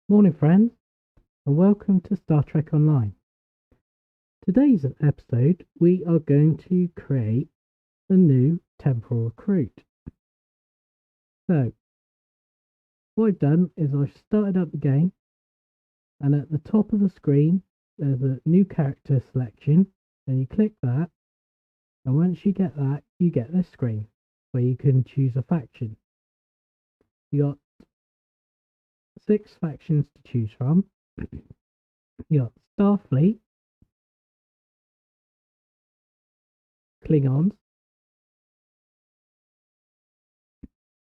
Morning, friends, and welcome to Star Trek Online. Today's episode, we are going to create a new Temporal Recruit. So, what I've done is I've started up the game, and at the top of the screen, there's a new character selection, and you click that, and once you get that, you get this screen where you can choose a faction. You got 6 factions to choose from. You got Starfleet, Klingons,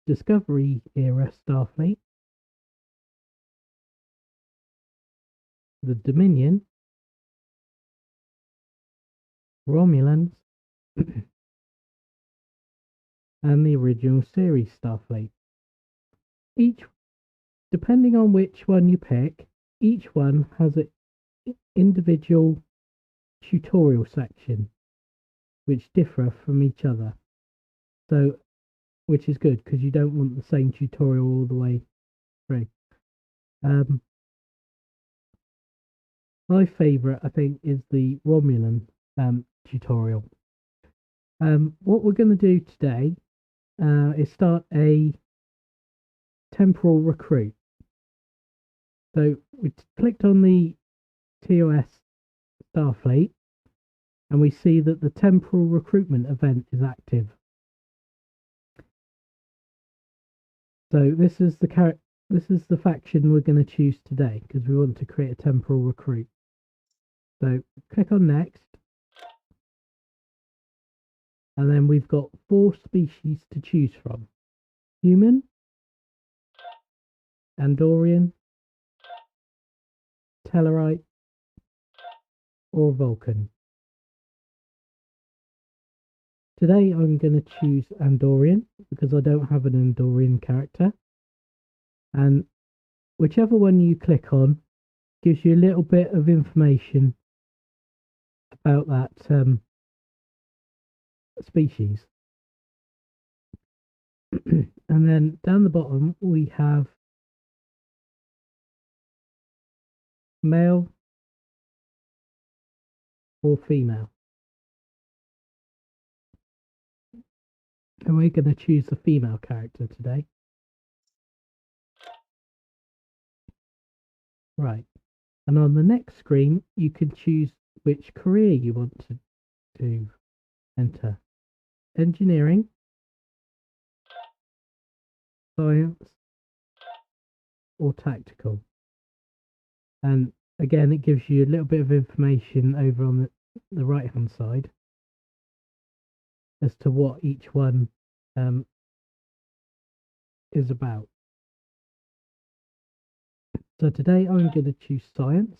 Discovery era Starfleet, the Dominion, Romulans, and the original series Starfleet. Each, depending on which one you pick, each one has an individual tutorial section which differ from each other. So, which is good because you don't want the same tutorial all the way through. My favourite, I think, is the Romulan tutorial. What we're going to do today is start a Temporal Recruit. So we clicked on the TOS Starfleet, and we see that the Temporal Recruitment event is active. So this is the faction we're going to choose today because we want to create a Temporal Recruit. So click on Next, and then we've got 4 species to choose from: human, Andorian, Tellarite, or Vulcan. Today I'm going to choose Andorian because I don't have an Andorian character, and whichever one you click on gives you a little bit of information about that species. And then down the bottom we have male or female, and we're going to choose the female character today. Right, and on the next screen you can choose which career you want to enter: engineering, science, or tactical. And again, it gives you a little bit of information over on the right hand side as to what each one is about. So today I'm going to choose science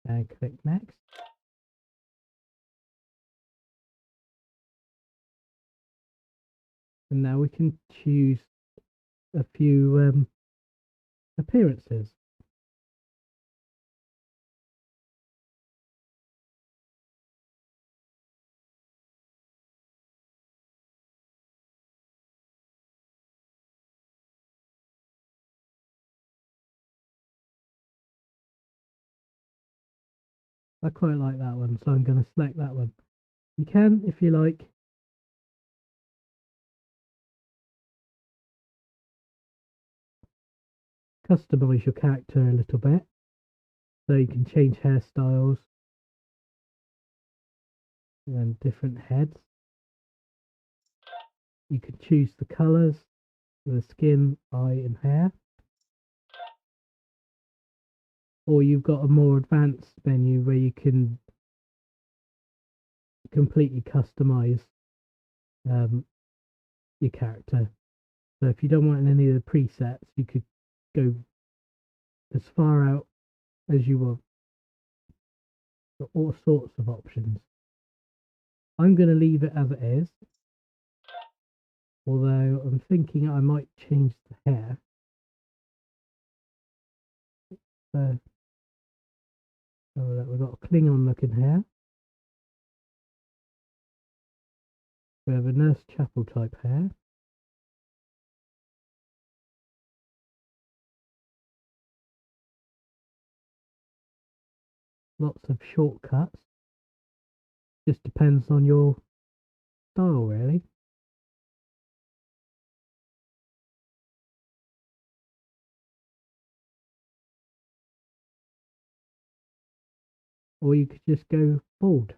and click next. And now we can choose a few appearances. I quite like that one, so I'm going to select that one. You can, if you like, customize your character a little bit, so you can change hairstyles and different heads. You can choose the colors, the skin, eye, and hair. Or you've got a more advanced menu where you can completely customize your character. So if you don't want any of the presets, you could go as far out as you want. For all sorts of options. I'm going to leave it as it is, although I'm thinking I might change the hair. So we've got a Klingon looking hair. We have a Nurse Chapel type hair. lots of shortcuts. Just depends on your style, really. Or you could just go bold.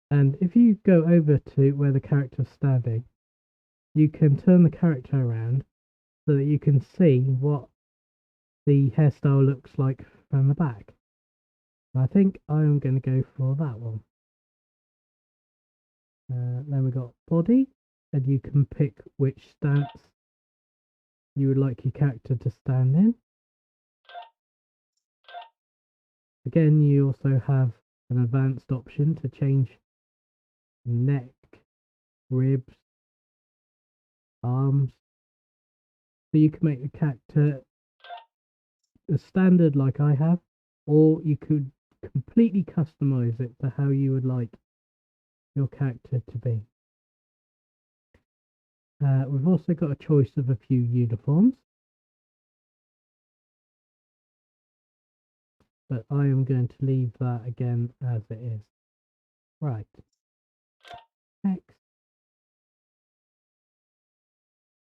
And if you go over to where the character's standing, you can turn the character around so that you can see what the hairstyle looks like from the back. I think I'm going to go for that one. Then we got body, and you can pick which stance you would like your character to stand in. Again, you also have an advanced option to change neck, ribs, arms. So you can make the character a standard like I have, or you could completely customize it to how you would like your character to be. We've also got a choice of a few uniforms, but I am going to leave that again as it is. Right. Next.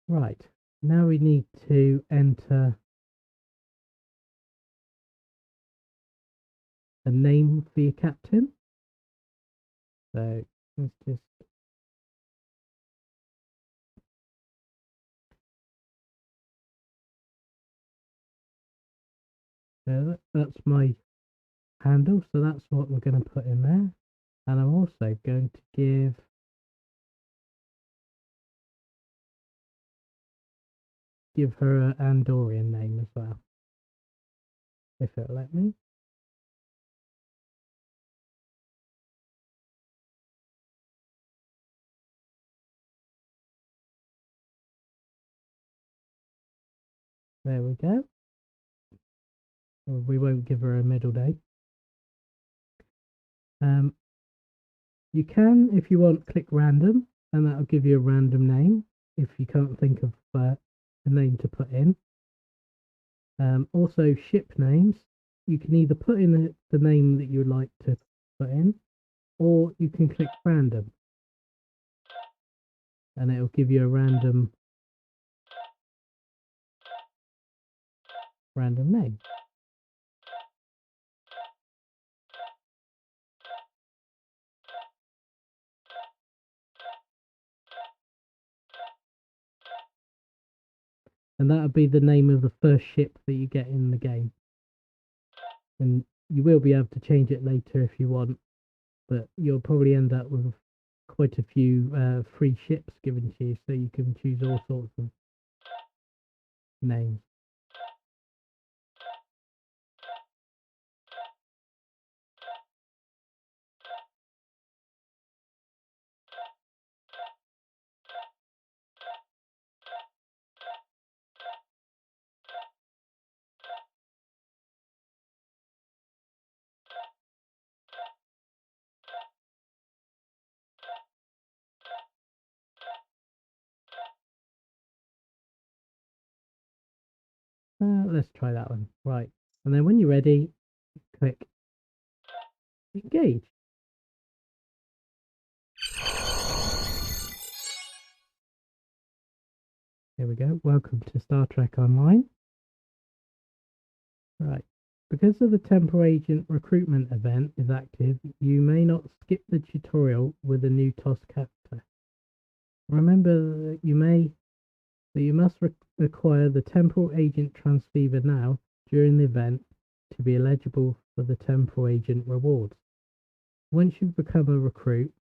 Right. Now we need to enter a name for your captain. So let's just that's my handle, so that's what we're going to put in there. And I'm also going to give her an Andorian name as well, if it'll let me. There we go. Well, we won't give her a middle name. You can, if you want, click random, and that'll give you a random name if you can't think of a name to put in. Also, ship names. You can either put in the name that you would like to put in, or you can click random, and it'll give you a random name. And that'll be the name of the first ship that you get in the game. And you will be able to change it later if you want, but you'll probably end up with quite a few free ships given to you, so you can choose all sorts of names. Let's try that one. Right. And then when you're ready, click engage. Here we go. Welcome to Star Trek Online. Right. Because of the Temporal Agent recruitment event is active, you may not skip the tutorial with a new TOS character. Remember that you must acquire the Temporal Agent transceiver now during the event to be eligible for the Temporal Agent rewards. Once you've become a recruit,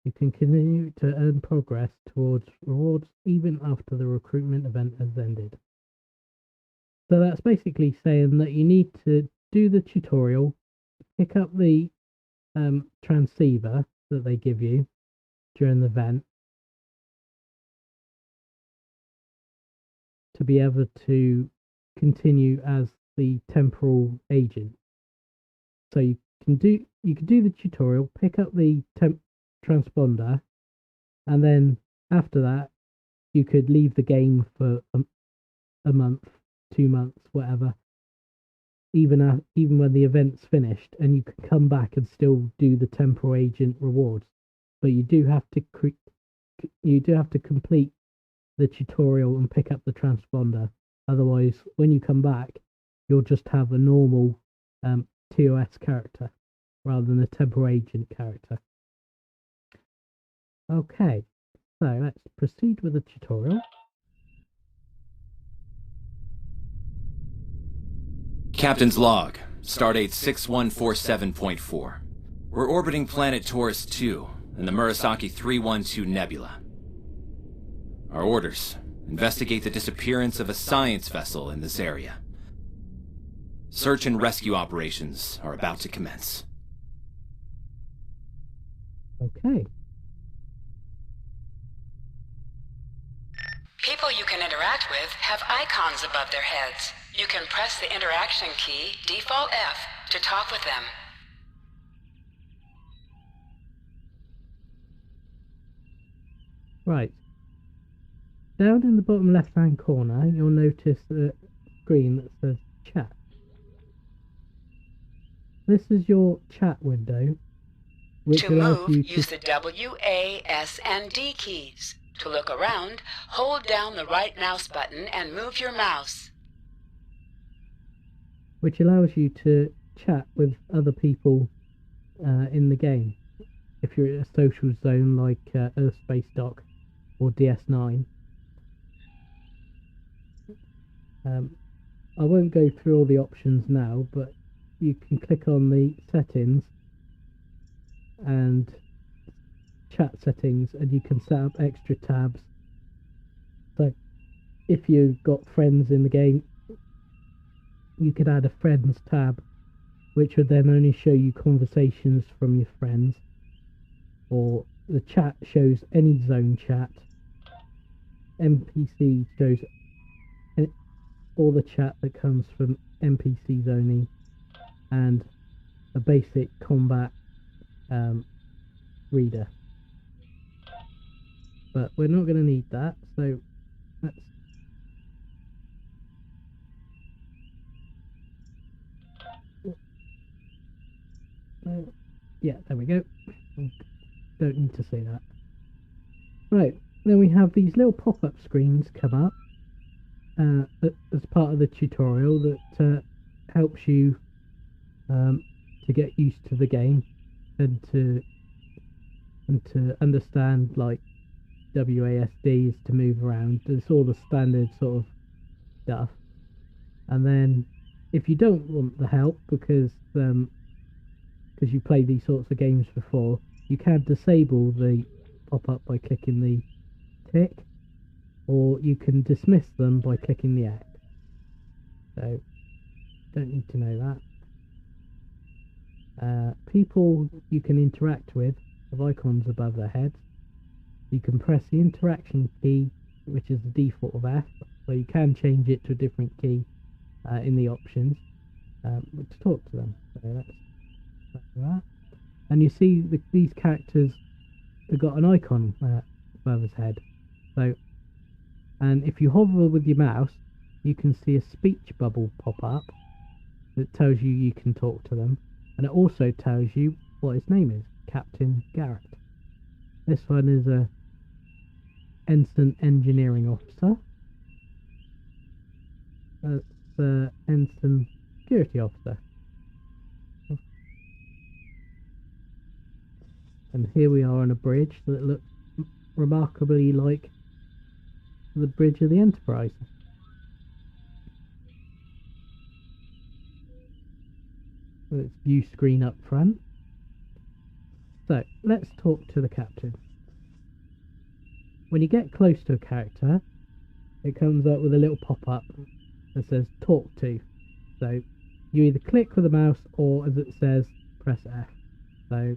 you can continue to earn progress towards rewards even after the recruitment event has ended. So that's basically saying that you need to do the tutorial, pick up the transceiver that they give you during the event to be able to continue as the temporal agent. So you can do the tutorial, pick up the transponder, and then after that you could leave the game for a month, 2 months, whatever, even when the event's finished, and you can come back and still do the temporal agent rewards. But you do have to complete the tutorial and pick up the transponder. Otherwise, when you come back, you'll just have a normal TOS character rather than a temporal agent character. Okay, so let's proceed with the tutorial. Captain's log, stardate 6147.4. We're orbiting planet Taurus 2 in the Murasaki 312 Nebula. Our orders: investigate the disappearance of a science vessel in this area. Search and rescue operations are about to commence. Okay. People you can interact with have icons above their heads. You can press the interaction key, default F, to talk with them. Right. Down in the bottom left-hand corner, you'll notice a screen that says chat. This is your chat window, which To allows move, you use to... the W, A, S, and D keys. To look around, hold down the right mouse button and move your mouse. which allows you to chat with other people in the game. If you're in a social zone like Earth Space Dock or DS9. I won't go through all the options now, but you can click on the settings and chat settings, and you can set up extra tabs. So if you've got friends in the game, you could add a friends tab, which would then only show you conversations from your friends, or the chat shows any zone chat. NPC shows all the chat that comes from NPCs only, and a basic combat reader. But we're not going to need that, so let's yeah, there we go. Don't need to say that. Right, then we have these little pop-up screens come up as part of the tutorial that helps you to get used to the game and to understand, like WASD is to move around. It's all the standard sort of stuff. And then if you don't want the help because you played these sorts of games before, you can disable the pop-up by clicking the tick, or you can dismiss them by clicking the X. So don't need to know that. People you can interact with have icons above their heads. You can press the interaction key, which is the default of F, so you can change it to a different key in the options to talk to them. So that's that. And you see these characters have got an icon above his head. So, and if you hover with your mouse, you can see a speech bubble pop up that tells you can talk to them, and it also tells you what his name is, Captain Garrett. This one is a Ensign Engineering Officer. That's the Ensign Security Officer. And here we are on a bridge that looks remarkably like the bridge of the Enterprise. with its view screen up front. So let's talk to the captain. When you get close to a character, it comes up with a little pop-up that says talk to. So you either click with the mouse or, as it says, press F. So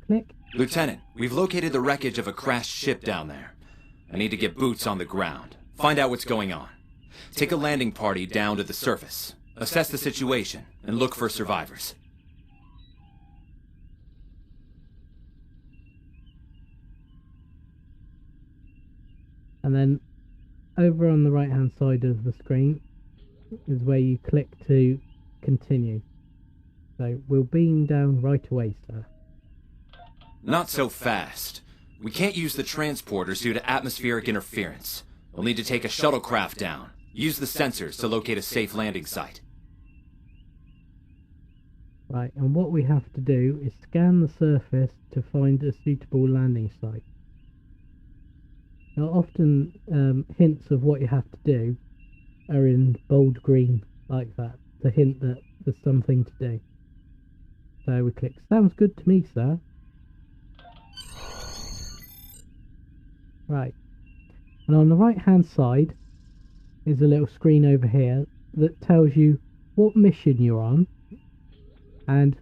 click. Lieutenant, we've located the wreckage of a crashed ship down there. I need to get boots on the ground. Find out what's going on. Take a landing party down to the surface. Assess the situation and look for survivors. And then over on the right hand side of the screen is where you click to continue. So we'll beam down right away, sir. Not so fast. We can't use the transporters due to atmospheric interference. We'll need to take a shuttlecraft down. Use the sensors to locate a safe landing site. Right, and what we have to do is scan the surface to find a suitable landing site. Now often hints of what you have to do are in bold green like that, to hint that there's something to do. So we click, sounds good to me, sir. Right, and on the right hand side is a little screen over here that tells you what mission you're on and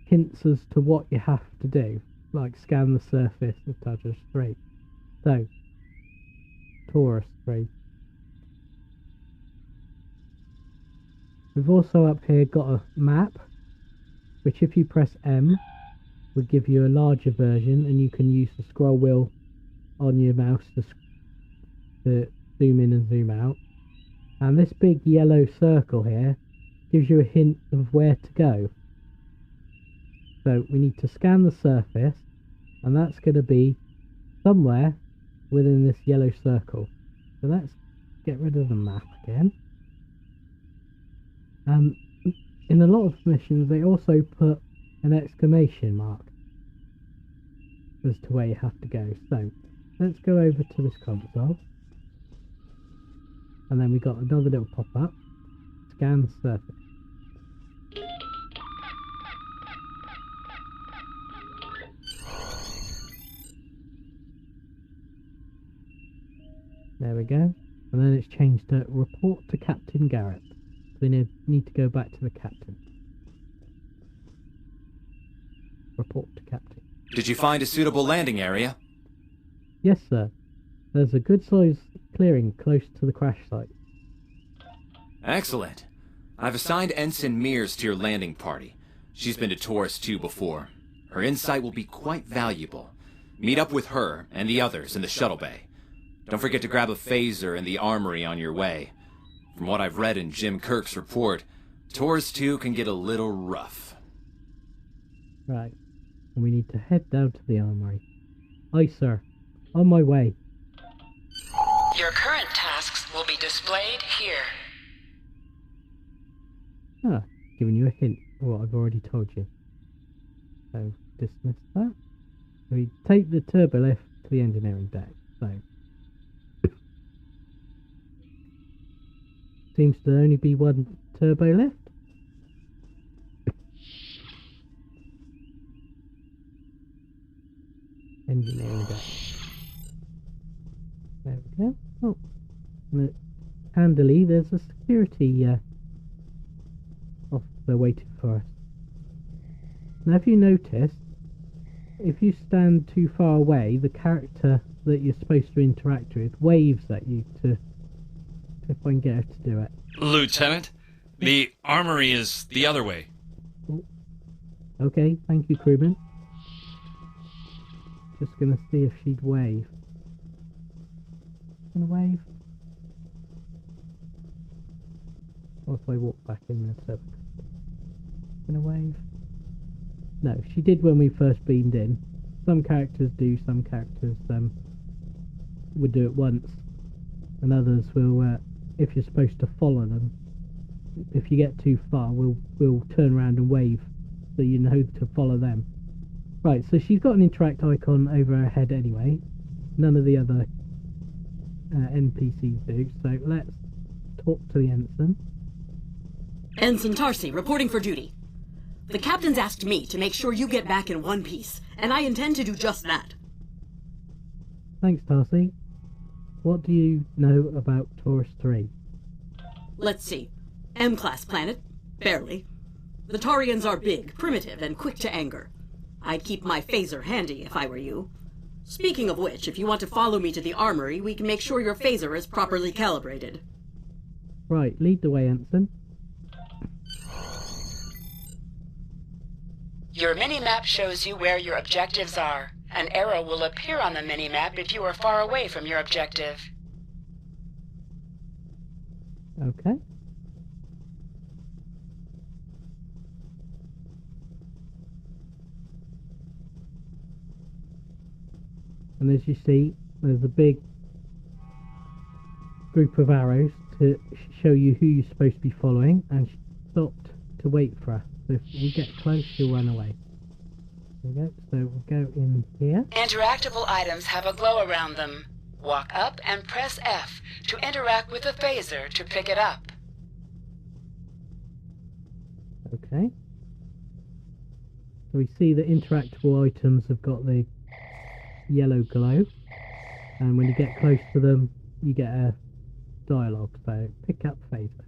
hints as to what you have to do, like scan the surface of Touch 3. So, Taurus 3. We've also up here got a map, which if you press M will give you a larger version, and you can use the scroll wheel on your mouse to zoom in and zoom out. And this big yellow circle here gives you a hint of where to go. So we need to scan the surface, and that's going to be somewhere within this yellow circle. So let's get rid of the map again. In a lot of missions they also put an exclamation mark as to where you have to go. So let's go over to this console, and then we got another little pop-up, scan the surface. There we go, and then it's changed to report to Captain Garrett. So we need to go back to the captain. Report to captain. Did you find a suitable landing area? Yes, sir. There's a good size clearing close to the crash site. Excellent. I've assigned Ensign Mears to your landing party. She's been to Taurus 2 before. Her insight will be quite valuable. Meet up with her and the others in the shuttle bay. Don't forget to grab a phaser in the armory on your way. From what I've read in Jim Kirk's report, Taurus 2 can get a little rough. Right. And we need to head down to the armory. Aye, sir. On my way. Your current tasks will be displayed here. Ah, giving you a hint of what I've already told you. So, dismiss that. We take the turbo lift to the engineering deck. So, seems to only be one turbo lift. Engineering deck. There we go. Oh, and handily, there's a security officer waiting for us. Now, if you notice, if you stand too far away, the character that you're supposed to interact with waves at you to if I can get her to do it. Lieutenant, the armory is the other way. Oh. Okay, thank you, crewman. Just gonna see if she'd wave. Gonna wave. Or if I walk back in the circle. Gonna wave. No, she did when we first beamed in. Some characters do, some characters would do it once. And others will, if you're supposed to follow them, if you get too far, we'll turn around and wave so you know to follow them. Right, so she's got an interact icon over her head anyway. None of the other NPCs do, so let's talk to the ensign. Ensign Tarsi, reporting for duty. The captain's asked me to make sure you get back in one piece, and I intend to do just that. Thanks, Darcy. What do you know about Taurus 3? Let's see. M-class planet? Barely. The Tarians are big, primitive, and quick to anger. I'd keep my phaser handy if I were you. Speaking of which, if you want to follow me to the armory, we can make sure your phaser is properly calibrated. Right, lead the way, Ensign. Your mini-map shows you where your objectives are. An arrow will appear on the mini-map if you are far away from your objective. Okay. And as you see, there's a big group of arrows to show you who you're supposed to be following, and stopped to wait for us. So if we get close, she'll run away. There we go. So we'll go in here. Interactable items have a glow around them. Walk up and press F to interact with the phaser to pick it up. Okay. So we see that interactable items have got the yellow glow, and when you get close to them, you get a dialogue. So pick up phaser.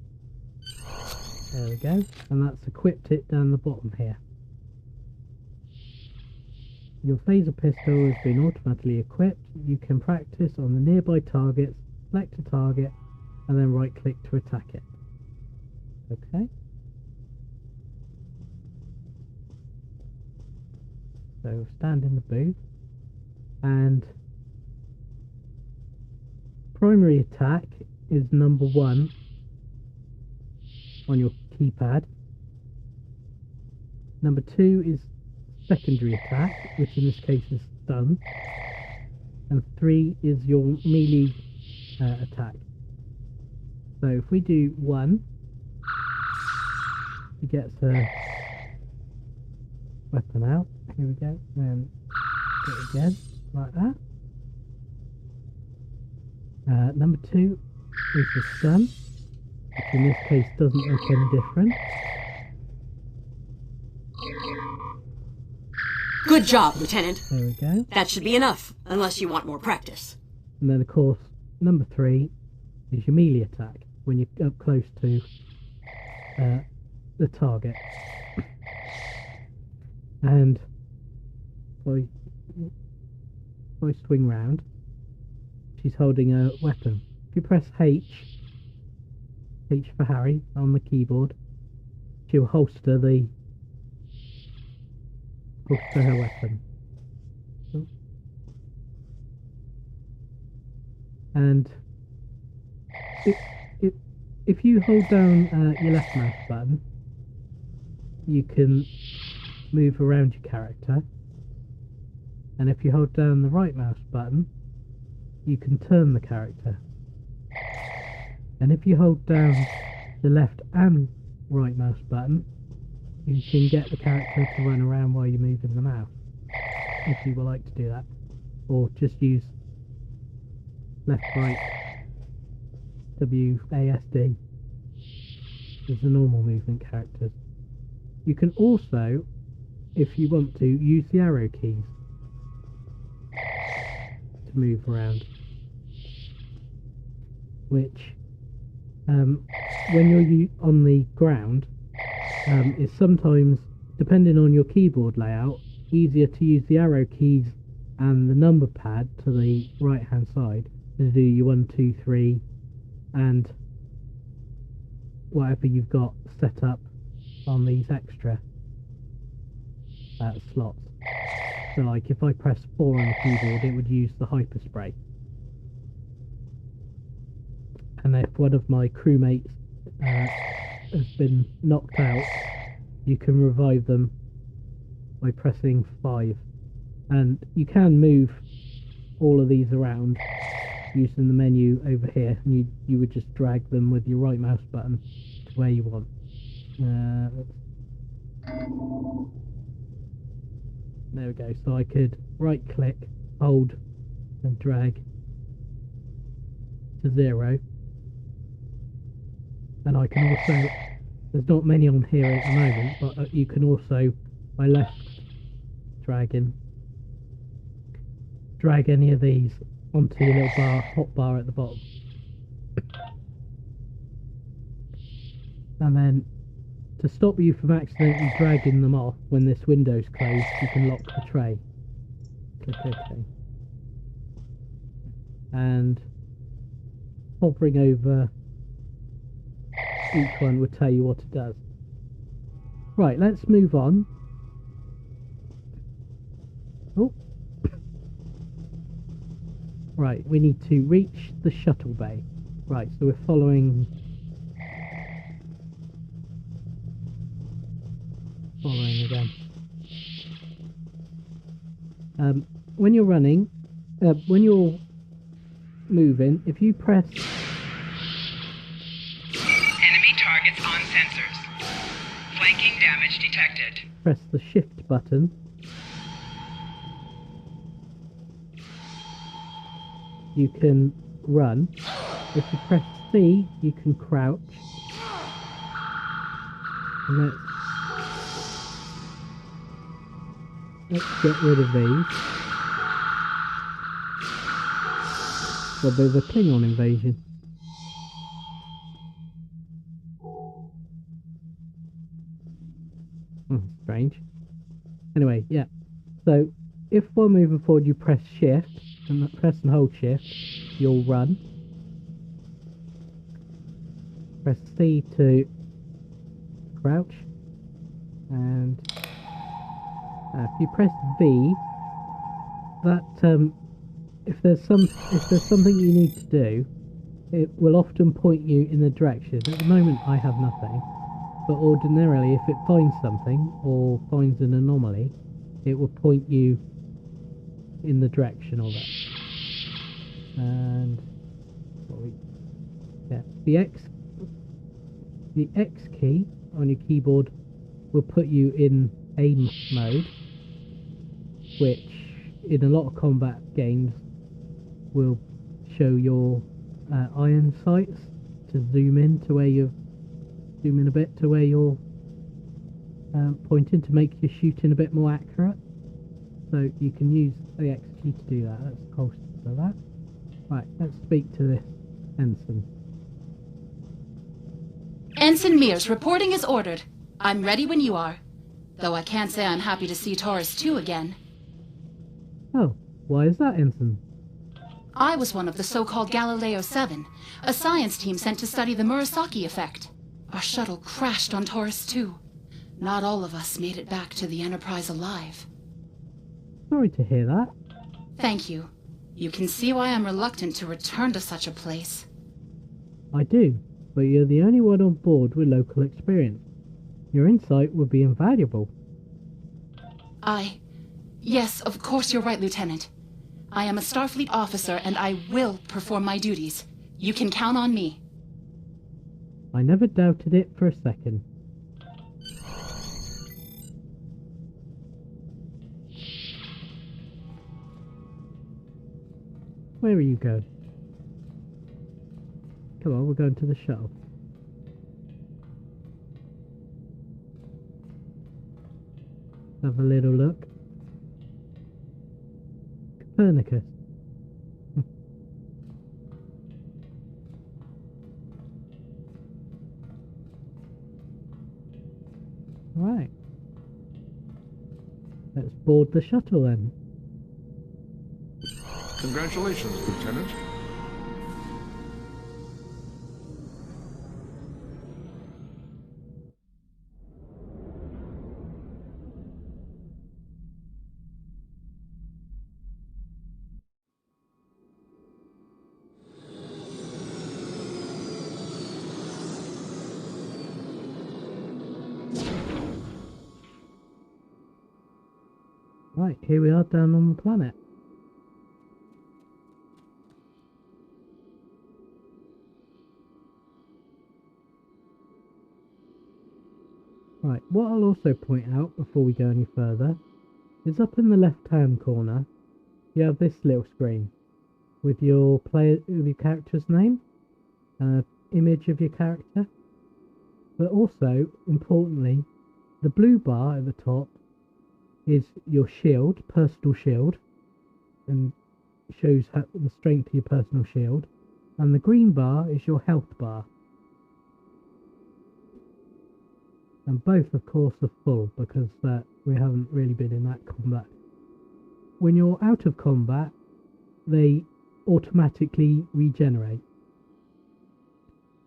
There we go. And that's equipped it down the bottom here. Your phaser pistol has been automatically equipped. You can practice on the nearby targets, select a target, and then right click to attack it. Okay. So stand in the booth, and primary attack is number 1 on your keypad. Number 2 is secondary attack, which in this case is stun, and 3 is your melee attack. So if we do 1, he gets a weapon out. Here we go. Then do it again, like that. Number 2 is the stun, which in this case doesn't look any different. Good job, Lieutenant. There we go. That should be enough, unless you want more practice. And then of course, number 3 is your melee attack, when you're up close to the target. And if I swing round, she's holding a weapon. If you press H for Harry on the keyboard, she'll holster her weapon. And if you hold down your left mouse button, you can move around your character, and if you hold down the right mouse button, you can turn the character, and if you hold down the left and right mouse button, you can get the character to run around while you're moving the mouse, if you would like to do that, or just use left, right, WASD as the normal movement characters. You can also, if you want to, use the arrow keys to move around, which when you're on the ground is sometimes, depending on your keyboard layout, easier to use the arrow keys and the number pad to the right hand side to do your 1, 2, 3 and whatever you've got set up on these extra slots. So like if I press 4 on the keyboard, it would use the hyperspray, and if one of my crewmates has been knocked out, you can revive them by pressing 5, and you can move all of these around using the menu over here, and you would just drag them with your right mouse button to where you want. There we go. So I could right click, hold and drag to 0, and I can also There's not many on here at the moment, but you can also, by left dragging, drag any of these onto your little hot bar at the bottom. And then, to stop you from accidentally dragging them off when this window's closed, you can lock the tray. Click OK. And hovering over each one will tell you what it does. Right, let's move on. Oh. Right, we need to reach the shuttle bay. Right, so we're following again. When you're running, when you're moving, if you press Enemy targets on sensors. Flanking damage detected. Press the shift button, you can run. If you press C, you can crouch. And let's get rid of these. Well, there's a Klingon invasion. Strange. Anyway, yeah. So, if while moving forward you press shift, and press and hold shift, you'll run. Press C to crouch. And if you press V, that if there's something you need to do, it will often point you in the direction. At the moment I have nothing, but ordinarily if it finds something or finds an anomaly, it will point you in the direction of it. And the X key on your keyboard will put you in aim mode, which in a lot of combat games will show your iron sights to zoom in a bit to where you're pointing, to make your shooting a bit more accurate. So you can use the X key to do that. That's the holster for that. Right, let's speak to this ensign. Ensign Mears, reporting as ordered. I'm ready when you are. Though I can't say I'm happy to see Taurus 2 again. Oh, why is that, ensign? I was one of the so-called Galileo 7, a science team sent to study the Murasaki effect. Our shuttle crashed on Taurus 2. Not all of us made it back to the Enterprise alive. Sorry to hear that. Thank you. You can see why I'm reluctant to return to such a place. I do, but you're the only one on board with local experience. Your insight would be invaluable. Yes, of course you're right, Lieutenant. I am a Starfleet officer and I will perform my duties. You can count on me. I never doubted it for a second. Where are you going? Come on, we're going to the shuttle. Have a little look. Copernicus. Right. Let's board the shuttle then. Congratulations, Lieutenant. Right, here we are down on the planet. Right, what I'll also point out before we go any further is up in the left hand corner you have this little screen with your character's name, image of your character. But also, importantly, the blue bar at the top is your shield, personal shield, and shows the strength of your personal shield. And the green bar is your health bar. And both, of course, are full because we haven't really been in that combat. When you're out of combat, they automatically regenerate.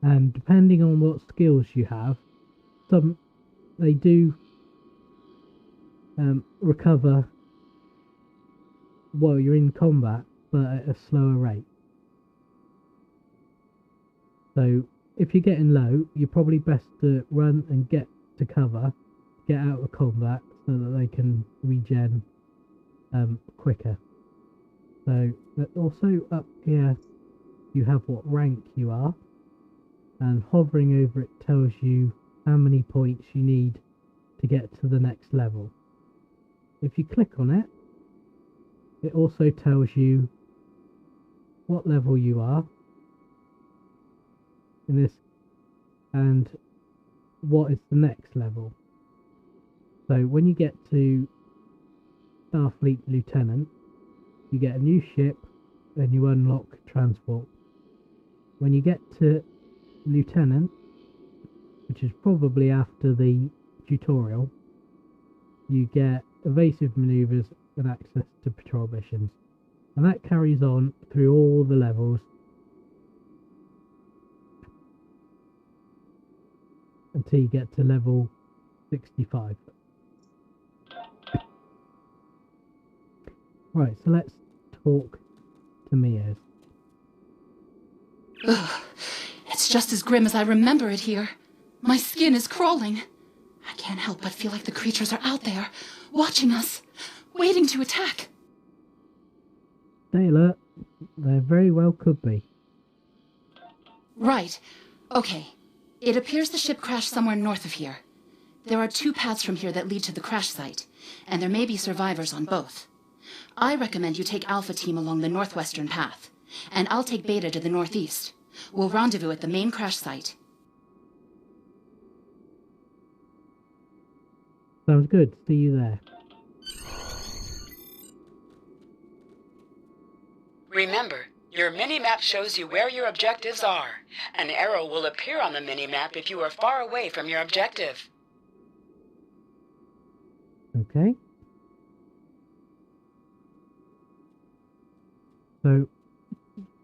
And depending on what skills you have, they do recover while you're in combat, but at a slower rate. So if you're getting low, you're probably best to run and get to cover, get out of combat, so that they can regen quicker. So, but also up here you have what rank you are, and hovering over it tells you how many points you need to get to the next level. If you click on it, it also tells you what level you are in this and what is the next level. So when you get to Starfleet Lieutenant, you get a new ship, then you unlock transport. When you get to Lieutenant, which is probably after the tutorial, you get evasive maneuvers and access to patrol missions. And that carries on through all the levels until you get to level 65. Right, so let's talk to Mia's. Ugh, it's just as grim as I remember it here. My skin is crawling. I can't help but feel like the creatures are out there, watching us, waiting to attack. Stay alert. They very well could be. Right. Okay. It appears the ship crashed somewhere north of here. There are 2 paths from here that lead to the crash site, and there may be survivors on both. I recommend you take Alpha Team along the northwestern path, and I'll take Beta to the northeast. We'll rendezvous at the main crash site. Sounds good. See you there. Remember, your mini-map shows you where your objectives are. An arrow will appear on the mini-map if you are far away from your objective. Okay. So,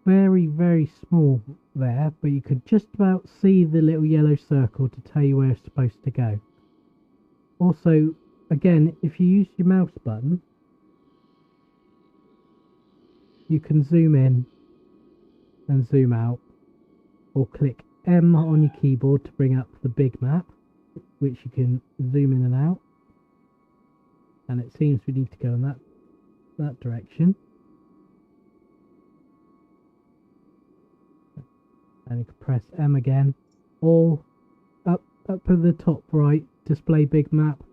very, very small there, but you could just about see the little yellow circle to tell you where it's supposed to go. Also, again, if you use your mouse button, you can zoom in and zoom out, or click M on your keyboard to bring up the big map, which you can zoom in and out. And it seems we need to go in that direction. And you can press M again, or up at the top right, display big map,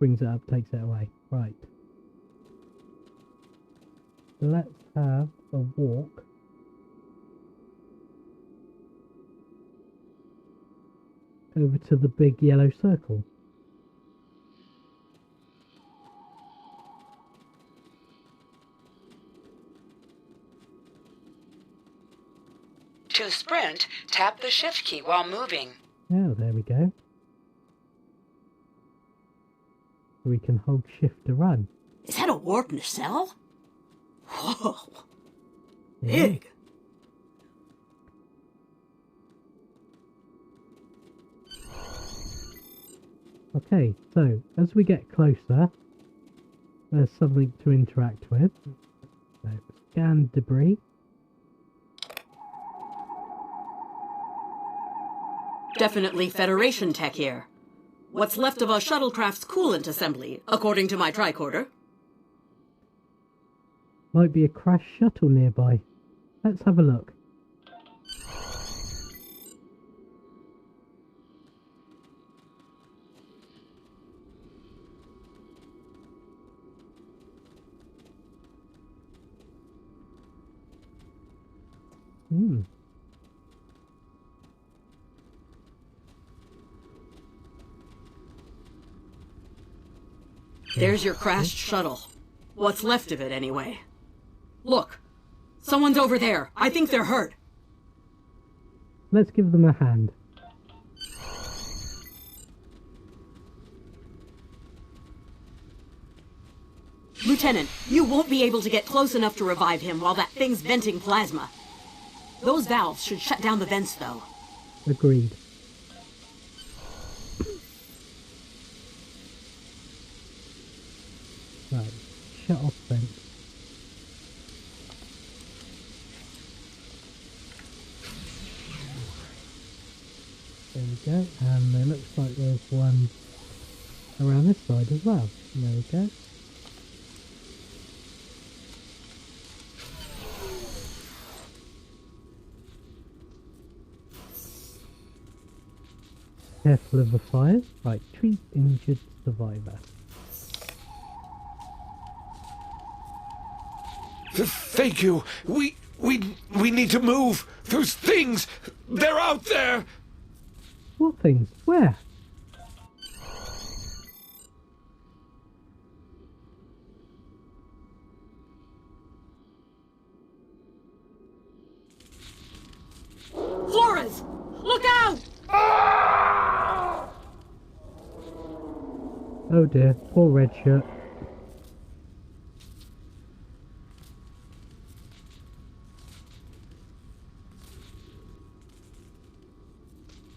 brings it up, takes it away. Right. Let's have a walk over to the big yellow circle. To sprint, tap the shift key while moving. Oh, there we go. We can hold shift to run. Is that a warp nacelle? Whoa. Yeah. Big. Okay, so as we get closer, there's something to interact with. So, scan debris. Definitely Federation tech here. What's left of a shuttlecraft's coolant assembly, according to my tricorder. Might be a crashed shuttle nearby. Let's have a look. There's your crashed shuttle. What's left of it, anyway. Look! Someone's over there. I think they're hurt. Let's give them a hand. Lieutenant, you won't be able to get close enough to revive him while that thing's venting plasma. Those valves should shut down the vents, though. Agreed. Right, shut off vents. There we go, and it looks like there's one around this side as well. There we go. Careful of the fires. Right, treat injured survivor. Thank you. We need to move. Those things, they're out there. What things? Where? Flores! Look out! Oh dear, poor red shirt.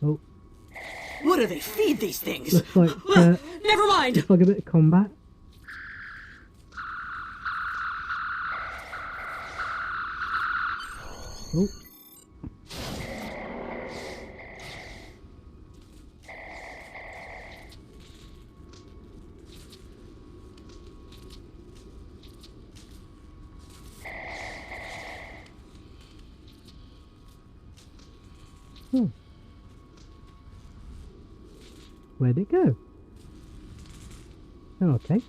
Oh, What do they feed these things? looks like Never mind! looks like a bit of combat. Oh. Hmm. Where'd it go? Oh, okay.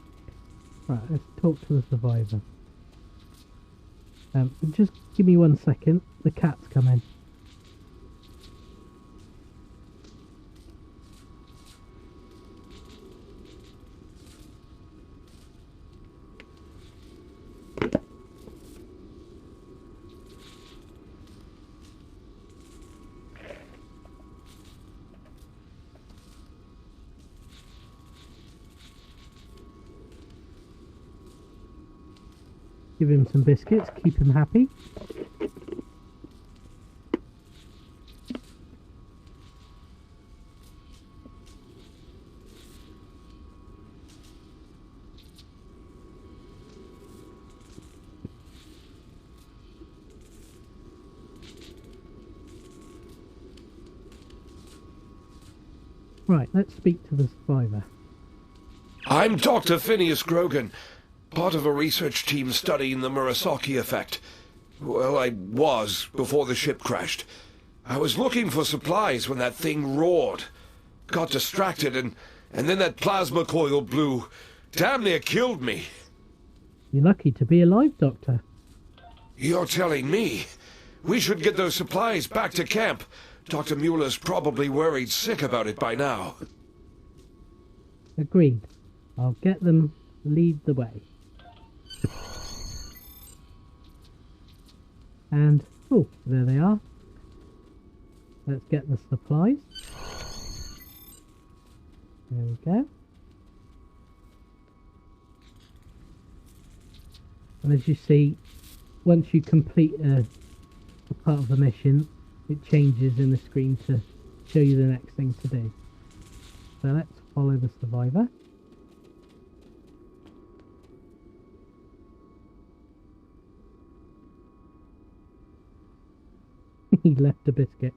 Right, let's talk to the survivor. Just give me 1 second. The cat's coming. Give him some biscuits, keep him happy. Right, let's speak to the survivor. I'm Dr. Phineas Grogan, part of a research team studying the Murasaki effect. Well, I was before the ship crashed. I was looking for supplies when that thing roared. Got distracted and then that plasma coil blew. Damn near killed me. You're lucky to be alive, Doctor. You're telling me? We should get those supplies back to camp. Dr. Mueller's probably worried sick about it by now. Agreed. I'll get them. Lead the way. And, oh, there they are. Let's get the supplies. There we go. And as you see, once you complete a part of the mission, it changes in the screen to show you the next thing to do. So let's follow the survivor. He left a biscuit.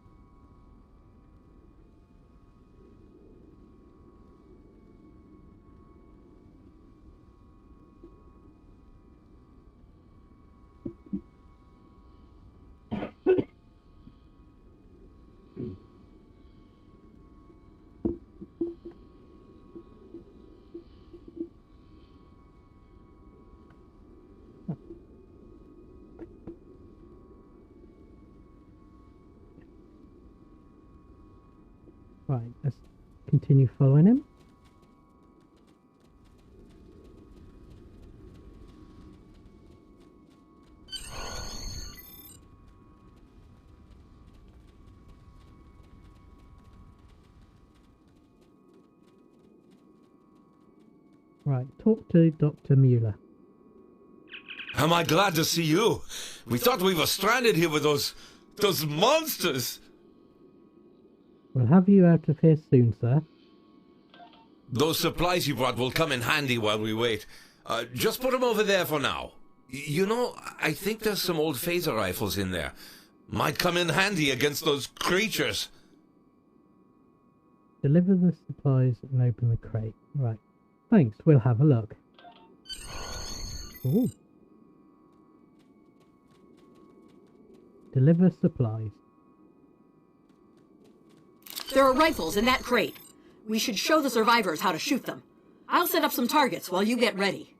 Right, let's continue following him. Right, talk to Dr. Mueller. Am I glad to see you? We thought we were stranded here with those monsters. We'll have you out of here soon, sir. Those supplies you brought will come in handy while we wait. Just put them over there for now. You know, I think there's some old phaser rifles in there. Might come in handy against those creatures. Deliver the supplies and open the crate. Right. Thanks, we'll have a look. Ooh. Deliver supplies. There are rifles in that crate. We should show the survivors how to shoot them. I'll set up some targets while you get ready.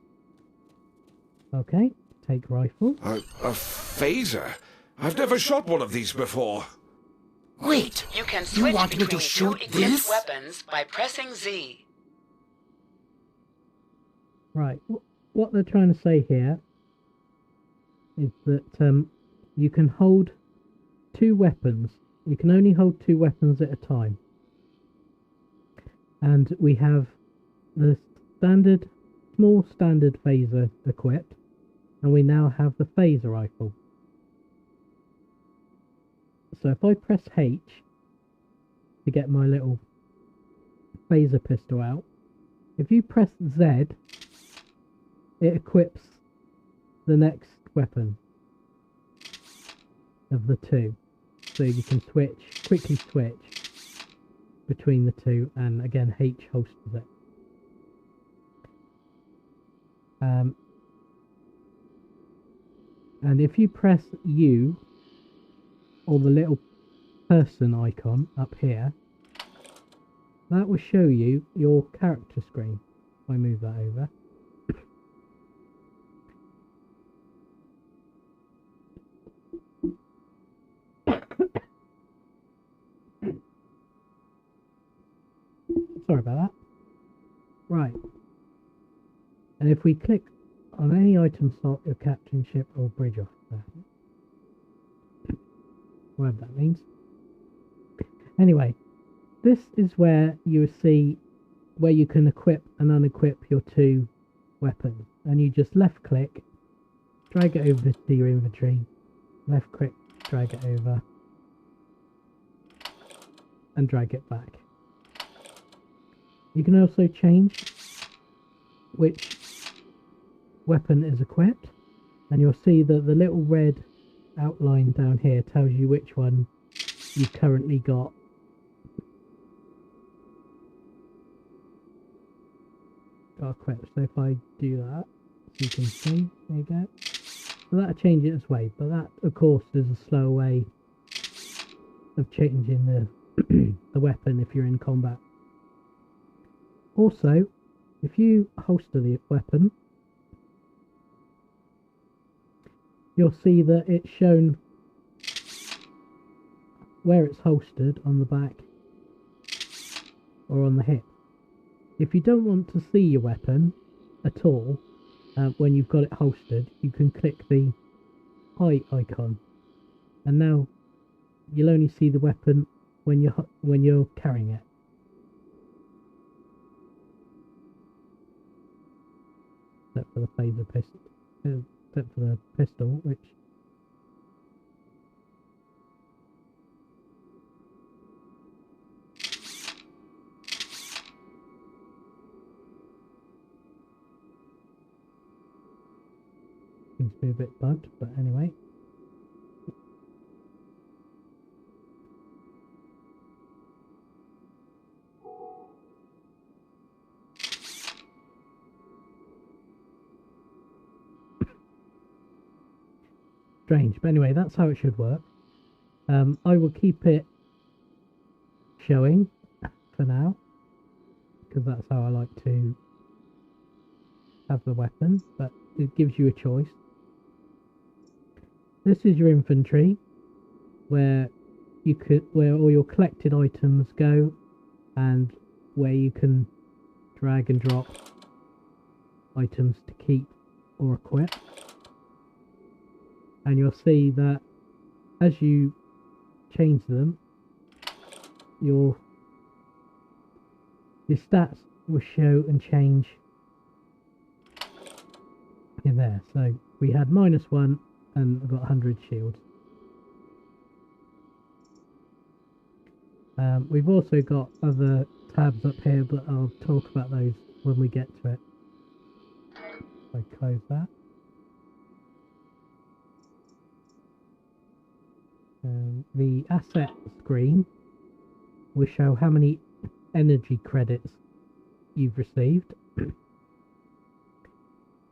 Okay, take rifle. A phaser? I've never shot one of these before. Wait, you can switch between two equipped weapons by pressing Z. Right, what they're trying to say here is that you can hold two weapons. You can only hold two weapons at a time. And we have the small standard phaser equipped, and we now have the phaser rifle. So if I press H to get my little phaser pistol out, if you press Z, it equips the next weapon of the two. So you can quickly switch between the two, and again H holsters it. And if you press U, or the little person icon up here, that will show you your character screen. If I move that over. Sorry about that. Right. And if we click on any item slot, your captain, ship or bridge officer, whatever that means. Anyway, this is where you see where you can equip and unequip your two weapons. And you just left click, drag it over to your inventory, left click, drag it over, and drag it back. You can also change which weapon is equipped, and you'll see that the little red outline down here tells you which one you've currently got. Equipped. So if I do that, you can see, there you go. So that'll change it its way, but that of course is a slow way of changing the the weapon if you're in combat. Also, if you holster the weapon, you'll see that it's shown where it's holstered on the back or on the hip. If you don't want to see your weapon at all when you've got it holstered, you can click the eye icon, and now you'll only see the weapon when you're carrying it. Except for the phaser pistol, except for the pistol, which seems to be a bit bugged, but anyway. Strange, but anyway, that's how it should work. I will keep it showing for now, because that's how I like to have the weapon, but it gives you a choice. This is your inventory, where all your collected items go, and where you can drag and drop items to keep or equip. And you'll see that as you change them, your stats will show and change in there. So we had -1 and I've got 100 shields. We've also got other tabs up here, but I'll talk about those when we get to it. So I close that. The asset screen will show how many energy credits you've received.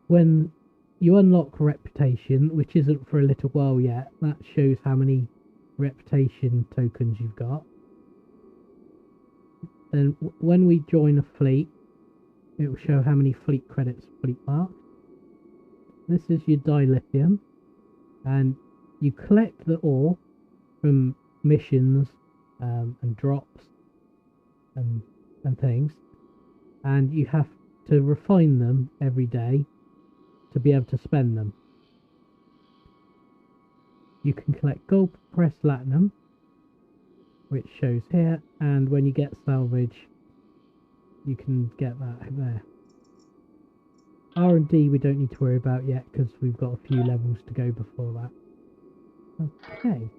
When you unlock reputation, which isn't for a little while yet, that shows how many reputation tokens you've got. Then when we join a fleet, it will show how many fleet credits fleet marked. This is your dilithium, and you collect the ore from missions and drops and things, and you have to refine them every day to be able to spend them. You can collect gold press platinum, which shows here, and when you get salvage you can get that there. R&D we don't need to worry about yet because we've got a few levels to go before that. Okay.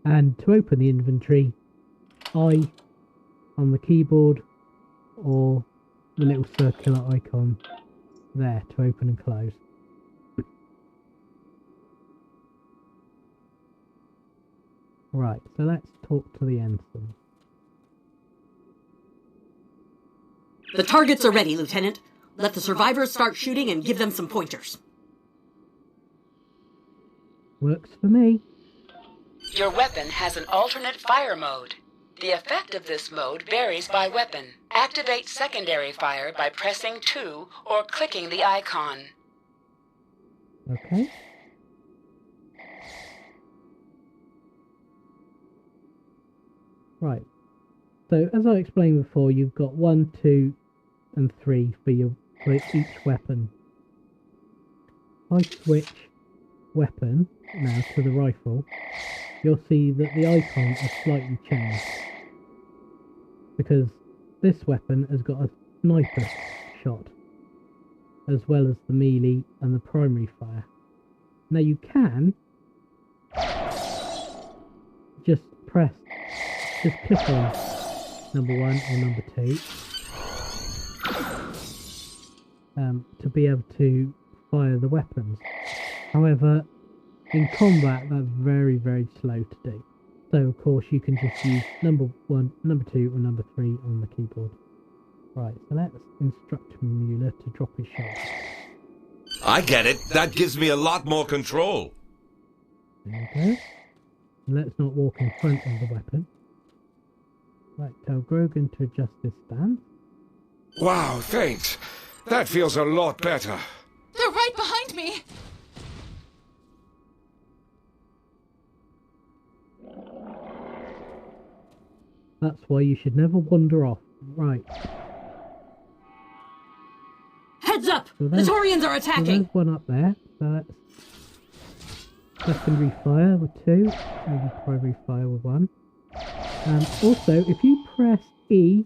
And to open the inventory, I on the keyboard or the little circular icon there to open and close. Right, so let's talk to the ensign. The targets are ready, Lieutenant. Let the survivors start shooting and give them some pointers. Works for me. Your weapon has an alternate fire mode. The effect of this mode varies by weapon. Activate secondary fire by pressing 2 or clicking the icon. Okay. Right. So as I explained before, you've got 1, 2, and 3 for each weapon. If I switch weapon now to the rifle, you'll see that the icon has slightly changed, because this weapon has got a sniper shot as well as the melee and the primary fire. Now you can just click on number 1 or number 2 to be able to fire the weapons. However, in combat that's very, very slow to do. So of course you can just use number 1, number 2 or number 3 on the keyboard. Right, so let's instruct Mueller to drop his shot. I get it. That gives me a lot more control. There we go. Let's not walk in front of the weapon. Right, tell Grogan to adjust his stance. Wow, thanks. That feels a lot better. They're right behind me! That's why you should never wander off. Right. Heads up! So The Taurians are So attacking! there's one up there. So that's secondary fire with 2, maybe primary fire with 1. And also, if you press E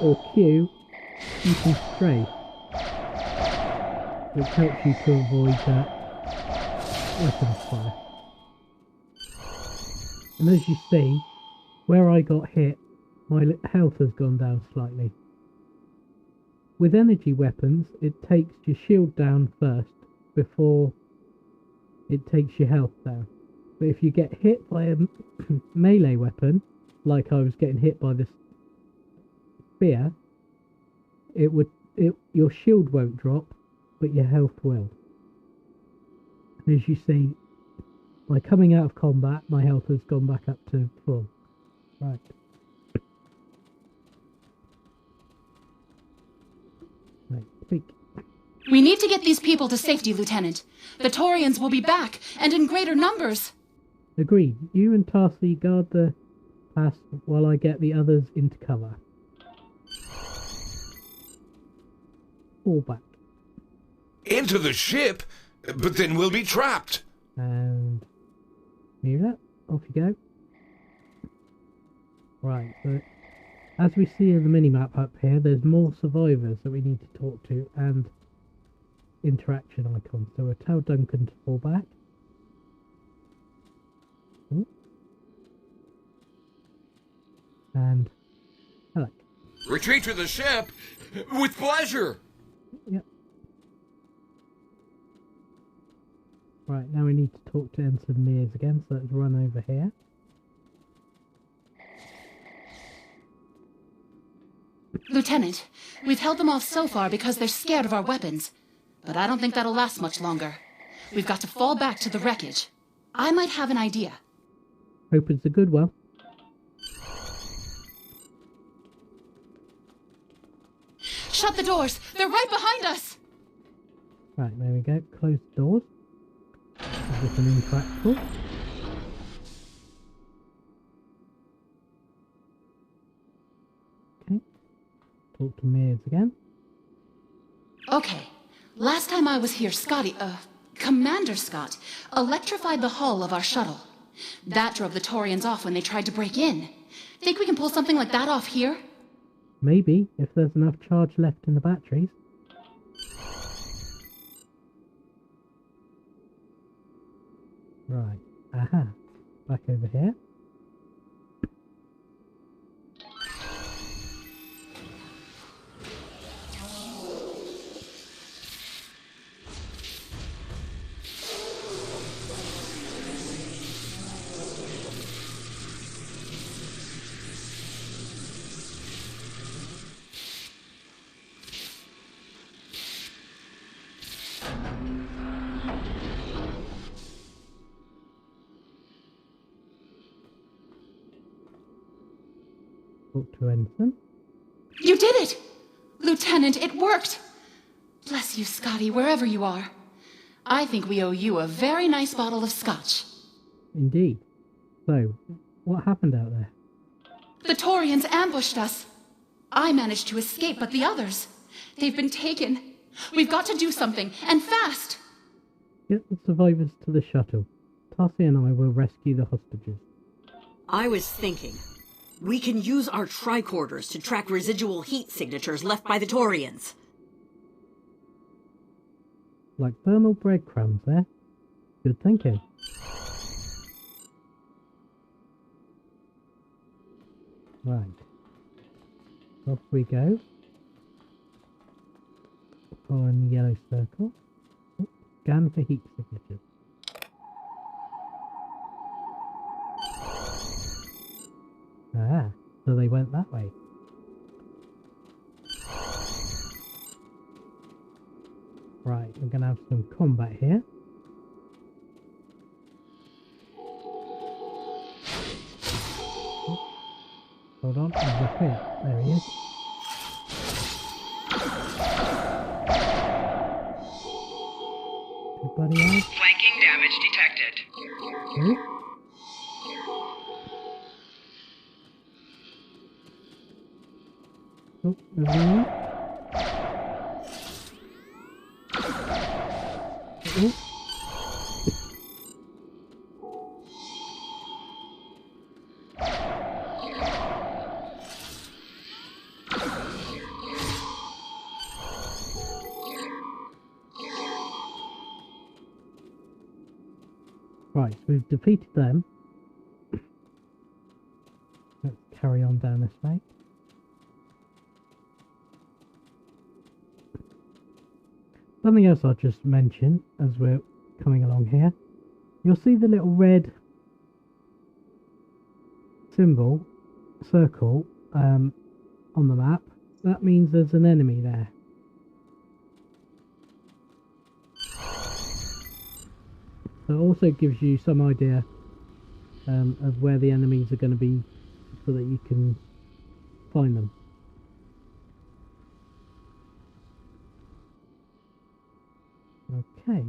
or Q, you can strafe, which helps you to avoid weapons fire. And as you see, where I got hit, my health has gone down slightly. With energy weapons, it takes your shield down first before it takes your health down. But if you get hit by a melee weapon, like I was getting hit by this spear, your shield won't drop, but your health will. And as you see, by coming out of combat, my health has gone back up to full. Right. Right, speak. We need to get these people to safety, Lieutenant. The Taurians will be back, and in greater numbers. Agreed. You and Tarsi guard the pass while I get the others into cover. Fall back. Into the ship? But then we'll be trapped. And move that. Off you go. Right, so As we see in the minimap up here, there's more survivors that we need to talk to and interaction icons. So we'll tell Duncan to fall back. Ooh. And hello. Retreat to the ship? With pleasure! Yep. Right, now we need to talk to Ensign Mears again, so let's run over here. Lieutenant, we've held them off so far because they're scared of our weapons. But I don't think that'll last much longer. We've got to fall back to the wreckage. I might have an idea. Hope it's a good one. Shut the doors! They're right behind us! Right, there we go. Close the doors. Is this an impractical? Okay. Talk to Mears again. Okay. Last time I was here, Commander Scott, electrified the hull of our shuttle. That drove the Taurians off when they tried to break in. Think we can pull something like that off here? Maybe, if there's enough charge left in the batteries. Right. Aha. Back over here. Talk to Ensign. You did it! Lieutenant, it worked! Bless you, Scotty, wherever you are. I think we owe you a very nice bottle of scotch. Indeed. So, what happened out there? The Taurians ambushed us. I managed to escape, but the others, they've been taken. We've got to do something, and fast! Get the survivors to the shuttle. Tarsi and I will rescue the hostages. I was thinking, we can use our tricorders to track residual heat signatures left by the Taurians. Like thermal breadcrumbs there. Good thinking. Right. Off we go. Following the yellow circle. Oh, scan for heat signatures. Ah, so they went that way. Right, we're going to have some combat here. Oh, hold on, he's up here. There he is. Everybody else? Flanking damage detected. Okay. Oh, everyone. Oh. Right, so we've defeated them. Let's carry on down this way. Something else I'll just mention as we're coming along here. You'll see the little red symbol, circle, on the map. That means there's an enemy there. So it also gives you some idea of where the enemies are going to be so that you can find them. Okay,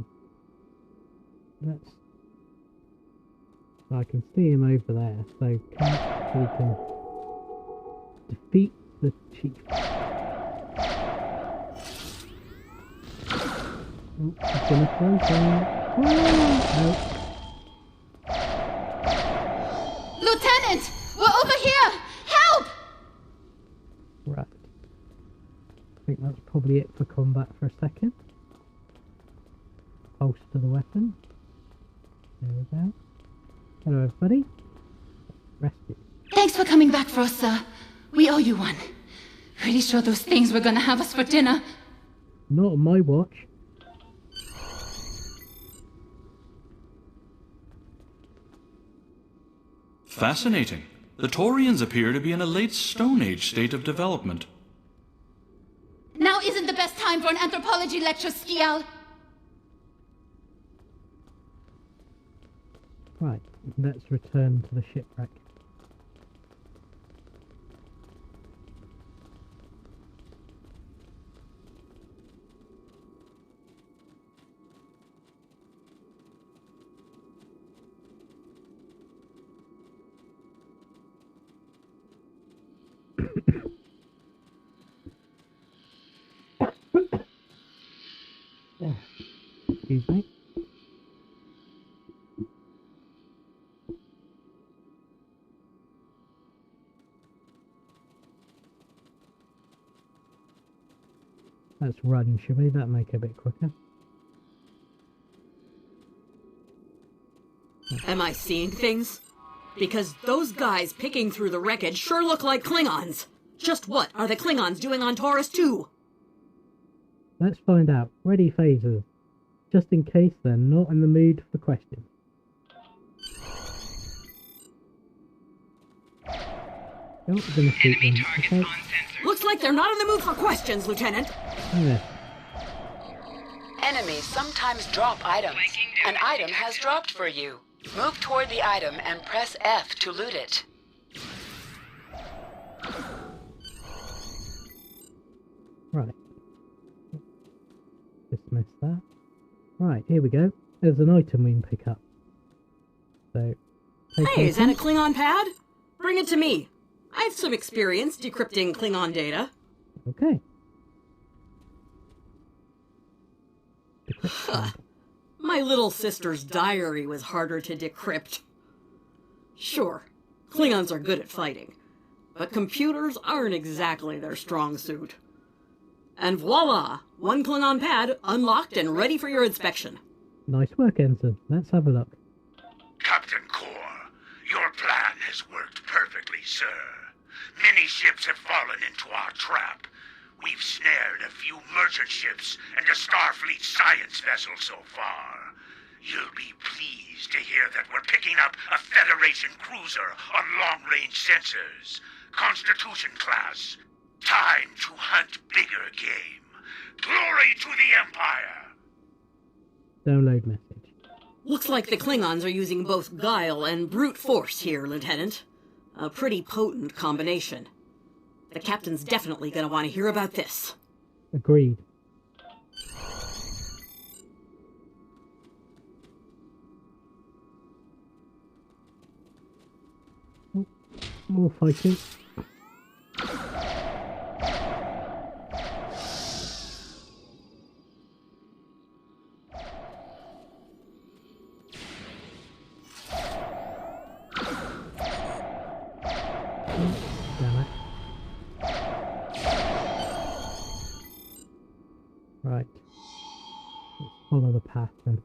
I can see him over there, so we can defeat the chief. Oh, he's gonna throw something. Oh, Lieutenant! We're over here! Help! think that's probably it for combat for a second. Holster the weapon. There we go. Hello everybody. Rescue. Thanks for coming back for us, sir. We owe you one. Pretty sure those things were gonna have us for dinner. Not on my watch. Fascinating. The Taurians appear to be in a late Stone Age state of development. Now isn't the best time for an anthropology lecture, Skial. Right, let's return to the shipwreck. Excuse me. Let's run, shall we? That'll make it a bit quicker. Am I seeing things? Because those guys picking through the wreckage sure look like Klingons. Just what are the Klingons doing on Taurus 2? Let's find out. Ready, phasers. Just in case they're not in the mood for questions. Oh, we're gonna shoot them. Okay. Looks like they're not in the mood for questions, Lieutenant. Yeah. Enemies sometimes drop items. An item has dropped for you. Move toward the item and press F to loot it. Right. Dismiss that. Right, here we go. There's an item we can pick up. So, Hey, is that a Klingon pad? Bring it to me. I have some experience decrypting Klingon data. Okay. My little sister's diary was harder to decrypt. Sure, Klingons are good at fighting, but computers aren't exactly their strong suit. And voila! One Klingon pad unlocked and ready for your inspection. Nice work, Ensign. Let's have a look. Captain Core, your plan has worked perfectly, sir. Many ships have fallen into our trap. We've snared a few merchant ships and a Starfleet science vessel so far. You'll be pleased to hear that we're picking up a Federation cruiser on long-range sensors. Constitution class. Time to hunt bigger game. Glory to the Empire! Download message. Looks like the Klingons are using both guile and brute force here, Lieutenant. A pretty potent combination. The captain's definitely gonna want to hear about this. Agreed. Oh, more fighting. Damn it. Right. Let's follow the path then.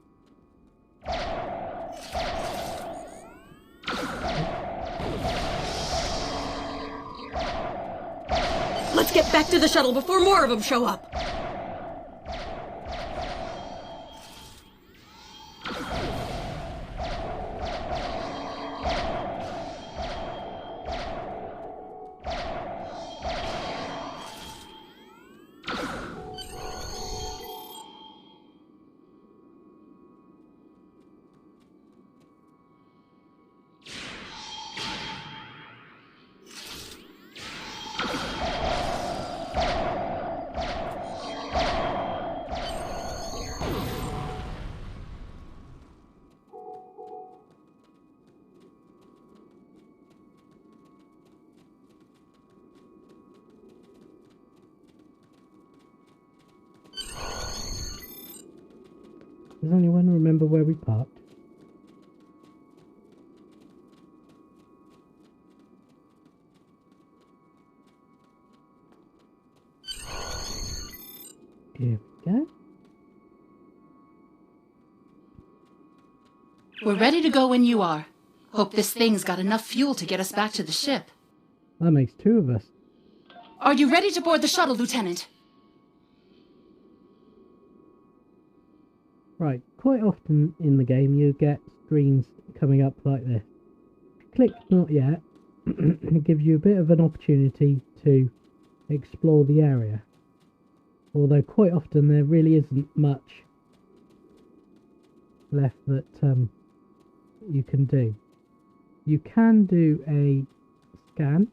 Let's get back to the shuttle before more of them show up. Does anyone remember where we parked? Here we go. We're ready to go when you are. Hope this thing's got enough fuel to get us back to the ship. That makes two of us. Are you ready to board the shuttle, Lieutenant? Right, quite often in the game you get screens coming up like this. Click not yet. It gives you a bit of an opportunity to explore the area. Although quite often there really isn't much left that you can do. You can do a scan.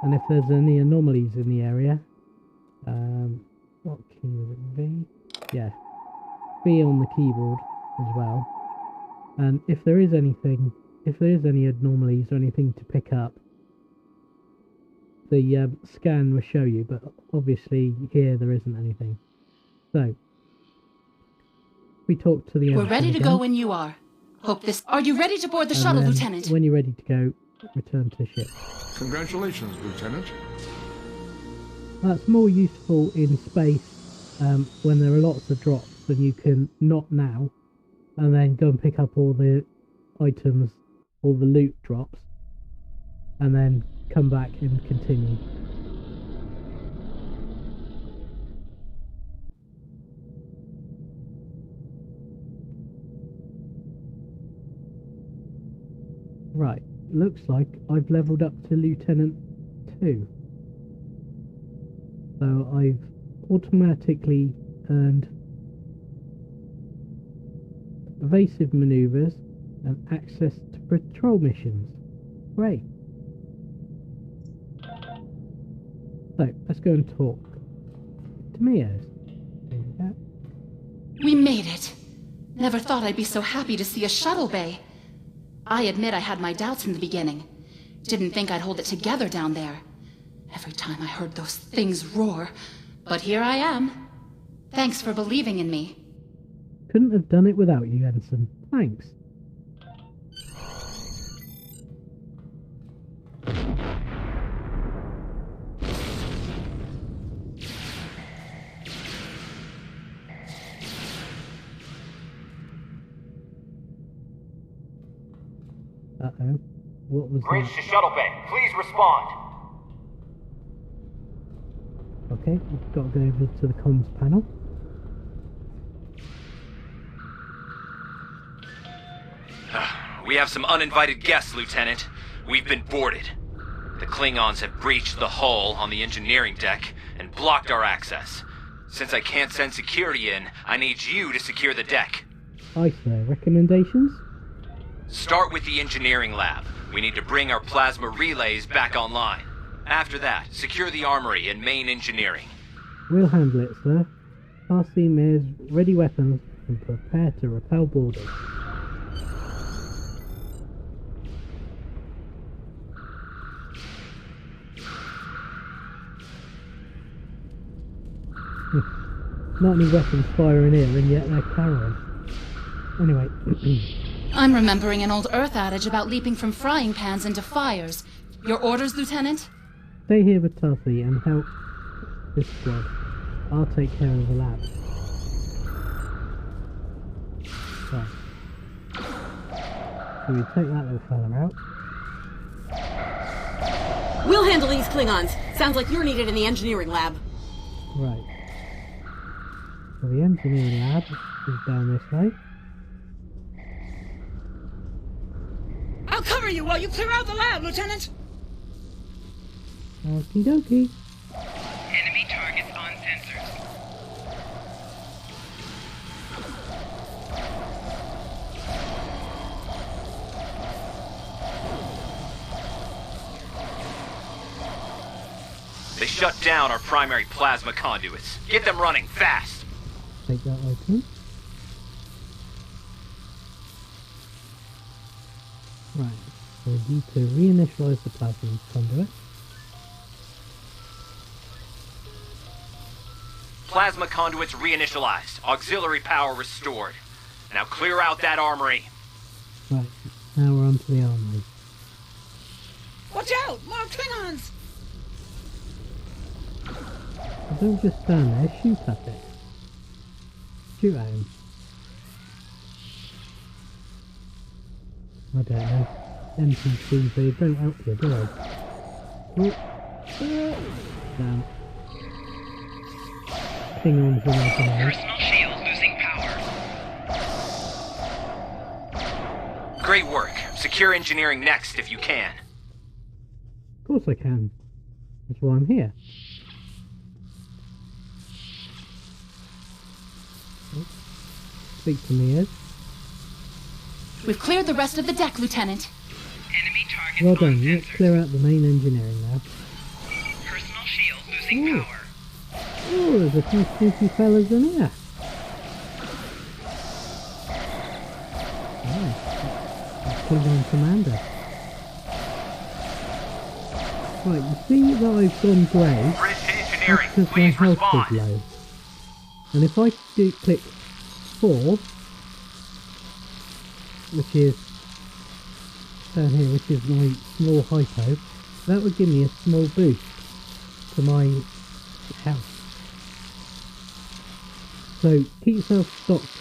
And if there's any anomalies in the area, what key was it? V? Yeah. V on the keyboard as well. And if there is any anomalies or anything to pick up, the scan will show you, but obviously here there isn't anything. So, we talk to the We're ready to go when you are. Are you ready to board the shuttle, Lieutenant? When you're ready to go, return to ship. Congratulations, Lieutenant. That's more useful in space when there are lots of drops and you can not now and then go and pick up all the items, all the loot drops, and then come back and continue. Right, looks like I've leveled up to Lieutenant 2. So I've automatically earned evasive maneuvers and access to patrol missions. Great. So let's go and talk to Mios. We made it. Never thought I'd be so happy to see a shuttle bay. I admit I had my doubts from the beginning. Didn't think I'd hold it together down there. Every time I heard those things roar. But here I am. Thanks for believing in me. Couldn't have done it without you, Ensign. Thanks. Uh-oh. What was Bridge that? to shuttle bay. Please respond. Okay, we've got to go over to the comms panel. We have some uninvited guests, Lieutenant. We've been boarded. The Klingons have breached the hull on the engineering deck and blocked our access. Since I can't send security in, I need you to secure the deck. Aye, sir. Recommendations? Start with the engineering lab. We need to bring our plasma relays back online. After that, secure the armory and main engineering. We'll handle it, sir. RC Mayor's ready weapons and prepare to repel boarders. Not any weapons firing here, and yet they're carrying. Anyway. I'm remembering an old Earth adage about leaping from frying pans into fires. Your orders, Lieutenant? Stay here with Tuffy and help this squad. I'll take care of the lab. Right. So we take that little fella out. We'll handle these Klingons. Sounds like you're needed in the engineering lab. Right. So the engineering lab is down this way. I'll cover you while you clear out the lab, Lieutenant. Okie dokie. Enemy targets on sensors. They shut down our primary plasma conduits. Get them running fast. Take that open. Right, so we need to reinitialize the plasma conduit. Plasma conduits reinitialized. Auxiliary power restored. Now clear out that armory. Right, now we're onto the armory. Watch out! More Klingons! Don't just stand there, shoot at it. Shoot at him. I don't know. NPCs, they don't help you, do they? Oh. Damn. Ping-ons in our grenade. Personal shield losing power. Great work. Secure engineering next if you can. Of course I can. That's why I'm here. Speak to me, Ed. We've cleared the rest of the deck, Lieutenant. Enemy targets Well on done. Let's sensors. clear out the main engineering now. Personal shield losing Ooh. power. Oh, there's a few sneaky fellas in here. Oh, that's Klingon Commander. Right, you see that I've gone grey? Bridge to That's engineering. because my Please health respond. is low. And if I do click 4, which is down here, which is my small hypo, that would give me a small boost to my health. So keep yourself stocked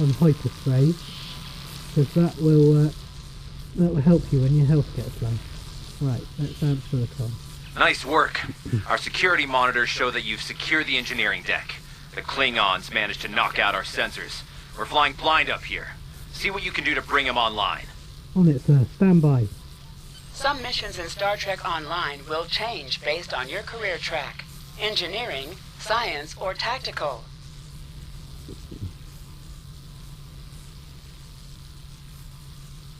on hyper sprays, because that will help you when your health gets low. Right, let's answer the call. Nice work. Our security monitors show that you've secured the engineering deck. The Klingons managed to knock out our sensors. We're flying blind up here. See what you can do to bring them online. On it, sir. Stand by. Some missions in Star Trek Online will change based on your career track. Engineering, science, or tactical.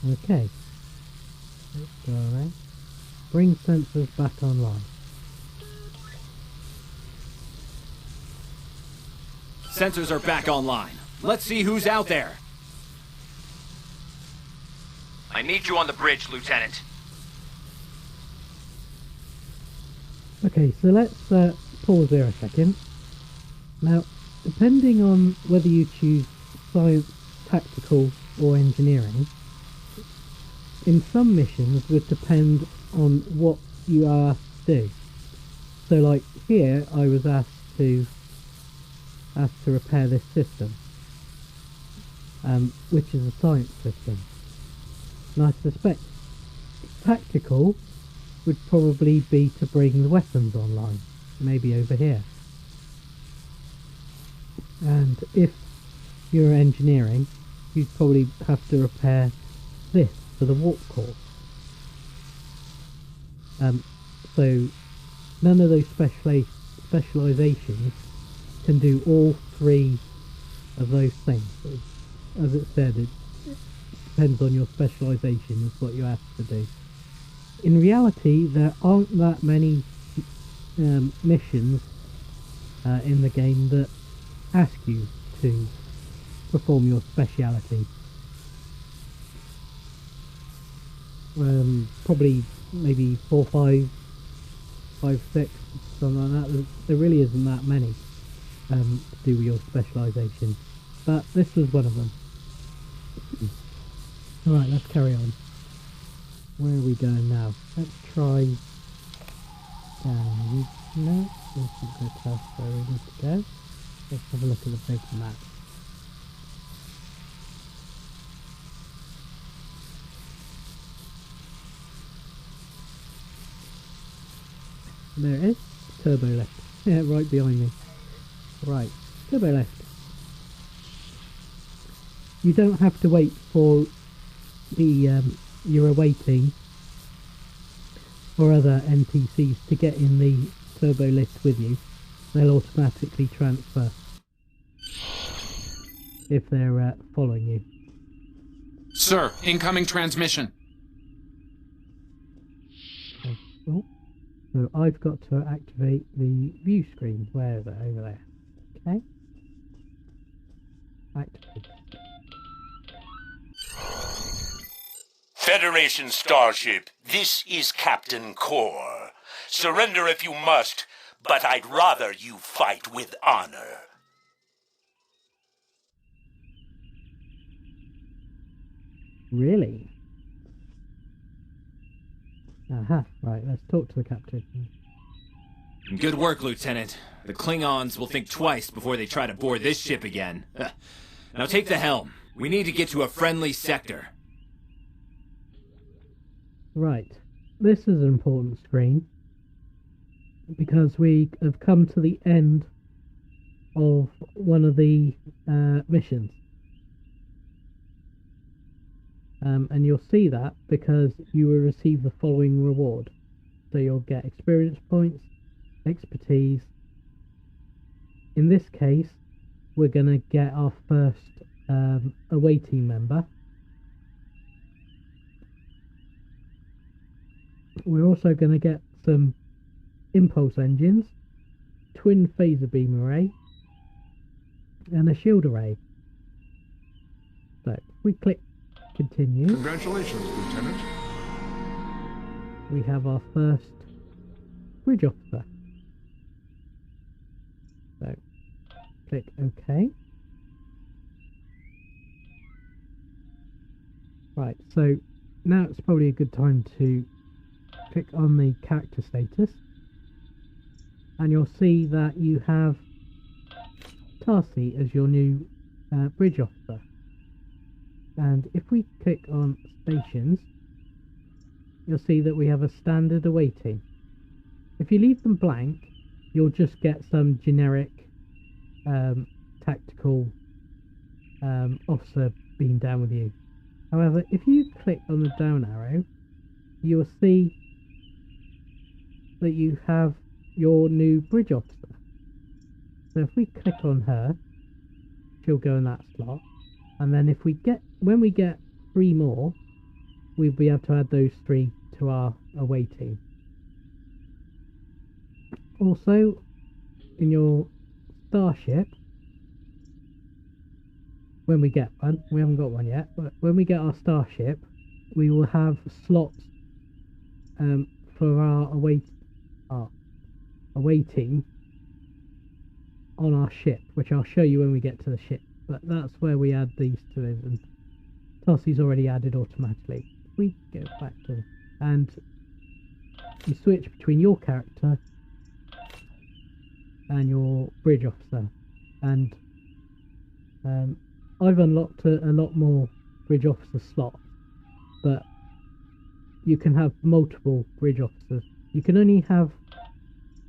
Okay. Let's go around. Bring sensors back online. Sensors are back online. Let's see who's out there. I need you on the bridge, Lieutenant. Okay, so let's pause there a second. Now, depending on whether you choose science, tactical, or engineering, in some missions would depend on what you are asked to do. So, like here, I was asked to repair this system, which is a science system. And I suspect tactical would probably be to bring the weapons online, maybe over here. And if you're engineering, you'd probably have to repair this for the warp core. So none of those specializations can do all three of those things. As it said, it depends on your specialization is what you have to do. In reality, there aren't that many missions in the game that ask you to perform your speciality. Probably maybe 4, 5, 6, something like that. There really isn't that many to do with your specialisation, but this was one of them. Alright, let's carry on. Where are we going now? Let's try down. No, this isn't going to tell us where we need to go. Let's have a look at the big map. There it is. Turbo left. Yeah, right behind me. Right. Turbo left. You don't have to wait for the you're awaiting or other NPCs to get in the turbo lift with you. They'll automatically transfer if they're following you. Sir, incoming transmission. Oh. So I've got to activate the view screen. Where is it? Over there. Okay. Activate. Federation Starship, this is Captain Core. Surrender if you must, but I'd rather you fight with honor. Really? Aha, right, let's talk to the captain. Good work, Lieutenant. The Klingons will think twice before they try to board this ship again. Now take the helm. We need to get to a friendly sector. Right. This is an important screen because we have come to the end of one of the missions. And you'll see that because you will receive the following reward. So you'll get experience points, expertise. In this case, we're going to get our first away team member. We're also going to get some impulse engines, twin phaser beam array, and a shield array. So if we click continue. Congratulations, Lieutenant. We have our first bridge officer. So click OK. Right, so now it's probably a good time to click on the character status, and you'll see that you have Tarsi as your new bridge officer. And if we click on stations, you'll see that we have a standard awaiting. If you leave them blank, you'll just get some generic tactical officer being down with you. However, if you click on the down arrow, you will see that you have your new bridge officer. So if we click on her, she'll go in that slot. And then when we get 3 more, we'll be able to add those 3 to our away team. Also, in your starship, when we get one, we haven't got one yet, but when we get our starship, we will have slots for our away team on our ship, which I'll show you when we get to the ship. But that's where we add these to it, and Tarsi's already added automatically. We go back to, and you switch between your character and your bridge officer, and I've unlocked a lot more bridge officer slots, but you can have multiple bridge officers. You can only have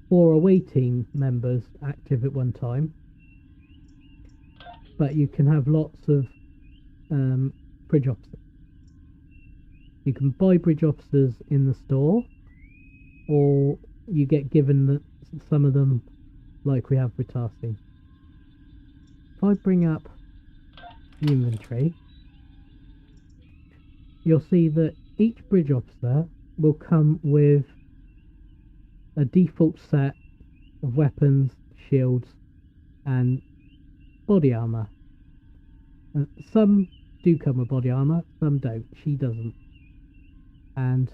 4 away team members active at one time, but you can have lots of bridge officers. You can buy bridge officers in the store, or you get given some of them like we have with Tarsi. If I bring up the inventory, you'll see that each bridge officer will come with a default set of weapons, shields, and body armor. Some do come with body armor, some don't. She doesn't. And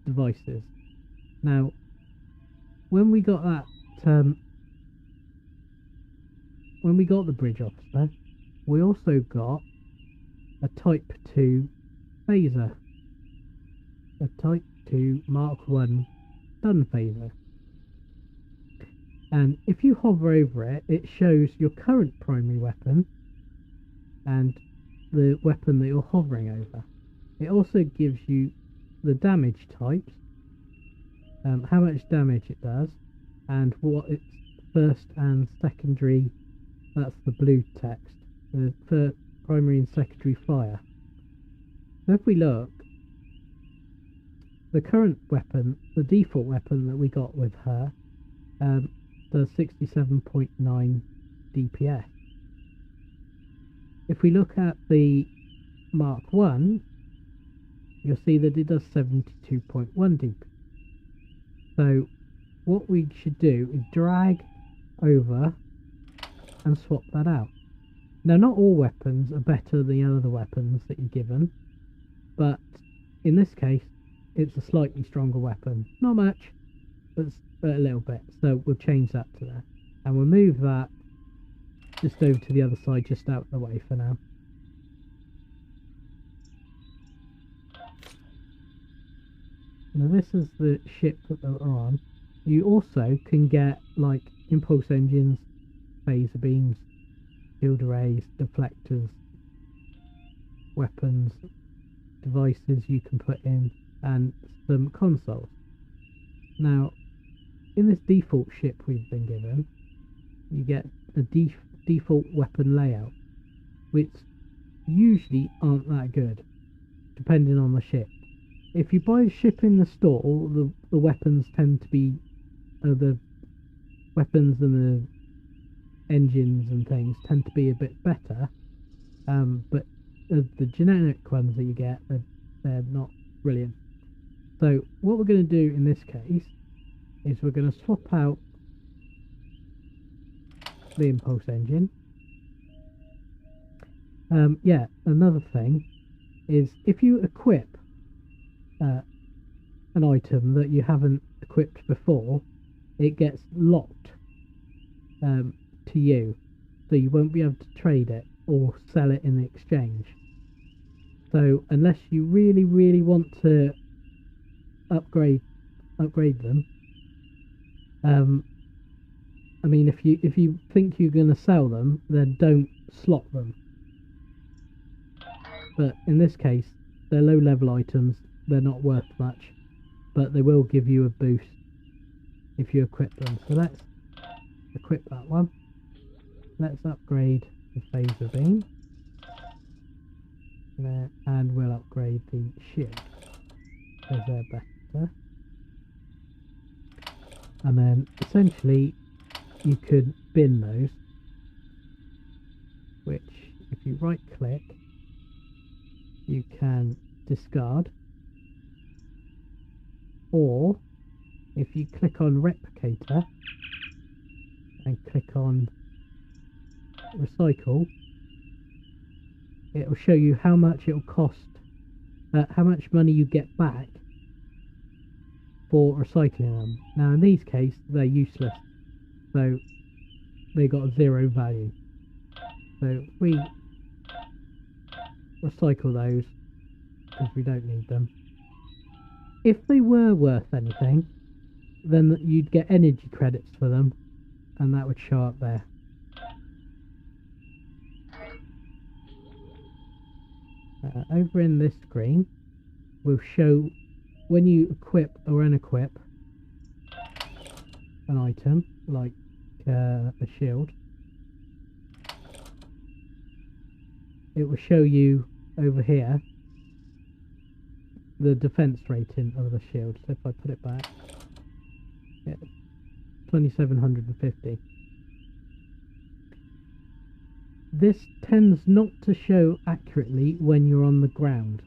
devices. Now, when we got that, when we got the bridge officer, we also got a Type 2 phaser, a Type 2 Mark 1 stun phaser. And if you hover over it, it shows your current primary weapon and the weapon that you're hovering over. It also gives you the damage types, how much damage it does, and what its first and secondary, that's the blue text, for primary and secondary fire. So if we look, the current weapon, the default weapon that we got with her, does 67.9 DPS. If we look at the Mark 1, you'll see that it does 72.1 DPS. So what we should do is drag over and swap that out. Now, not all weapons are better than the other weapons that you're given, but in this case it's a slightly stronger weapon. Not much, but a little bit. So we'll change that to there, and we'll move that just over to the other side, just out of the way for now. Now this is the ship that we're on. You also can get like impulse engines, phaser beams, shield arrays, deflectors, weapons, devices you can put in, and some consoles. Now, in this default ship we've been given, you get a default weapon layout, which usually aren't that good, depending on the ship. If you buy a ship in the store, the weapons tend to be the weapons and the engines and things tend to be a bit better, but the generic ones that you get, they're not brilliant. So what we're going to do in this case is we're going to swap out the impulse engine. Yeah, another thing is if you equip an item that you haven't equipped before, it gets locked to you, so you won't be able to trade it or sell it in the exchange. So unless you really want to upgrade them, I mean, if you think you're going to sell them, then don't slot them. But in this case, they're low level items, they're not worth much, but they will give you a boost if you equip them. So let's equip that one. Let's upgrade the phaser beam. And we'll upgrade the shield, because they're better. And then essentially you could bin those, which if you right click you can discard, or if you click on replicator and click on recycle, it will show you how much it will cost, how much money you get back for recycling them. Now in these cases they're useless, so they got 0 value. So if we recycle those because we don't need them. If they were worth anything, then you'd get energy credits for them, and that would show up there. Over in this screen, we'll show when you equip or unequip an item, like a shield. It will show you over here the defense rating of the shield. So if I put it back, yeah, 2750. This tends not to show accurately when you're on the ground.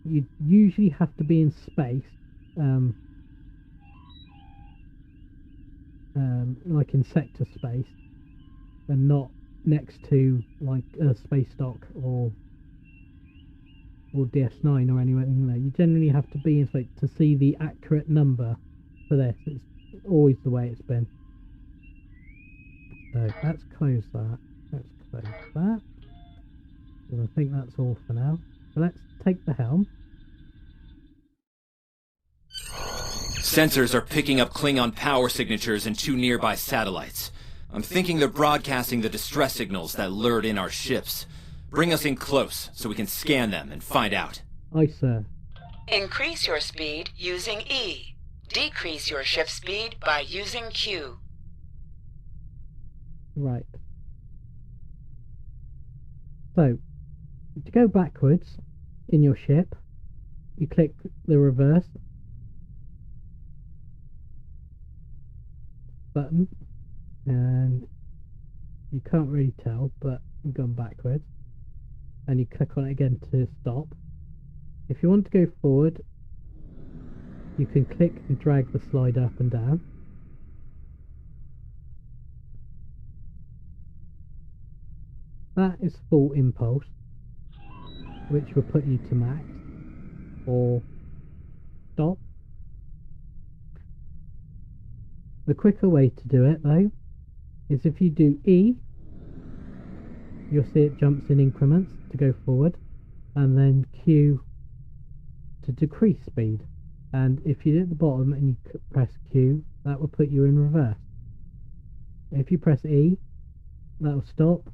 You usually have to be in space, like in sector space, and not next to like a space dock or DS9 or anything there. You generally have to be in space to see the accurate number for this. It's always the way it's been. So let's close that. Let's close that. So I think that's all for now. So let's take the helm. Sensors are picking up Klingon power signatures in 2 nearby satellites. I'm thinking they're broadcasting the distress signals that lured in our ships. Bring us in close so we can scan them and find out. Aye, sir. Increase your speed using E. Decrease your ship speed by using Q. Right. So, to go backwards in your ship, you click the reverse button, and you can't really tell, but you've gone backwards, and you click on it again to stop. If you want to go forward, you can click and drag the slider up and down. That is full impulse, which will put you to max, or stop. The quicker way to do it though is if you do E, you'll see it jumps in increments to go forward, and then Q to decrease speed. And if you hit the bottom and you press Q, that will put you in reverse. If you press E, that will stop,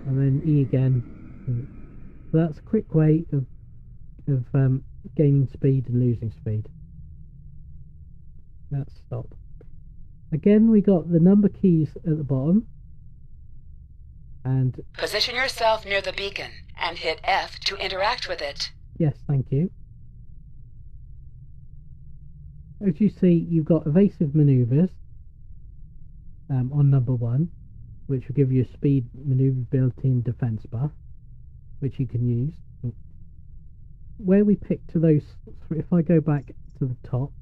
and then E again. So that's a quick way of gaining speed and losing speed. That's stop. Again, we got the number keys at the bottom, and Position yourself near the beacon and hit F to interact with it. yes, thank you. As you see, you've got evasive maneuvers on number 1, which will give you a speed, maneuverability and defense buff, which you can use. Where we pick to those, if I go back to the top,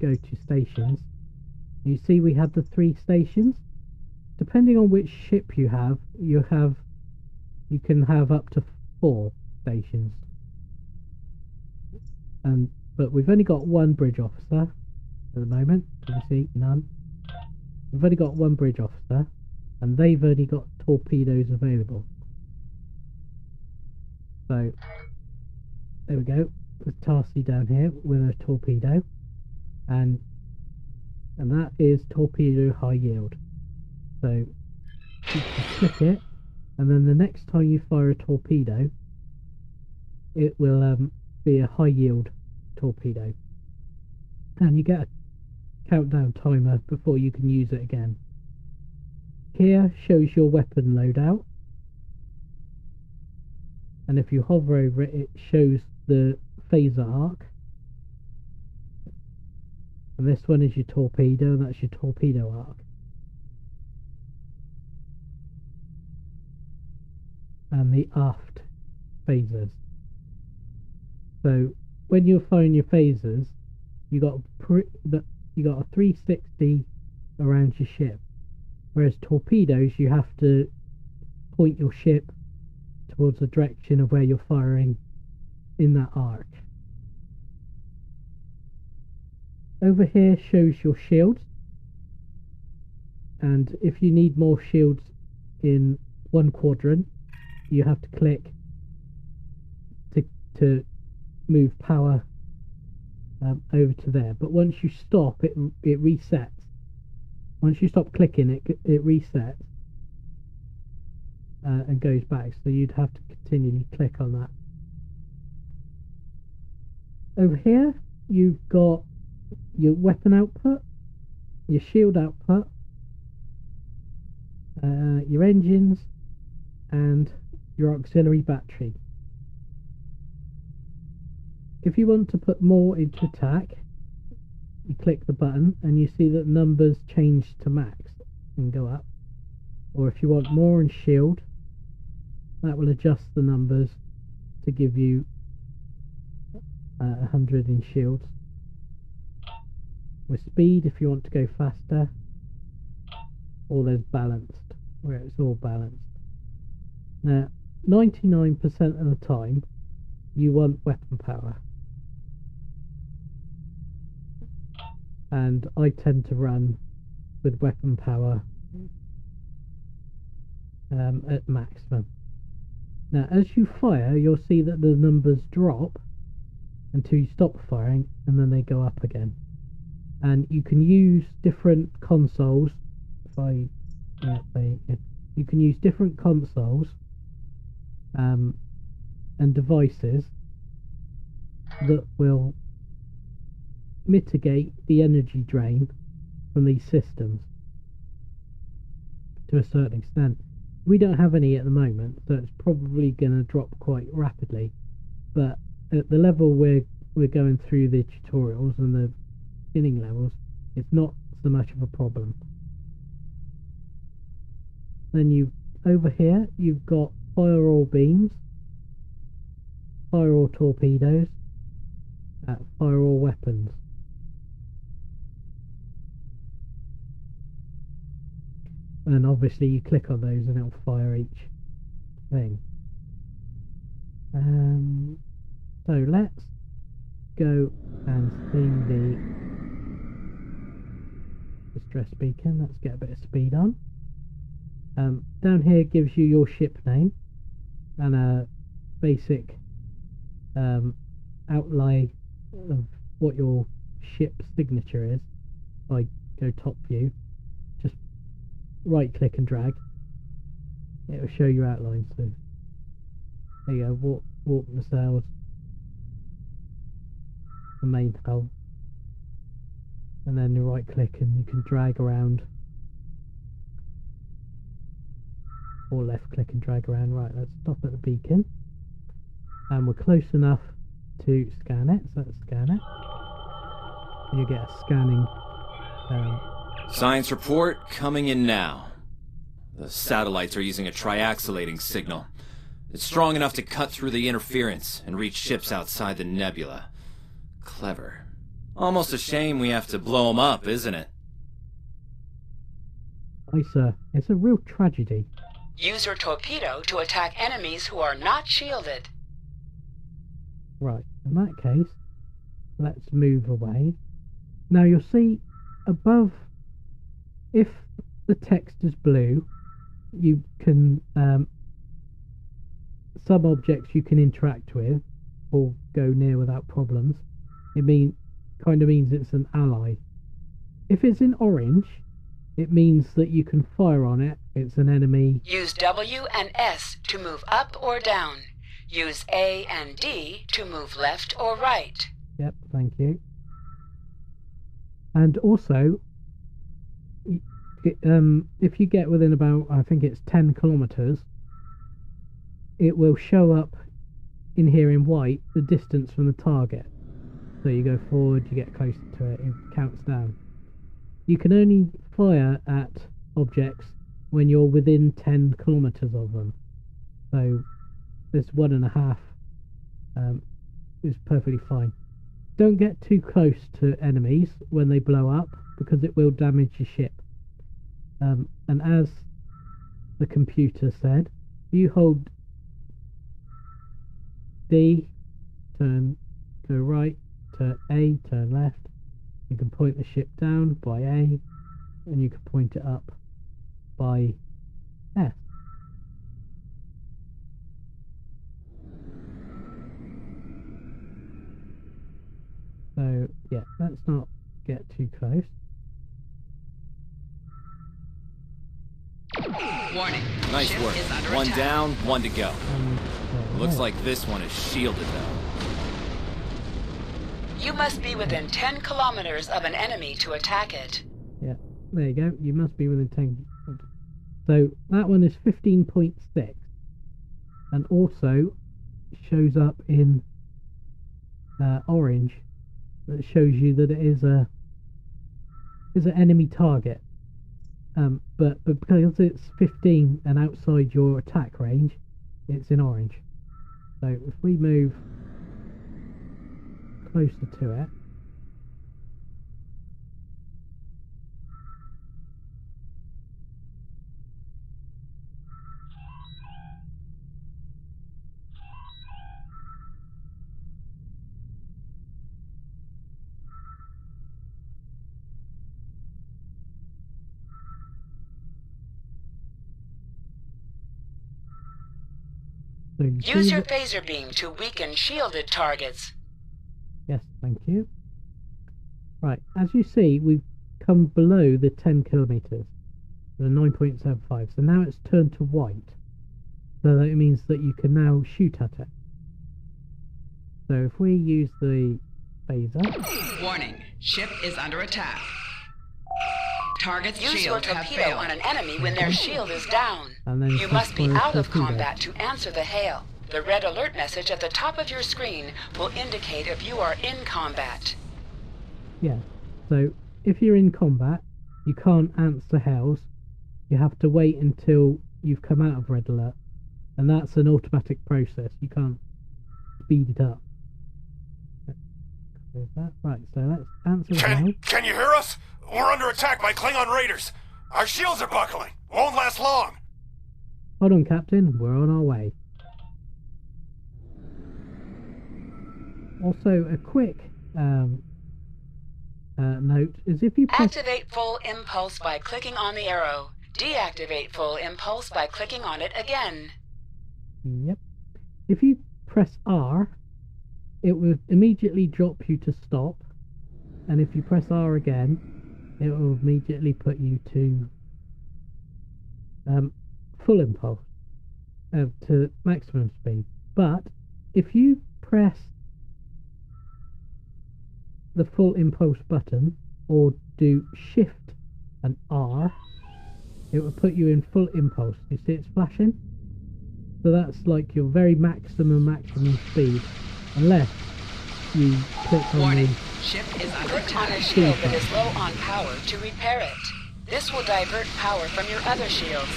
go to stations, you see we have the 3 stations. Depending on which ship you can have up to 4 stations. But we've only got 1 bridge officer at the moment. Can you see? None. We've only got 1 bridge officer, and they've only got torpedoes available. So there we go. There's Tarsi down here with a torpedo, and that is torpedo high yield. So you can click it, and then the next time you fire a torpedo, it will be a high yield torpedo, and you get a countdown timer before you can use it again. Here shows your weapon loadout, and if you hover over it, it shows the phaser arc, and this one is your torpedo, and that's your torpedo arc. And the aft phasers. So when you're firing your phasers, you got a 360 around your ship, whereas torpedoes you have to point your ship towards the direction of where you're firing in that arc. Over here shows your shields, and if you need more shields in one quadrant, you have to click to move power over to there. But once you stop, it resets. Once you stop clicking, it resets and goes back. So you'd have to continually click on that. Over here, you've got your weapon output, your shield output, your engines, and your auxiliary battery. If you want to put more into attack, you click the button and you see that numbers change to max and go up. Or if you want more in shield, that will adjust the numbers to give you 100 in shields. With speed, if you want to go faster, or there's balanced, where it's all balanced. Now, 99% of the time, you want weapon power. And I tend to run with weapon power at maximum. Now, as you fire, you'll see that the numbers drop until you stop firing, and then they go up again. And you can use different consoles. You can use different consoles and devices that will mitigate the energy drain from these systems to a certain extent. We don't have any at the moment, so it's probably going to drop quite rapidly, but at the level we're going through the tutorials and the beginning levels, it's not so much of a problem. Then over here you've got firewall beams, firewall torpedoes, firewall weapons. And obviously you click on those and it'll fire each thing. So let's go and see the distress beacon. Let's get a bit of speed on. Down here gives you your ship name and a basic outlay of what your ship's signature is, I go top view, just right click and drag. It will show you outline. So there you go, warp nacelles, the main hull, and then you right click and you can drag around, or left click and drag around. Right, let's stop at the beacon, and we're close enough to scan it, so let's scan it. You get a scanning. Science report coming in now. The satellites are using a triaxulating signal. It's strong enough to cut through the interference and reach ships outside the nebula. Clever. Almost a shame we have to blow them up, isn't it? Aye, sir. It's a real tragedy. Use your torpedo to attack enemies who are not shielded. Right, in that case, let's move away. Now you'll see above, if the text is blue, you can, some objects you can interact with or go near without problems. It kind of means it's an ally. If it's in orange, it means that you can fire on it. It's an enemy. Use W and S to move up or down. Use A and D to move left or right. Yep, thank you. And also, if you get within about, I think it's 10 kilometers, it will show up in here in white the distance from the target. So you go forward, you get closer to it, it counts down. You can only fire at objects when you're within 10 kilometers of them. So this 1.5 is perfectly fine. Don't get too close to enemies when they blow up, because it will damage your ship. And as the computer said, you hold D, turn to right, to A, turn left. You can point the ship down by A, and you can point it up by S. So yeah, let's not get too close. Warning. Nice Ship work. is under One attack. down, one to go. Looks yeah. like this one is shielded though. You must be within 10 kilometers of an enemy to attack it. Yeah, there you go. You must be within 10. So that one is 15.6, and also shows up in orange. That shows you that it is an enemy target. But because it's 15 and outside your attack range, it's in orange. So if we move closer to it, so you Use see your that- phaser beam to weaken shielded targets. Yes, thank you. Right, as you see, we've come below the 10 kilometers, the 9.75. So now it's turned to white. So that it means that you can now shoot at it. So if we use the phaser, Warning. Ship is under attack. Target's Use your shields have torpedo failed. on an enemy when their shield is down. and then You must be fire out of torpedo. combat to answer the hail. The red alert message at the top of your screen will indicate if you are in combat. Yeah. So if you're in combat, you can't answer hails. You have to wait until you've come out of red alert, and that's an automatic process. You can't speed it up. There's that. Right. So let's answer the hail. Can you hear us? We're under attack by Klingon raiders. Our shields are buckling. Won't last long. Hold on, Captain. We're on our way. Also, a quick note is if you press... Activate full impulse by clicking on the arrow. Deactivate full impulse by clicking on it again. Yep. If you press R, it will immediately drop you to stop, and if you press R again, it will immediately put you to full impulse, to maximum speed. But if you press the full impulse button or do Shift and R, it will put you in full impulse. You see it's flashing? So that's like your very maximum speed, unless you click on Warning. the Ship is under Click on a attack. shield that is low on power to repair it. This will divert power from your other shields.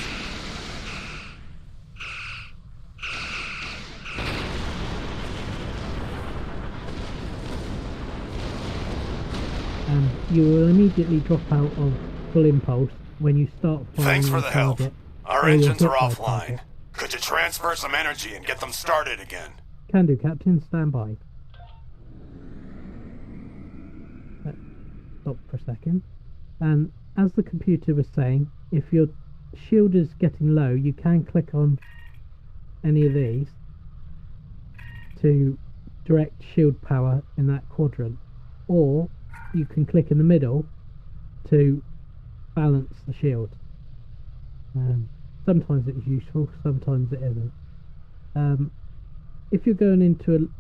and you will immediately drop out of full impulse when you start firing. Thanks for your the help. target Our or your engines are hit by offline. target. Could you transfer some energy and get them started again? Can do, Captain. Stand by. Let's stop for a second. And as the computer was saying, if your shield is getting low, you can click on any of these to direct shield power in that quadrant, or you can click in the middle to balance the shield. Sometimes it's useful, sometimes it isn't. If you're going into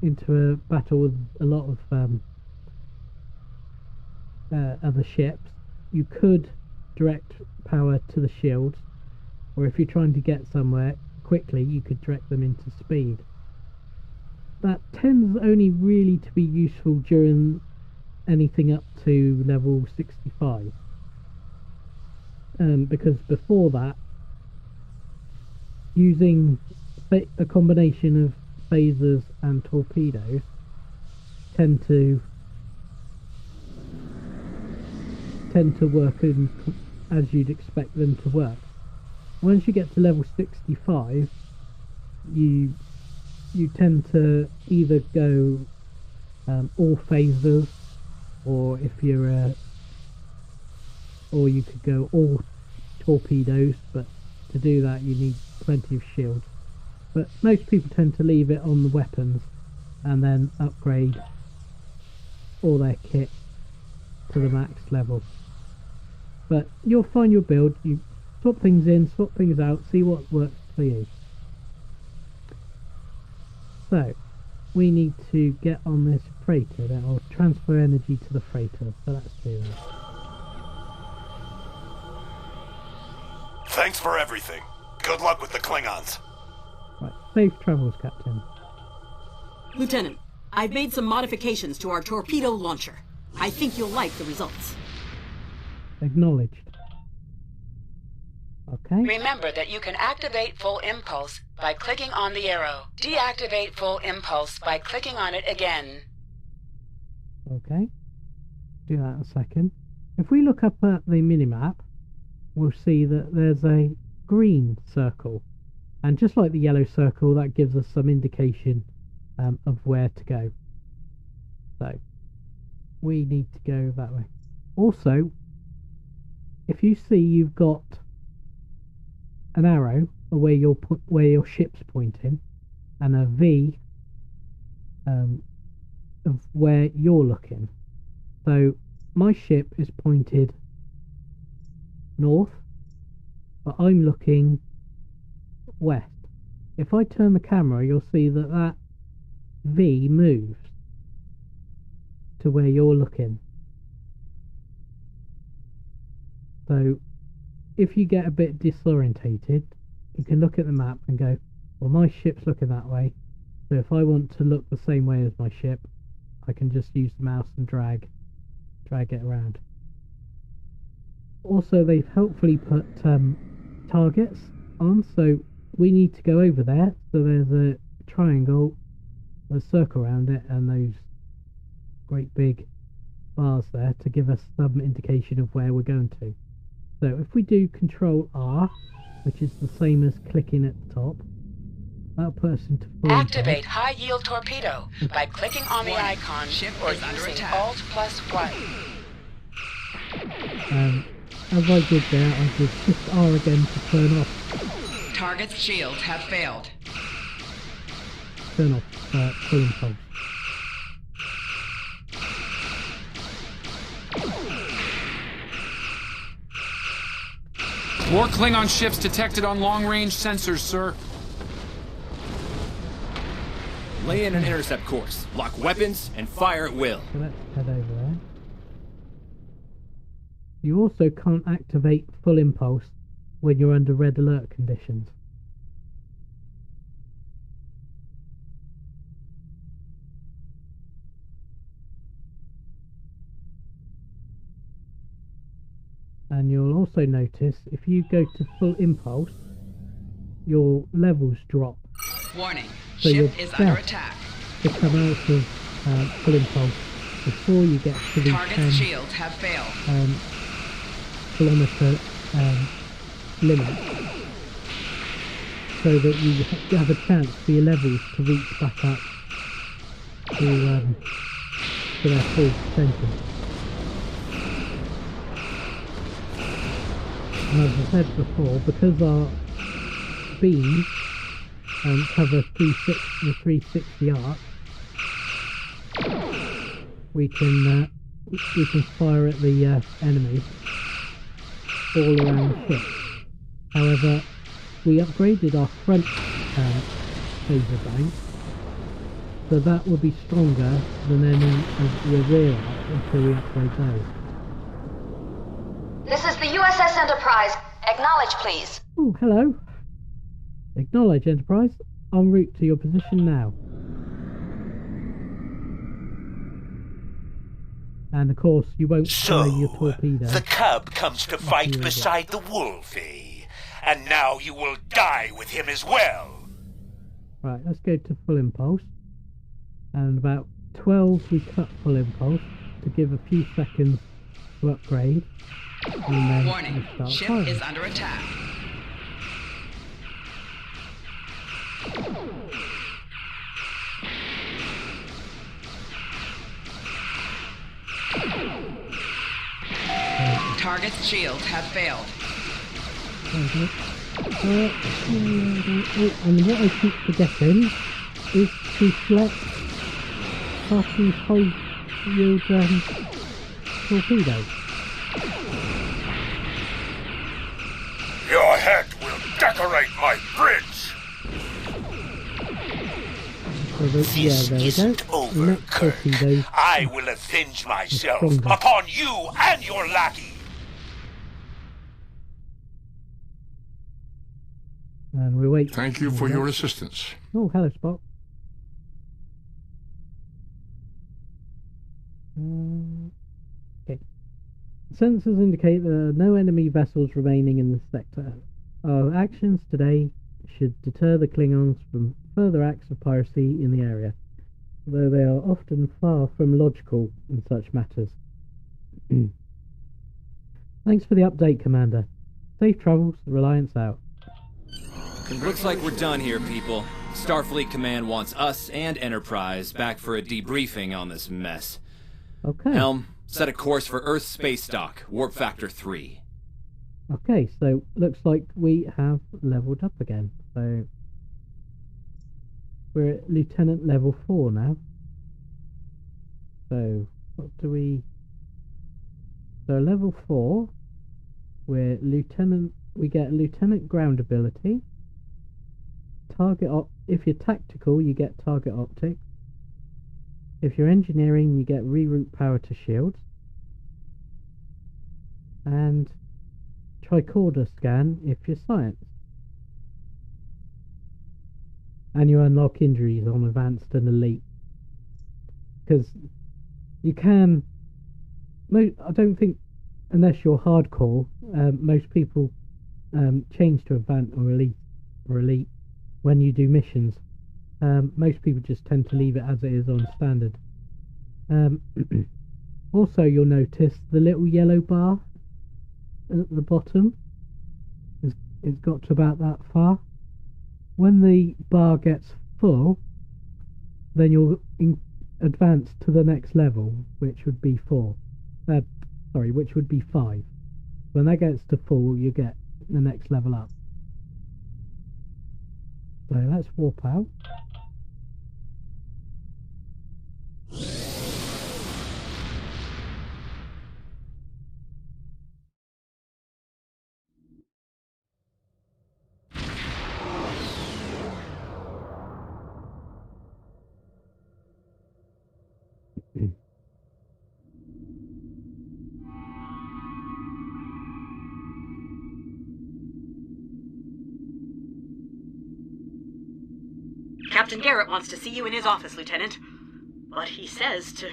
a battle with a lot of other ships, you could direct power to the shields, or if you're trying to get somewhere quickly, you could direct them into speed. That tends only really to be useful during anything up to level 65, because before that, using a combination of phasers and torpedoes tend to work as you'd expect them to work. Once you get to level 65, you tend to either go all phasers, or if you're or you could go all torpedoes, but to do that you need plenty of shields. But most people tend to leave it on the weapons and then upgrade all their kit to the max level. But you'll find your build, you swap things in, swap things out, see what works for you. So we need to get on this freighter, that will transfer energy to the freighter, so let's do that. Thanks for everything. Good luck with the Klingons. Right, safe travels, Captain. Lieutenant, I've made some modifications to our torpedo launcher. I think you'll like the results. Acknowledged. Okay. Remember that you can activate full impulse by clicking on the arrow. Deactivate full impulse by clicking on it again. Okay. Do that in a second. If we look up at the minimap, we'll see that there's a green circle. And just like the yellow circle, that gives us some indication of where to go. So, we need to go that way. Also, if you see you've got an arrow where your ship's pointing, and a V of where you're looking. So my ship is pointed north, but I'm looking west. If I turn the camera, you'll see that that V moves to where you're looking. So if you get a bit disorientated, you can look at the map and go, well, my ship's looking that way, so if I want to look the same way as my ship, I can just use the mouse and drag it around. Also, they've helpfully put targets on, so we need to go over there. So there's a triangle, a circle around it, and those great big bars there to give us some indication of where we're going to. So if we do Control R, which is the same as clicking at the top, that'll put us into full Activate high yield torpedo by clicking on the icon or using Alt +1. As I did there, I did Shift R again to turn off. Target's shields have failed. Turn off full impulse. More Klingon ships detected on long-range sensors, sir. Lay in an intercept course, lock weapons, and fire at will. So let's head over there. You also can't activate full impulse when you're under red alert conditions. And you'll also notice if you go to full impulse, your levels drop. Warning, So ship is under attack. To come out of full impulse before you get to the Target's shields have failed. Kilometer limit, so that you have a chance for your levels to reach back up to their full potential. And as I said before, because our beams cover 360 arc, we can fire at the enemy all around the ship. However, we upgraded our front phaser bank, so that will be stronger than any of the rear arc until we upgrade those. This is the USS Enterprise. Acknowledge, please. Oh, hello. Acknowledge, Enterprise. En route to your position now. And of course, you won't fire your torpedo. The cub comes to fight beside the wolf, eh? And now you will die with him as well. Right, let's go to full impulse. And about 12 we cut full impulse to give a few seconds to upgrade. And then Warning, we'll start ship firing. is under attack. Target's shields have failed. And what I keep forgetting is to select Party's whole yield torpedoes. Your head will decorate my bridge. So This there we isn't go. over, Next Kirk. torpedoes. I will avenge myself stronger. upon you and your lackey. And we wait. Thank you for your assistance. Oh, hello, Spock. Okay. Sensors indicate there are no enemy vessels remaining in the sector. Our actions today should deter the Klingons from further acts of piracy in the area, though they are often far from logical in such matters. Thanks for the update, Commander. Safe travels, Reliance out. Looks like we're done here, people. Starfleet Command wants us and Enterprise back for a debriefing on this mess. Okay. Helm, set a course for Earth space dock, warp factor 3. Okay, so looks like we have leveled up again. So we're at Lieutenant level 4 now. So what do we... So level 4, we're Lieutenant... We get Lieutenant ground ability. If you're tactical, you get target optics. If you're engineering, you get reroute power to shields. And tricorder scan if you're science. And you unlock injuries on advanced and elite. Because you can... I don't think, unless you're hardcore, most people change to advanced or elite when you do missions. Most people just tend to leave it as it is on standard. Also, you'll notice the little yellow bar at the bottom. It's got to about that far. When the bar gets full, then you'll advance to the next level, which would be 4. Which would be 5. When that gets to full, you get the next level up. So let's warp out. Captain Garrett wants to see you in his office, Lieutenant. But he says to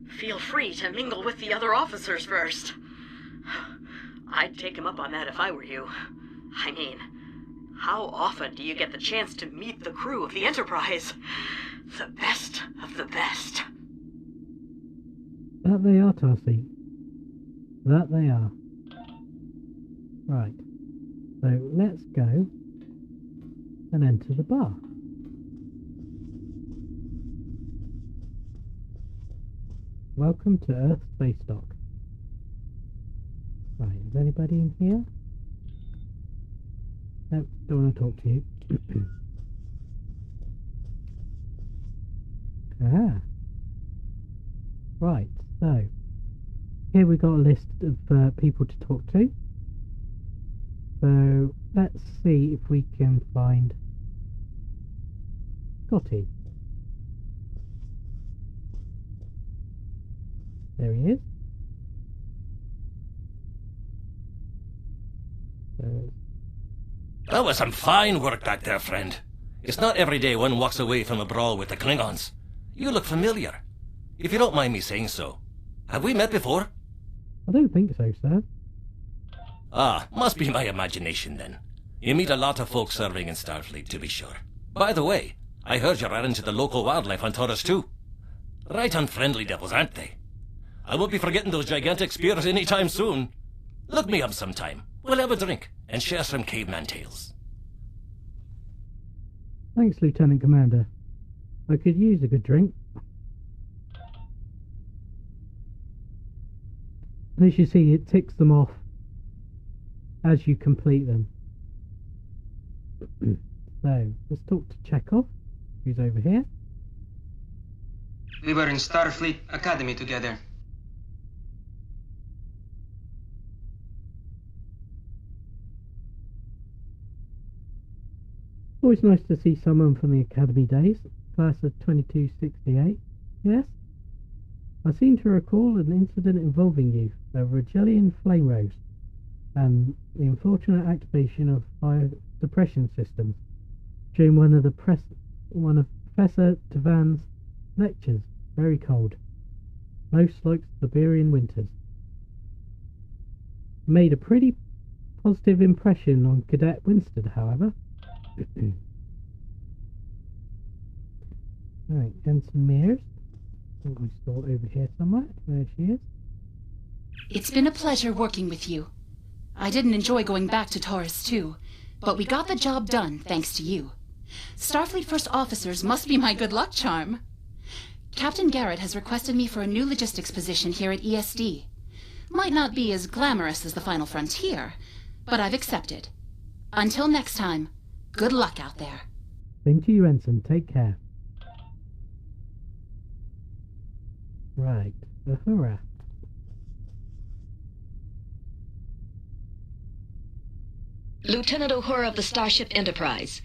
feel free to mingle with the other officers first. I'd take him up on that if I were you. I mean, how often do you get the chance to meet the crew of the Enterprise? The best of the best. That they are, Tarsi. That they are. Right. So let's go and enter the bar. Welcome to Earth Space Dock. Right, is anybody in here? Nope, don't want to talk to you. Ah. Right, so here we got a list of people to talk to. So let's see if we can find Scotty. There he is. That was some fine work back there, friend. It's not every day one walks away from a brawl with the Klingons. You look familiar. If you don't mind me saying so. Have we met before? I don't think so, sir. Ah, must be my imagination then. You meet a lot of folks serving in Starfleet, to be sure. By the way, I heard you're into the local wildlife on Taurus too. Right unfriendly devils, aren't they? I won't be forgetting those gigantic spears anytime soon. Look me up sometime. We'll have a drink and share some caveman tales. Thanks, Lieutenant Commander. I could use a good drink. As you see, it ticks them off as you complete them. So, let's talk to Chekhov, who's over here. We were in Starfleet Academy together. Always nice to see someone from the Academy days, class of 2268. Yes? I seem to recall an incident involving you, a Rogelian flame rose, and the unfortunate activation of fire suppression systems during one of Professor Devan's lectures. Very cold, most like Siberian winters. Made a pretty positive impression on Cadet Winston, however. Right, Ensign Mears. I think we saw over here somewhere. There she is. It's been a pleasure working with you. I didn't enjoy going back to Taurus 2, but we got the job done thanks to you. Starfleet First Officers must be my good luck charm. Captain Garrett has requested me for a new logistics position here at ESD. Might not be as glamorous as the Final Frontier, but I've accepted. Until next time, good luck out there. Same to you, Ensign. Take care. Right. Uhura. Lieutenant Uhura of the Starship Enterprise.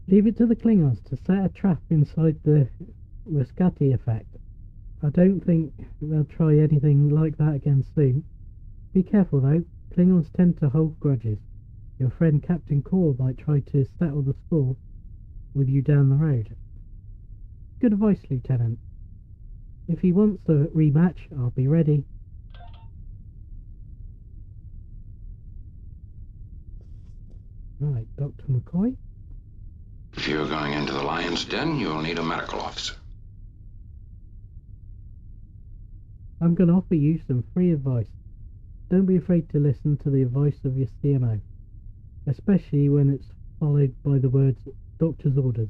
Leave it to the Klingons to set a trap inside the Rescati effect. I don't think they'll try anything like that again soon. Be careful though, Klingons tend to hold grudges. Your friend Captain Core might try to settle the score with you down the road. Good advice, Lieutenant. If he wants a rematch, I'll be ready. Right, Dr. McCoy. If you're going into the lion's den, you'll need a medical officer. I'm going to offer you some free advice. Don't be afraid to listen to the advice of your CMO, especially when it's followed by the words doctor's orders.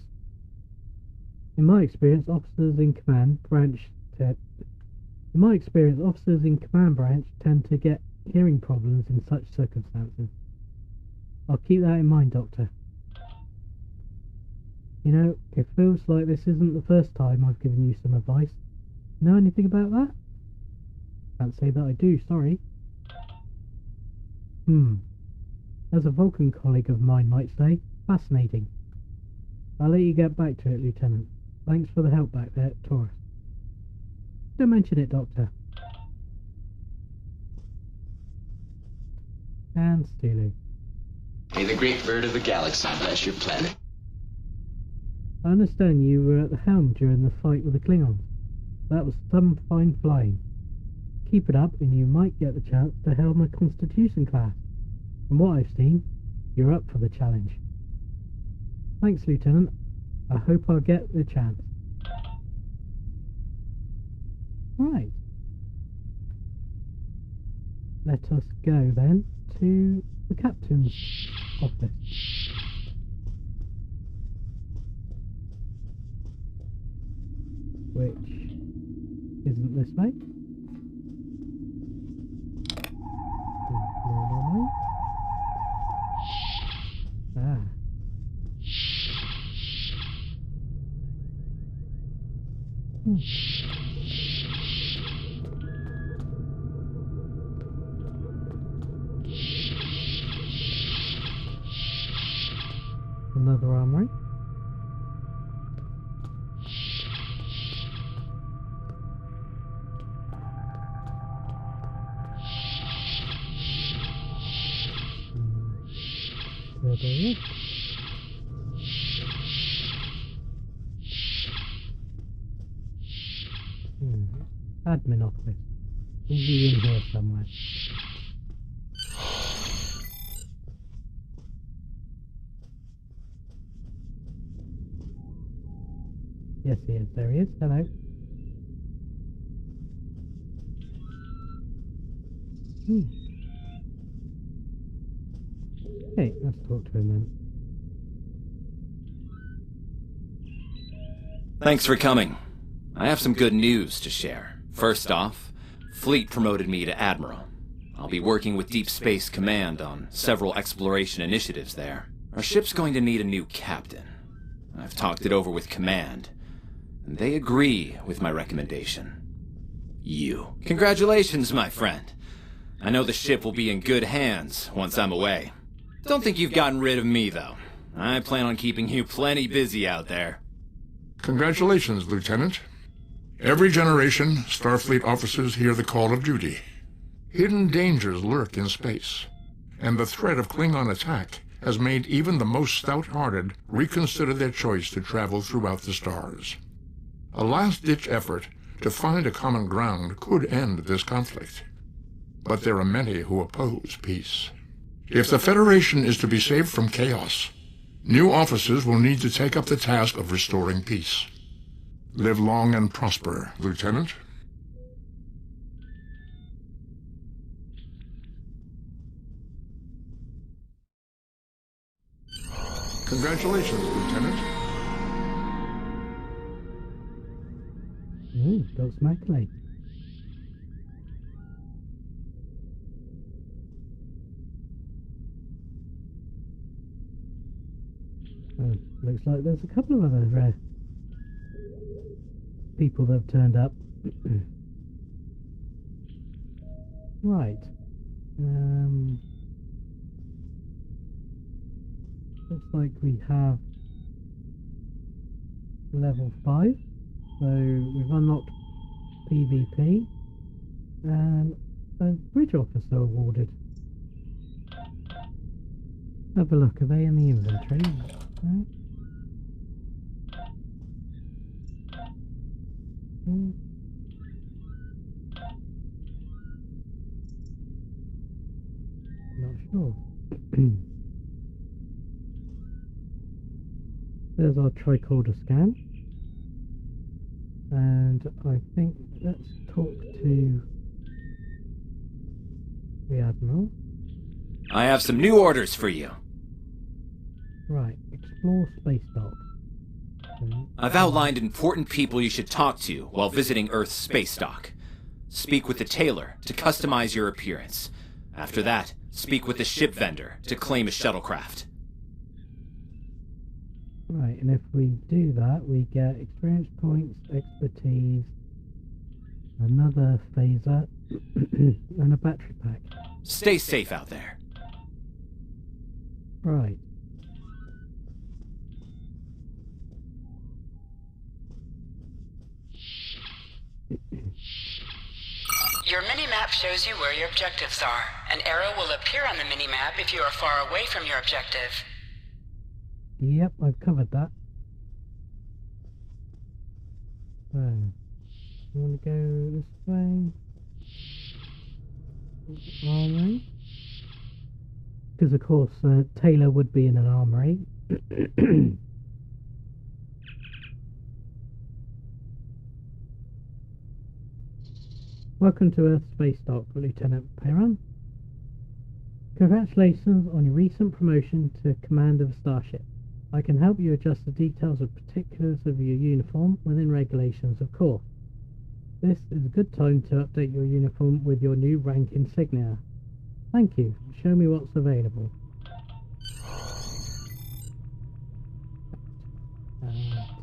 In my experience, officers in command branch tend to get hearing problems in such circumstances. I'll keep that in mind, Doctor. You know, it feels like this isn't the first time I've given you some advice. Know anything about that? Can't say that I do, sorry. As a Vulcan colleague of mine might say, fascinating. I'll let you get back to it, Lieutenant. Thanks for the help back there at Taurus. Don't mention it, Doctor. And Stulu. May the great bird of the galaxy bless your planet. I understand you were at the helm during the fight with the Klingons. That was some fine flying. Keep it up and you might get the chance to helm a Constitution class. From what I've seen, you're up for the challenge. Thanks, Lieutenant. I hope I'll get the chance. Right. Let us go then to the captain's office. Which isn't this way. No. Ah. Another armory. There they is. Admin office. Easy in here somewhere. Yes, he is. There he is. Hello. Hey, let's talk to him then. Thanks for coming. I have some good news to share. First off, Fleet promoted me to Admiral. I'll be working with Deep Space Command on several exploration initiatives there. Our ship's going to need a new captain. I've talked it over with Command, and they agree with my recommendation. You. Congratulations, my friend. I know the ship will be in good hands once I'm away. Don't think you've gotten rid of me, though. I plan on keeping you plenty busy out there. Congratulations, Lieutenant. Every generation, Starfleet officers hear the call of duty. Hidden dangers lurk in space, and the threat of Klingon attack has made even the most stout-hearted reconsider their choice to travel throughout the stars. A last-ditch effort to find a common ground could end this conflict, but there are many who oppose peace. If the Federation is to be saved from chaos, new officers will need to take up the task of restoring peace. Live long and prosper, Lieutenant. Congratulations, Lieutenant. Got some accolades. Looks like there's a couple of other people that have turned up. Right. Looks like we have level 5. So we've unlocked PvP and a bridge officer awarded. Have a look, are they in the inventory? No? Not sure. There's our tricorder scan. And I think let's talk to the Admiral. I have some new orders for you. Right, explore space dock. I've outlined important people you should talk to while visiting Earth's space dock. Speak with the tailor to customize your appearance. After that, speak with the ship vendor to claim a shuttlecraft. Right, and if we do that, we get experience points, expertise, another phaser, and a battery pack. Stay safe out there. Right. Your mini-map shows you where your objectives are. An arrow will appear on the minimap if you are far away from your objective. Yep, I've covered that. So, you want to go this way? Armory. Because of course Taylor would be in an armory. Welcome to Earth Space Dock, Lieutenant Perrin. Congratulations on your recent promotion to command of a starship. I can help you adjust the details of particulars of your uniform within regulations, of course. This is a good time to update your uniform with your new rank insignia. Thank you. Show me what's available.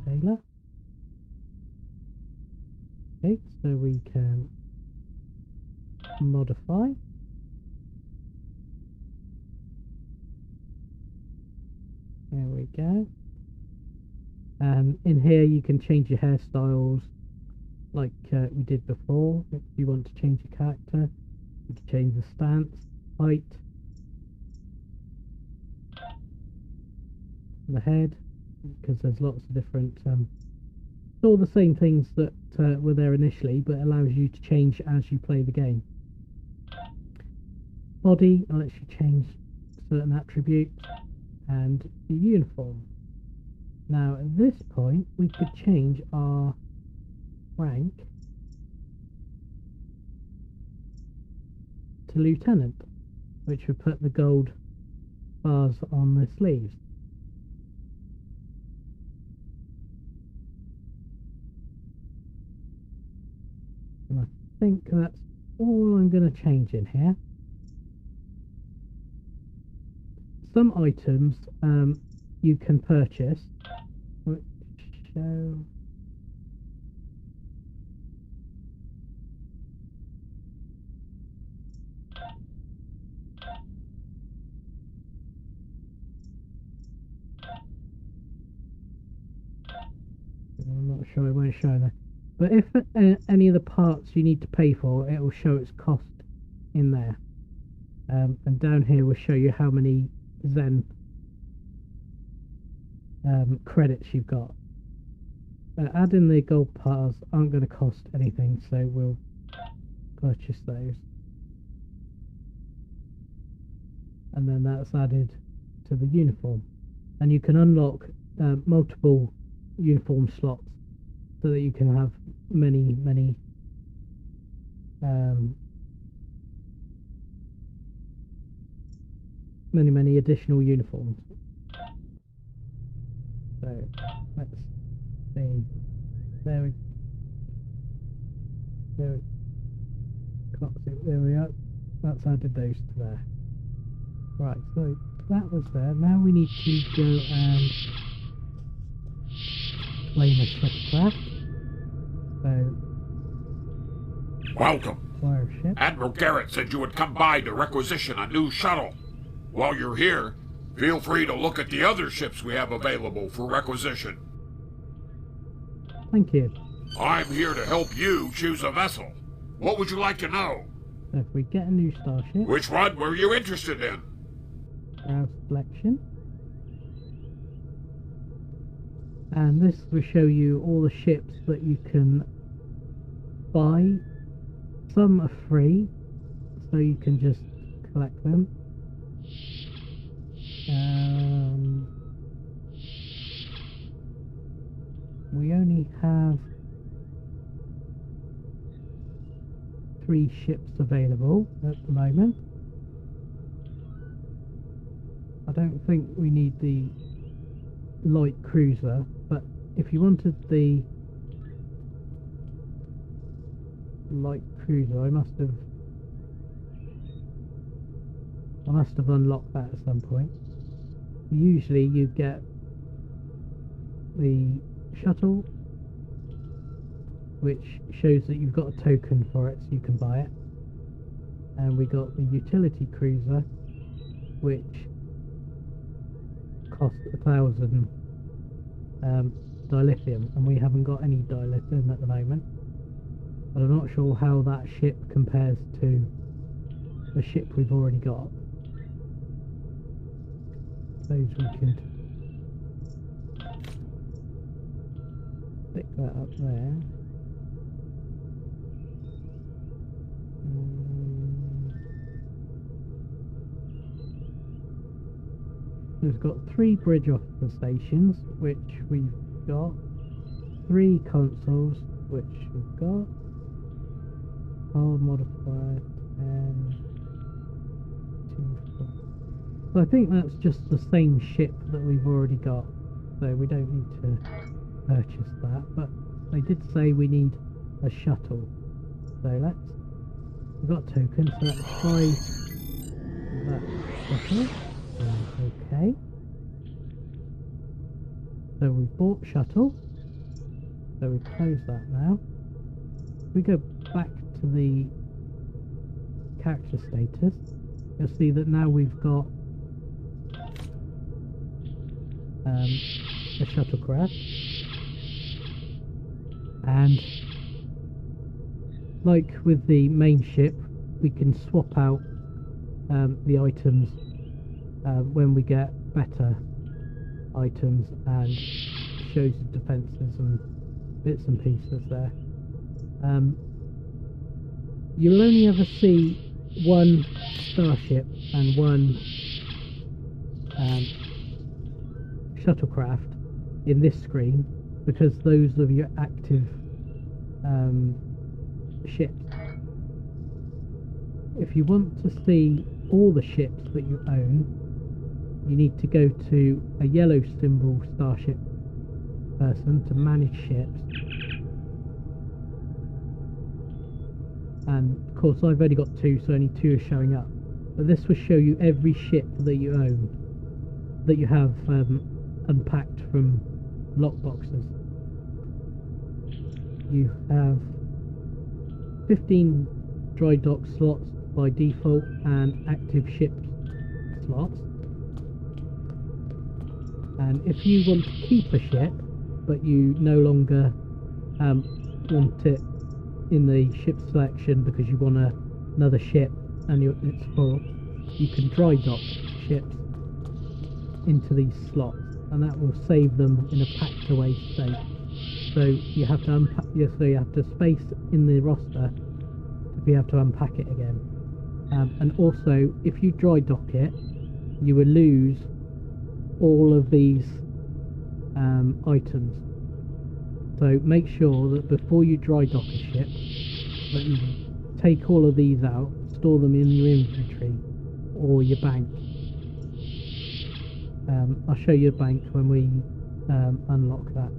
Taylor. Okay, so we can modify. There we go. In here you can change your hairstyles like we did before. If you want to change your character, you can change the stance, height, the head, because there's lots of different it's all the same things that were there initially, but it allows you to change as you play the game. Body lets you change certain attributes, and the uniform. Now at this point we could change our rank to lieutenant, which would put the gold bars on the sleeves. And I think that's all I'm going to change in here. Some items you can purchase, which show I'm not sure, it won't show there. But if any of the parts you need to pay for, it will show its cost in there. And down here will show you how many Zen credits you've got. Adding the gold parts aren't going to cost anything, so we'll purchase those. And then that's added to the uniform. And you can unlock multiple uniform slots so that you can have many additional uniforms. So let's see. There we are. That's added those to there. Right, so that was there. Now we need to go and claim a shipcraft. So welcome. Fire ship. Admiral Garrett said you would come by to requisition a new shuttle. While you're here, feel free to look at the other ships we have available for requisition. Thank you. I'm here to help you choose a vessel. What would you like to know? So if we get a new starship... Which one were you interested in? Browse selection. And this will show you all the ships that you can buy. Some are free, so you can just collect them. We only have 3 ships available at the moment. I don't think we need the light cruiser, but if you wanted the light cruiser, I must have unlocked that at some point. Usually you get the shuttle, which shows that you've got a token for it, so you can buy it. And we got the utility cruiser, which costs 1,000 dilithium, and we haven't got any dilithium at the moment. but I'm not sure how that ship compares to a ship we've already got. Suppose we could stick that up there. We've got 3 bridge officer stations, which we've got. 3 consoles, which we've got. Hull modifier, and 2, 4. So I think that's just the same ship that we've already got, so we don't need to purchase that. But they did say we need a shuttle, so we've got tokens, so let's try that shuttle. Okay, so we've bought shuttle, so we close that now. If we go back to the character status, you'll see that now we've got a shuttlecraft, and like with the main ship, we can swap out the items when we get better items, and shows the defences and bits and pieces there. You'll only ever see one starship and one shuttlecraft in this screen, because those are your active ships. If you want to see all the ships that you own, you need to go to a yellow symbol starship person to manage ships, and of course I've only got 2, so only 2 are showing up, but this will show you every ship that you own, that you have unpacked from lockboxes. You have 15 dry dock slots by default and active ship slots, and if you want to keep a ship but you no longer want it in the ship selection because you want another ship and it's full, you can dry dock ships into these slots, and that will save them in a packed away state. So you have to unpack, so you have to space in the roster to be able to unpack it again. And also, if you dry dock it, you will lose all of these items. So make sure that before you dry dock a ship, that you take all of these out, store them in your inventory or your bank. I'll show you a bank when we unlock that.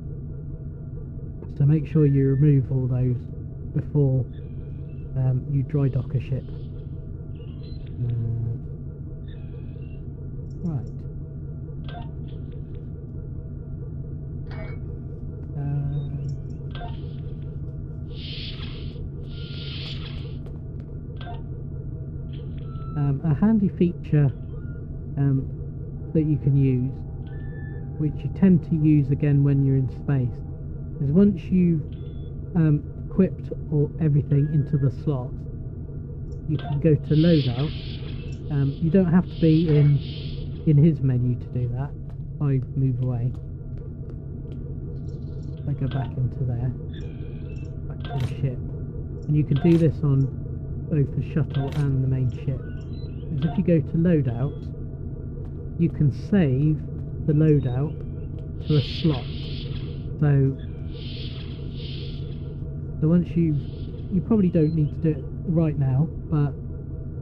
So make sure you remove all those before you dry dock a ship. Right. A handy feature that you can use, which you tend to use again when you're in space, is once you've equipped everything into the slots, you can go to loadout. You don't have to be in his menu to do that. I move away. I go back into there, back to the ship, and you can do this on both the shuttle and the main ship. Is if you go to loadout, you can save the loadout to a slot. So once you probably don't need to do it right now, but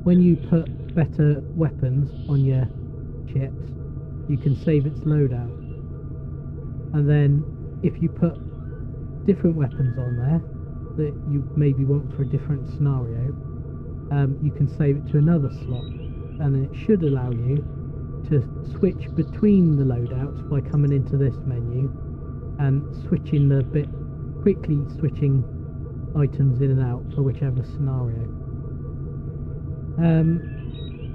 when you put better weapons on your ships, you can save its loadout. And then if you put different weapons on there that you maybe want for a different scenario, you can save it to another slot, and then it should allow you to switch between the loadouts by coming into this menu and switching quickly switching items in and out for whichever scenario.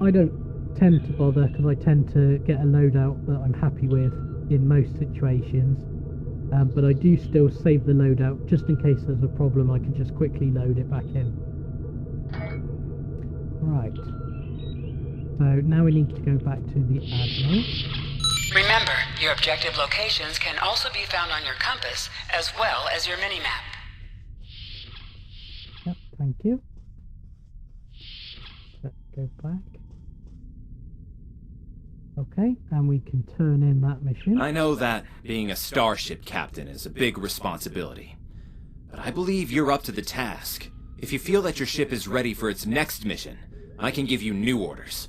I don't tend to bother because I tend to get a loadout that I'm happy with in most situations, but I do still save the loadout just in case there's a problem. I can just quickly load it back in. Right. So now we need to go back to the Admiral. Remember, your objective locations can also be found on your compass as well as your minimap. Yep, thank you. Let's go back. Okay, and we can turn in that mission. I know that being a starship captain is a big responsibility, but I believe you're up to the task. If you feel that your ship is ready for its next mission, I can give you new orders.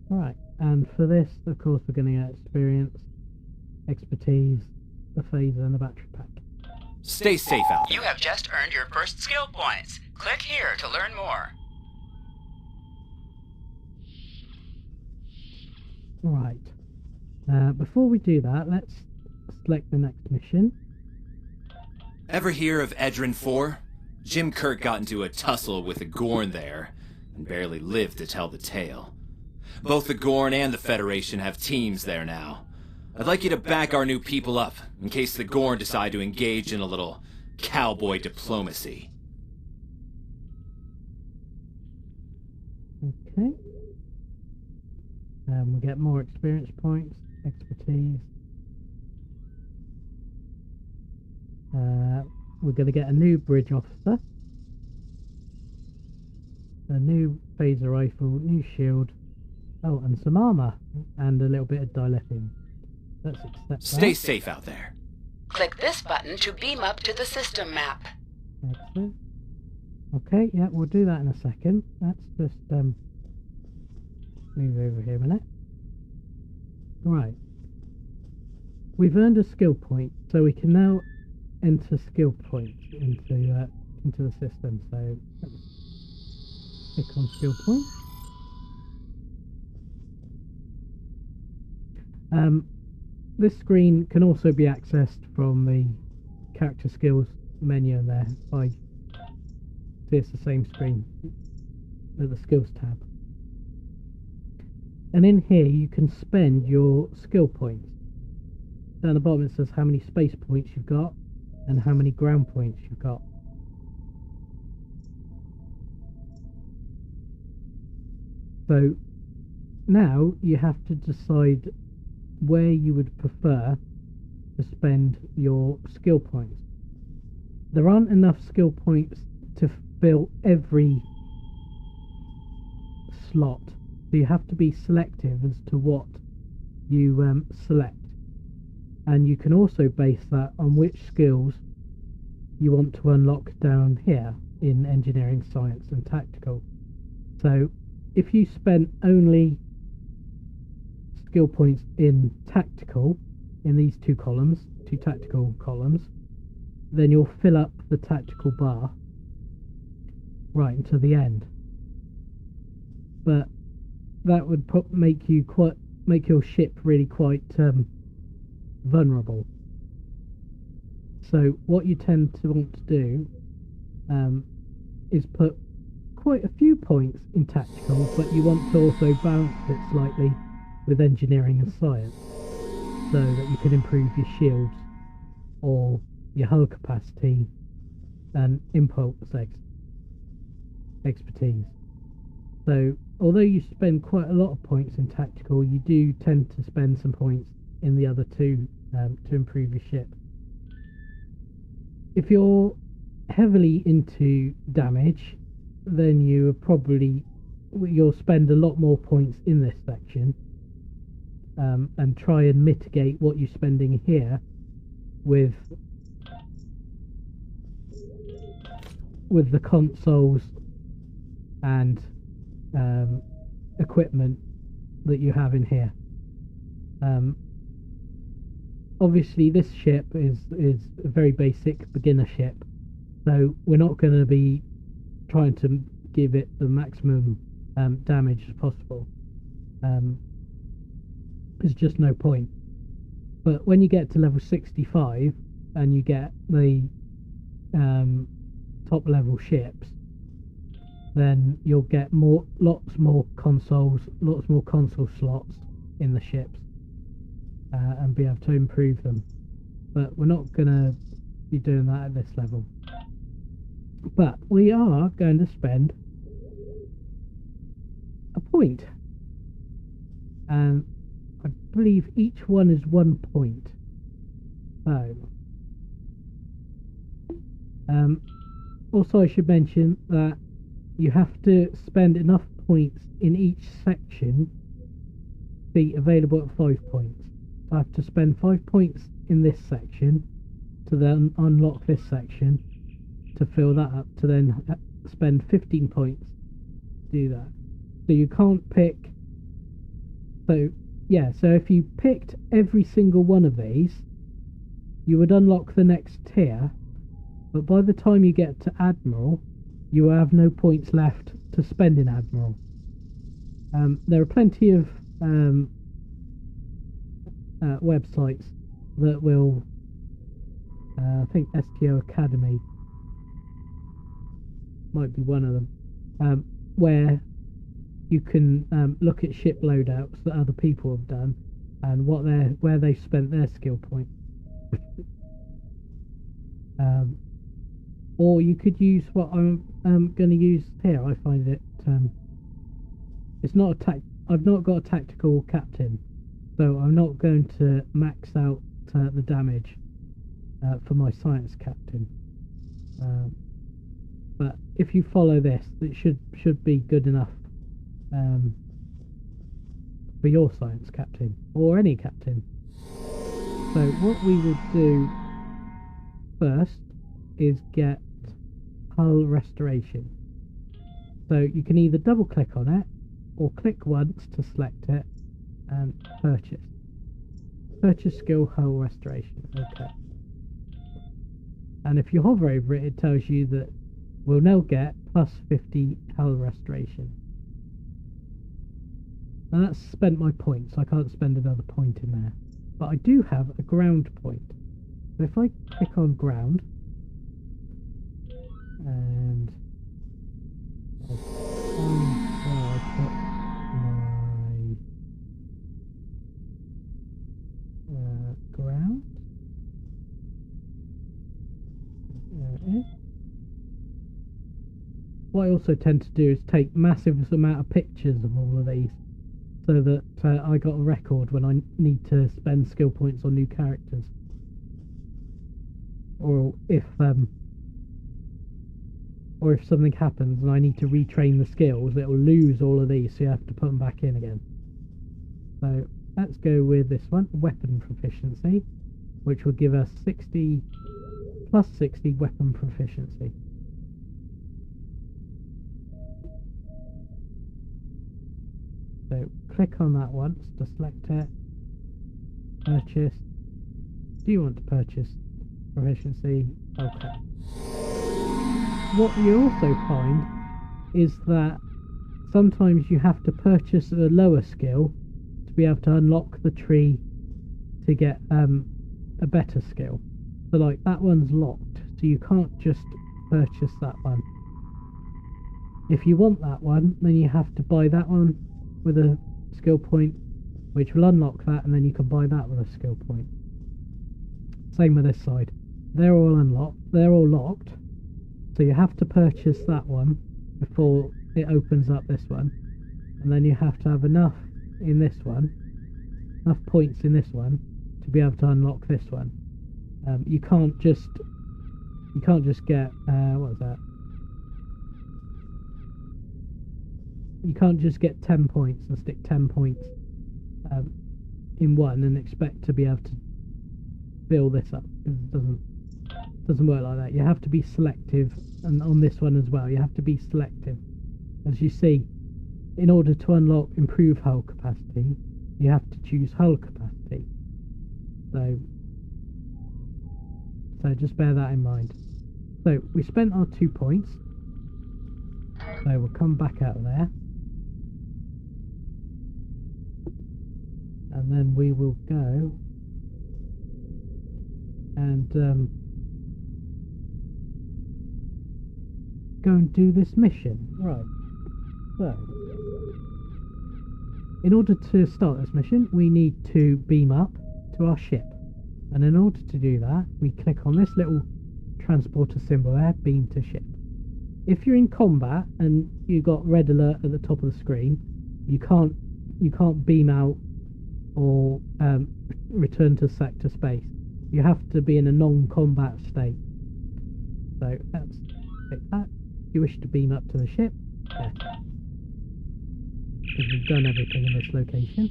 Right, and for this, of course, we're going to get experience, expertise, the phaser, and the battery pack. Stay safe out there. You have just earned your first skill points. Click here to learn more. Right. Before we do that, let's select the next mission. Ever hear of Edrin 4? Jim Kirk got into a tussle with a Gorn there, and barely lived to tell the tale. Both the Gorn and the Federation have teams there now. I'd like you to back our new people up, in case the Gorn decide to engage in a little cowboy diplomacy. Okay. We get more experience points, expertise. We're going to get a new bridge officer, a new phaser rifle, new shield, oh, and some armor, and a little bit of dilithium. Let's accept that. Stay safe out there. Click this button to beam up to the system map. Excellent. Okay, yeah, we'll do that in a second. Let's just move over here a minute. Right. We've earned a skill point, so we can now enter skill points into the system. So let's click on skill point. This screen can also be accessed from the character skills menu in there. It's the same screen at the skills tab. And in here you can spend your skill points. Down the bottom it says how many space points you've got and how many ground points you've got. So now you have to decide where you would prefer to spend your skill points. There aren't enough skill points to fill every slot, so you have to be selective as to what you select, and you can also base that on which skills you want to unlock down here in engineering, science and tactical. So if you spent only skill points in tactical, in these two tactical columns, then you'll fill up the tactical bar right until the end. But that would make your ship really quite vulnerable. So what you tend to want to do is put quite a few points in tactical, but you want to also balance it slightly with engineering and science, so that you can improve your shields or your hull capacity and impulse expertise. So although you spend quite a lot of points in tactical, you do tend to spend some points in the other two to improve your ship. If you're heavily into damage, then you'll spend a lot more points in this section, and try and mitigate what you're spending here with the consoles and equipment that you have in here. Obviously this ship is a very basic beginner ship, so we're not going to be trying to give it the maximum damage as possible. There's just no point. But when you get to level 65 and you get the top level ships, then you'll get lots more console slots in the ships. and be able to improve them. But we're not going to be doing that at this level. But we are going to spend a point. And I believe each one is 1 point. So, also I should mention that you have to spend enough points in each section to be available at 5 points. So I have to spend 5 points in this section to then unlock this section to fill that up, to then spend 15 points to do that. So you can't pick. So yeah, so if you picked every single one of these, you would unlock the next tier, but by the time you get to Admiral, you will have no points left to spend in Admiral. There are plenty of websites that will, I think STO Academy might be one of them, where you can look at ship loadouts that other people have done and where they've spent their skill point. Or you could use what I'm going to use here. I find it it's not I've not got a tactical captain, so I'm not going to max out the damage for my science captain. But if you follow this, it should be good enough for your science captain or any captain. So what we will do first is get hull restoration. So you can either double click on it or click once to select it and purchase skill hull restoration. Okay, and if you hover over it, it tells you that we'll now get plus 50 hull restoration. Now that's spent my points, so I can't spend another point in there, but I do have a ground point. So if I click on ground and I put my ground, there it is. What I also tend to do is take massive amount of pictures of all of these, so that I got a record when I need to spend skill points on new characters, or if something happens and I need to retrain the skills, it will lose all of these, so you have to put them back in again. So let's go with this one, weapon proficiency, which will give us 60 plus 60 weapon proficiency. So click on that once to select it, purchase. Do you want to purchase proficiency? Okay. What you also find is that sometimes you have to purchase a lower skill to be able to unlock the tree to get a better skill. So like that one's locked, so you can't just purchase that one. If you want that one, then you have to buy that one with a skill point, which will unlock that, and then you can buy that with a skill point. Same with this side. They're all unlocked. They're all locked. So you have to purchase that one before it opens up this one, and then you have to have enough in this one, enough points in this one to be able to unlock this one. You can't just get what is that? You can't just get 10 points and stick 10 points in one and expect to be able to build this up. It doesn't work like that. You have to be selective, and on this one as well, you have to be selective. As you see, in order to unlock improve hull capacity, you have to choose hull capacity. So just bear that in mind. So we spent our 2 points. So we'll come back out of there. And then we will go and go and do this mission. Right. So, in order to start this mission, we need to beam up to our ship. And in order to do that, we click on this little transporter symbol there, beam to ship. If you're in combat and you've got red alert at the top of the screen, you can't beam out or return to sector space. You have to be in a non-combat state. So let's click that. If you wish to beam up to the ship, yes. Because we've done everything in this location.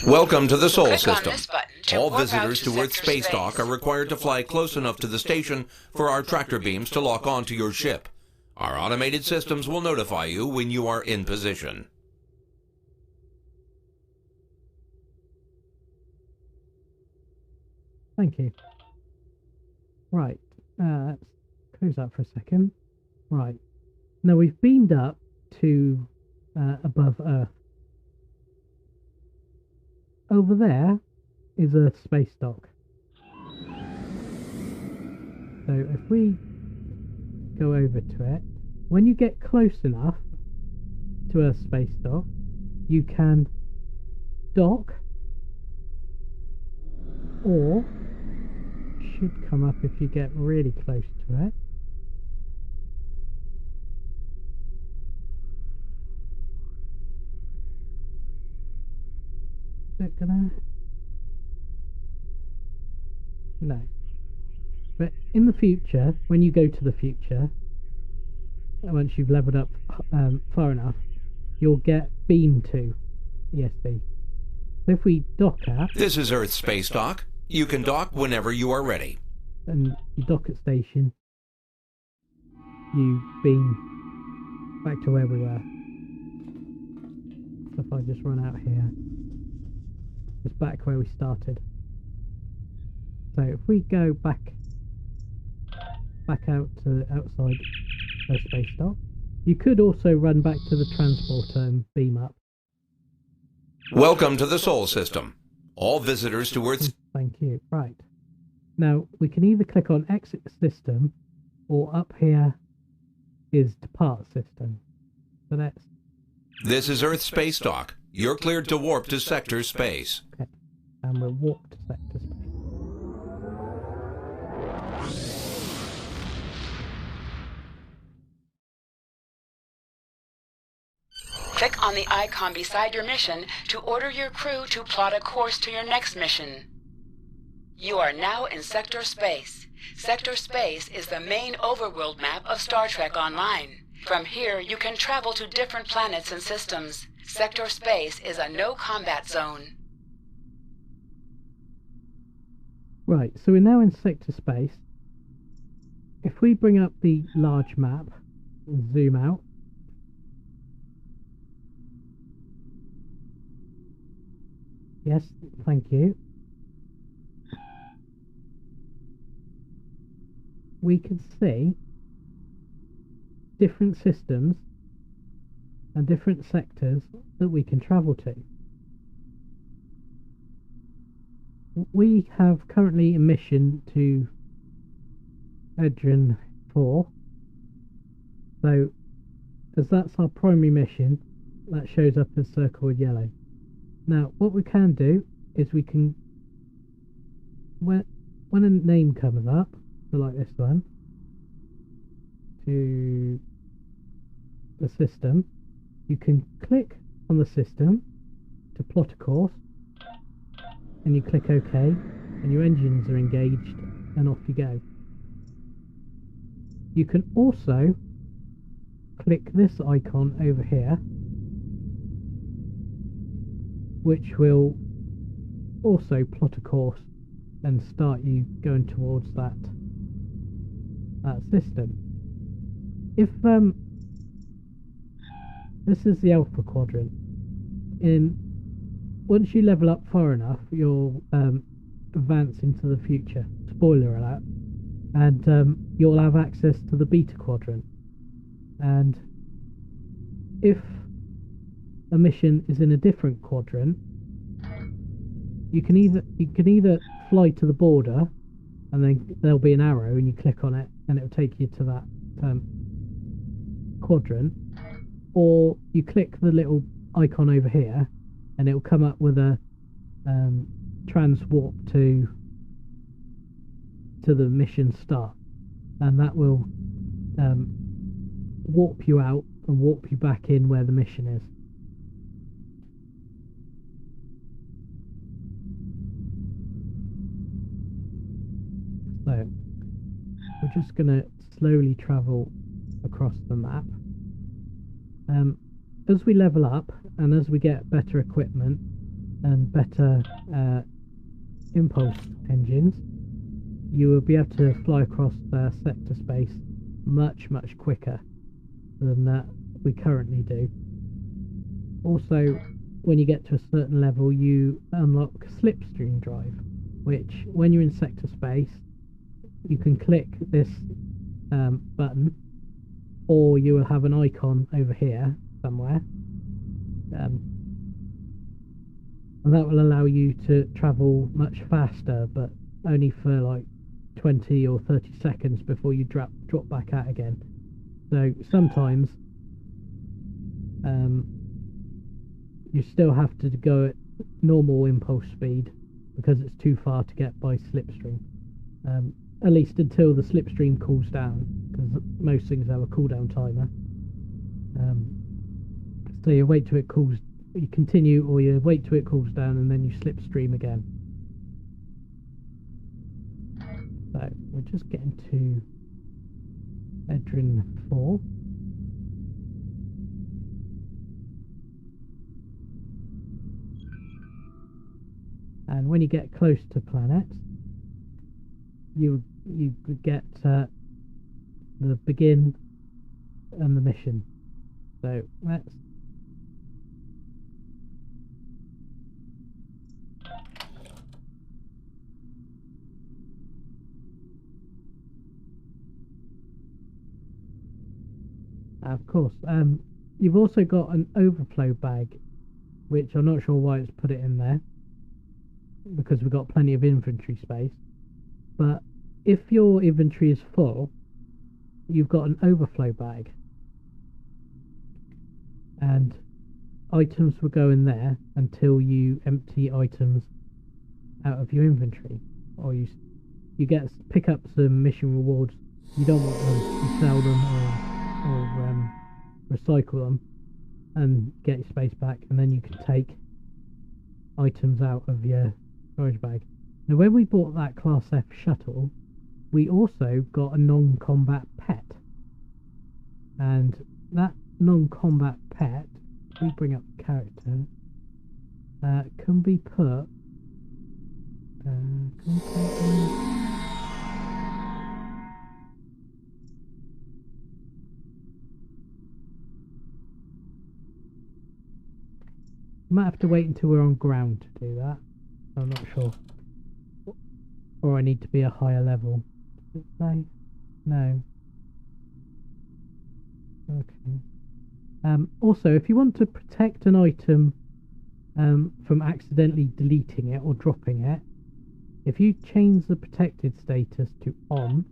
Welcome to the Sol Click on system. this button to All warp visitors out to Earth's sector space dock are required to fly close enough to the station for our tractor beams to lock onto your ship. Our automated systems will notify you when you are in position. Thank you. Right, let's close that for a second. Right, now we've beamed up to above Earth. Over there is Earth's space dock. So if we go over to it, when you get close enough to Earth's space dock, you can dock, or should come up if you get really close to it. Is it gonna? No. But in the future, when you go to the future, once you've leveled up far enough, you'll get beam to ESD. So if we dock at... This is Earth's space dock. You can dock whenever you are ready. And you dock at station, you beam back to where we were. So if I just run out here, it's back where we started. So if we go back out to outside the space dock, you could also run back to the transporter and beam up. Welcome to the Sol system. All visitors to Earth's... Thank you. Right. Now, we can either click on Exit System, or up here is Depart System. So that's... This is Earth's space dock. You're cleared to warp to sector space. Okay. And we'll warp to sector space. Click on the icon beside your mission to order your crew to plot a course to your next mission. You are now in Sector Space. Sector Space is the main overworld map of Star Trek Online. From here, you can travel to different planets and systems. Sector Space is a no-combat zone. Right, so we're now in Sector Space. If we bring up the large map and zoom out, yes, thank you. We can see different systems and different sectors that we can travel to. We have currently a mission to Edrin 4, so as that's our primary mission, that shows up as circled yellow. Now, what we can do is we can, when a name comes up, so like this one, to the system, you can click on the system to plot a course, and you click OK, and your engines are engaged, and off you go. You can also click this icon over here, which will also plot a course and start you going towards that system. If this is the Alpha Quadrant, once you level up far enough, you'll advance into the future. Spoiler alert. And you'll have access to the Beta Quadrant. And if a mission is in a different quadrant, you can either fly to the border, and then there'll be an arrow, and you click on it, and it'll take you to that quadrant, or you click the little icon over here, and it will come up with a transwarp to the mission start, and that will warp you out and warp you back in where the mission is. So we're just going to slowly travel across the map. As we level up and as we get better equipment and better impulse engines, you will be able to fly across the sector space much quicker than we currently do. Also, when you get to a certain level, you unlock Slipstream Drive, which when you're in sector space, you can click this button, or you will have an icon over here somewhere, and that will allow you to travel much faster, but only for like 20 or 30 seconds before you drop back out again. So sometimes you still have to go at normal impulse speed because it's too far to get by Slipstream, at least until the Slipstream cools down, because most things have a cooldown timer. So you wait till it cools, you continue, or you wait till it cools down and then you Slipstream again. So we're just getting to Edrin 4. And when you get close to planets, you get the begin and the mission. So let's of course, you've also got an overflow bag, which I'm not sure why it's put it in there, because we've got plenty of inventory space. But if your inventory is full, you've got an overflow bag, and items will go in there until you empty items out of your inventory, or you pick up some mission rewards. You don't want them, you sell them or recycle them and get your space back, and then you can take items out of your storage bag. Now, when we bought that Class F shuttle, we also got a non-combat pet, and that non-combat pet, if we bring up the character, can be put might have to wait until we're on ground to do that. I'm not sure. Or I need to be a higher level. Does it say? No. Okay. Also, if you want to protect an item from accidentally deleting it or dropping it, if you change the protected status to on,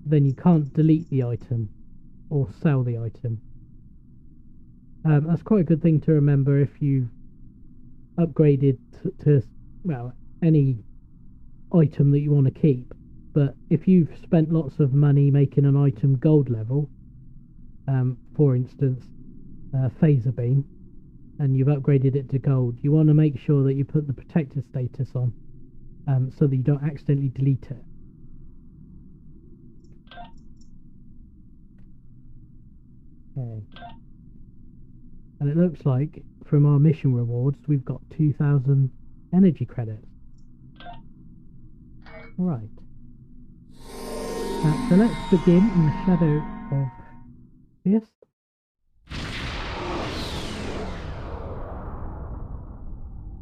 then you can't delete the item or sell the item. That's quite a good thing to remember if you've upgraded to well, any item that you want to keep. But if you've spent lots of money making an item gold level, for instance, phaser beam, and you've upgraded it to gold, you want to make sure that you put the protected status on, so that you don't accidentally delete it. Okay. And it looks like from our mission rewards we've got 2,000 energy credits. Right. So let's begin in the shadow of this.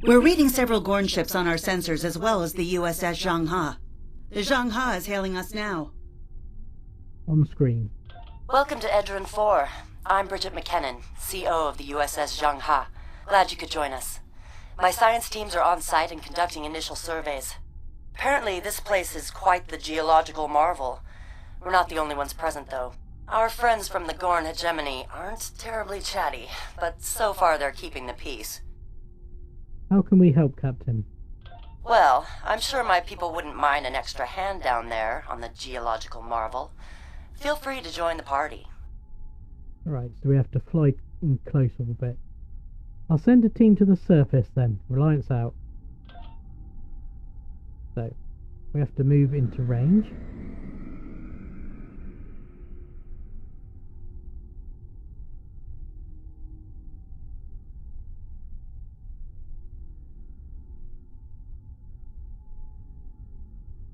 We're reading several Gorn ships on our sensors, as well as the USS Zhanghe. The Zhanghe is hailing us now. On screen. Welcome to Edrin 4. I'm Bridget McKinnon, CO of the USS Zhanghe. Glad you could join us. My science teams are on site and conducting initial surveys. Apparently, this place is quite the geological marvel. We're not the only ones present, though. Our friends from the Gorn hegemony aren't terribly chatty, but so far they're keeping the peace. How can we help, Captain? Well, I'm sure my people wouldn't mind an extra hand down there on the geological marvel. Feel free to join the party. Right, so we have to fly in close a little bit. I'll send a team to the surface then. Reliance out. So, we have to move into range.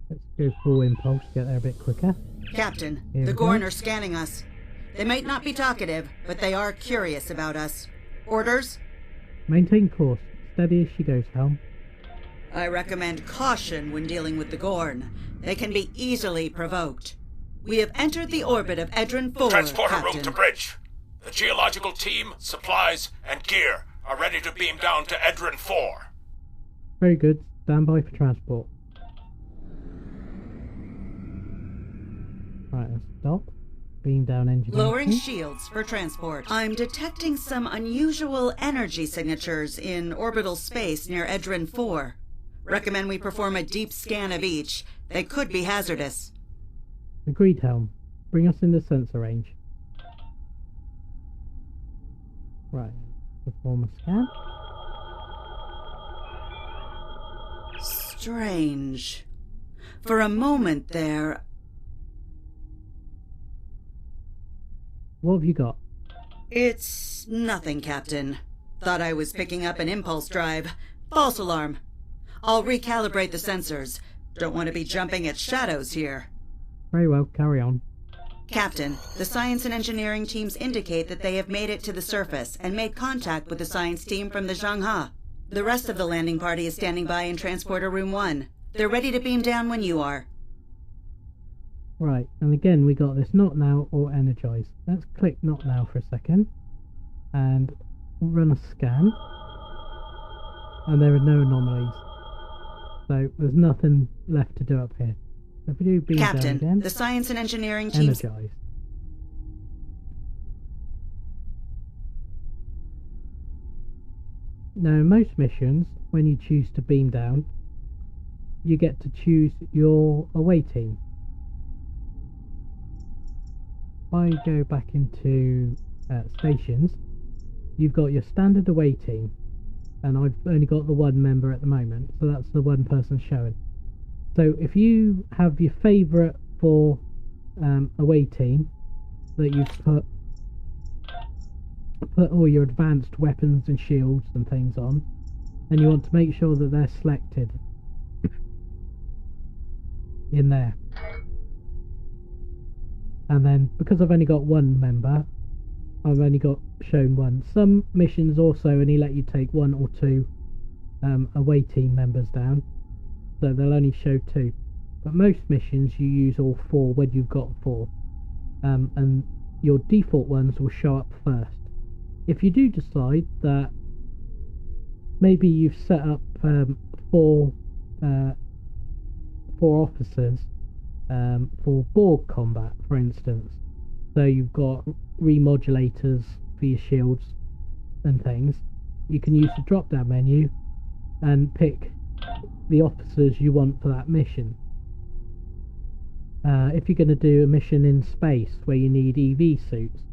Let's go full impulse, get there a bit quicker. Captain, Here the we go. Gorn are scanning us. They might not be talkative, but they are curious about us. Orders? Maintain course. Steady as she goes, Helm. I recommend caution when dealing with the Gorn. They can be easily provoked. We have entered the orbit of Edron 4, Transporter room Captain. to bridge. The geological team, supplies, and gear are ready to beam down to Edron 4. Very good. Stand by for transport. Right, let's stop. Beam down engine. Lowering shields for transport. I'm detecting some unusual energy signatures in orbital space near Edron 4. Recommend we perform a deep scan of each. They could be hazardous. Agreed, Helm. Bring us into sensor range. Right, perform a scan. Strange. For a moment there... What have you got? It's nothing, Captain. Thought I was picking up an impulse drive. False alarm. I'll recalibrate the sensors. Don't want to be jumping at shadows here. Very well, carry on. Captain, the science and engineering teams indicate that they have made it to the surface and made contact with the science team from the Zhangha. The rest of the landing party is standing by in Transporter Room 1. They're ready to beam down when you are. Right, and again we got this not now or energize. Let's click not now for a second and run a scan. And there are no anomalies. So there's nothing left to do up here. If we do beam down Captain, again, the science and engineering teams... energize. Now in most missions, when you choose to beam down, you get to choose your away team. If I go back into stations, you've got your standard away team, and I've only got the one member at the moment, so that's the one person showing. So if you have your favourite for away team that you've put all your advanced weapons and shields and things on, and you want to make sure that they're selected in there. And then, because I've only got one member, I've only got shown one. Some missions also only let you take one or two away team members down, so they'll only show two. But most missions you use all four when you've got four, and your default ones will show up first. If you do decide that maybe you've set up four officers for Borg combat, for instance, so you've got remodulators for your shields and things, you can use the drop down menu and pick the officers you want for that mission. If you're going to do a mission in space where you need EV suits,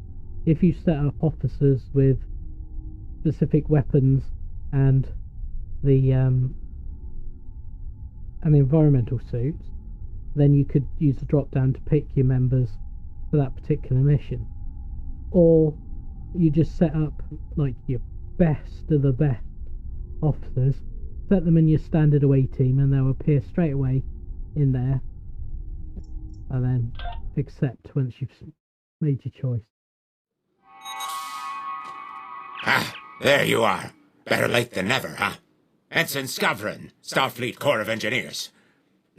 if you set up officers with specific weapons and the environmental suits, then you could use the drop down to pick your members for that particular mission. Or you just set up like your best of the best officers, set them in your standard away team, and they'll appear straight away in there, and then accept once you've made your choice. Ah, there you are. Better late than never, huh? Ensign Skavron, Starfleet Corps of Engineers.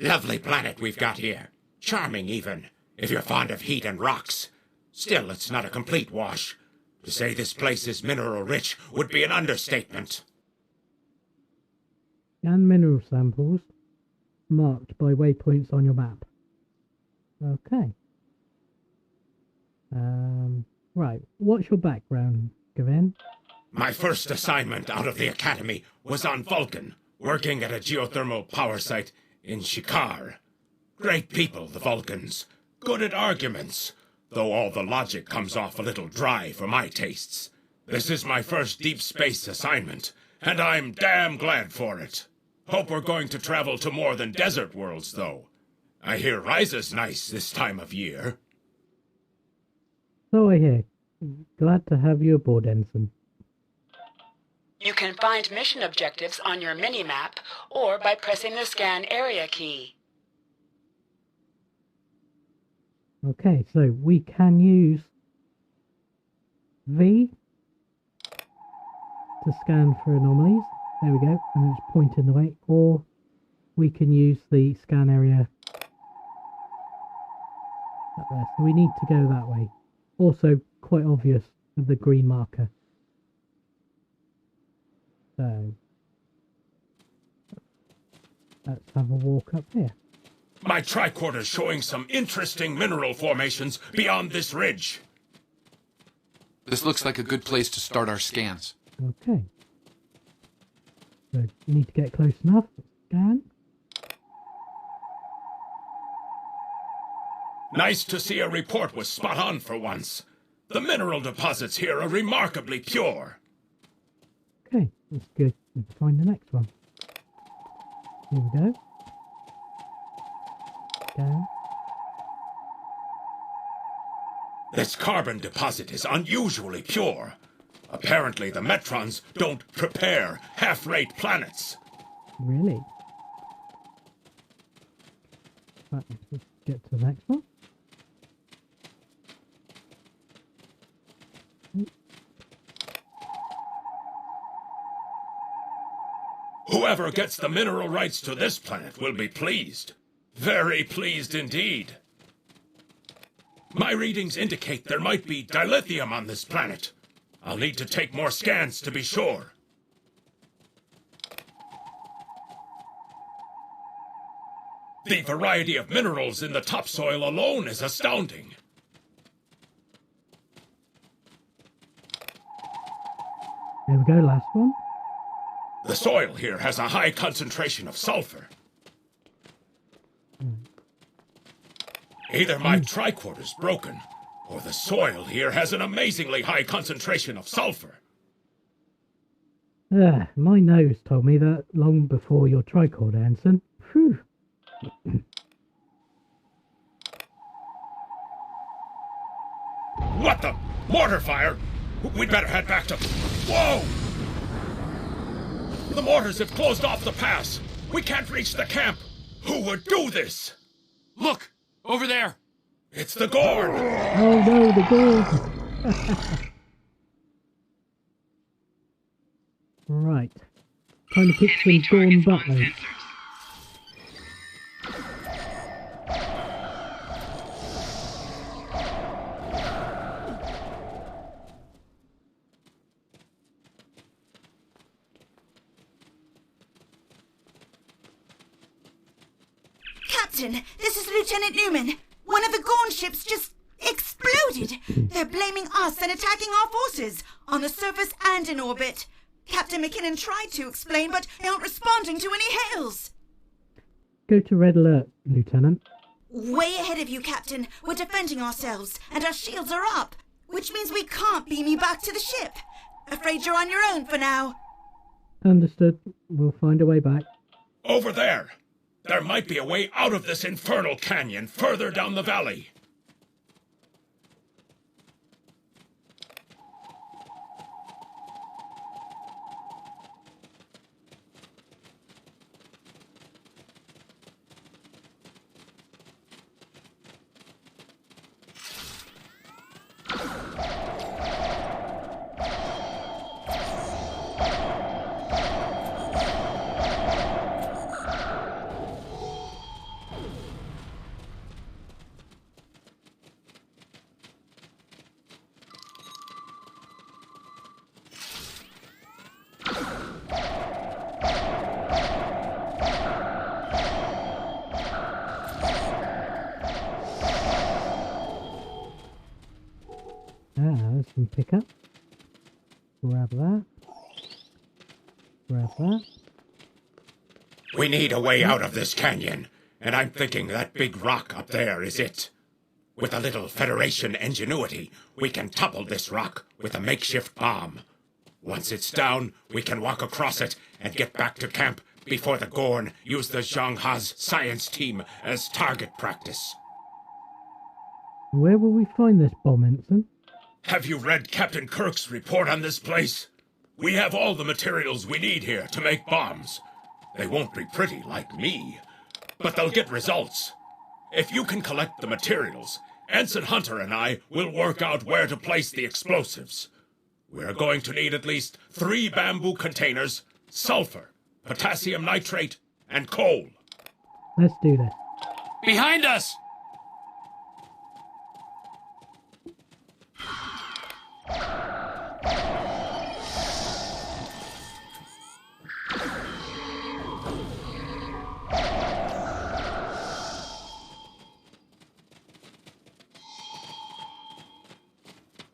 Lovely planet we've got here. Charming, even, if you're fond of heat and rocks. Still, it's not a complete wash. To say this place is mineral-rich would be an understatement. Scan mineral samples marked by waypoints on your map. Okay. Right. What's your background, Gavin? My first assignment out of the academy was on Vulcan, working at a geothermal power site in Shikar. Great people, the Vulcans. Good at arguments, though all the logic comes off a little dry for my tastes. This is my first deep space assignment, and I'm damn glad for it. Hope we're going to travel to more than desert worlds, though. I hear Riza's nice this time of year. So I hear. Glad to have you aboard, Ensign. You can find mission objectives on your mini-map or by pressing the scan area key. Okay, so we can use V to scan for anomalies. There we go, and it's pointing the way. Or we can use the scan area up there. So we need to go that way. Also, quite obvious with the green marker. So let's have a walk up here. My tricorder's showing some interesting mineral formations beyond this ridge. This looks like a good place to start our scans. Okay. So you need to get close enough. Scan. Nice to see a report was spot on for once. The mineral deposits here are remarkably pure. Okay, that's good. Let's find the next one. Here we go. Scan. This carbon deposit is unusually pure. Apparently the Metrons don't prepare half-rate planets. Really? Right, let's get to the next one. Whoever gets the mineral rights to this planet will be pleased. Very pleased indeed. My readings indicate there might be dilithium on this planet. I'll need to take more scans to be sure. The variety of minerals in the topsoil alone is astounding. There we go, last one. The soil here has a high concentration of sulfur. Either my tricorder's broken, or the soil here has an amazingly high concentration of sulfur. My nose told me that long before your tricorder, Ensign. Phew. What the? Mortar fire? We'd better head back to... Whoa! The mortars have closed off the pass. We can't reach the camp. Who would do this? Look! Over there! It's the Gorn! Oh no, the Gorn! Right. Time to pick some Gorn butlers. Captain, this is Lieutenant Newman. One of the Gorn ships just exploded. They're blaming us and attacking our forces, on the surface and in orbit. Captain McKinnon tried to explain, but they aren't responding to any hails. Go to red alert, Lieutenant. Way ahead of you, Captain. We're defending ourselves, and our shields are up, which means we can't beam you back to the ship. Afraid you're on your own for now. Understood. We'll find a way back. Over there! There might be a way out of this infernal canyon further down the valley. There's some pickup. Grab that. Grab that. We need a way out of this canyon, and I'm thinking that big rock up there is it. With a little Federation ingenuity, we can topple this rock with a makeshift bomb. Once it's down, we can walk across it and get back to camp before the Gorn use the Zhang-Ha's science team as target practice. Where will we find this bomb, Ensign? Have you read Captain Kirk's report on this place? We have all the materials we need here to make bombs. They won't be pretty like me, but they'll get results. If you can collect the materials, Ensign Hunter and I will work out where to place the explosives. We're going to need at least 3 bamboo containers, sulfur, potassium nitrate, and coal. Let's do this. Behind us!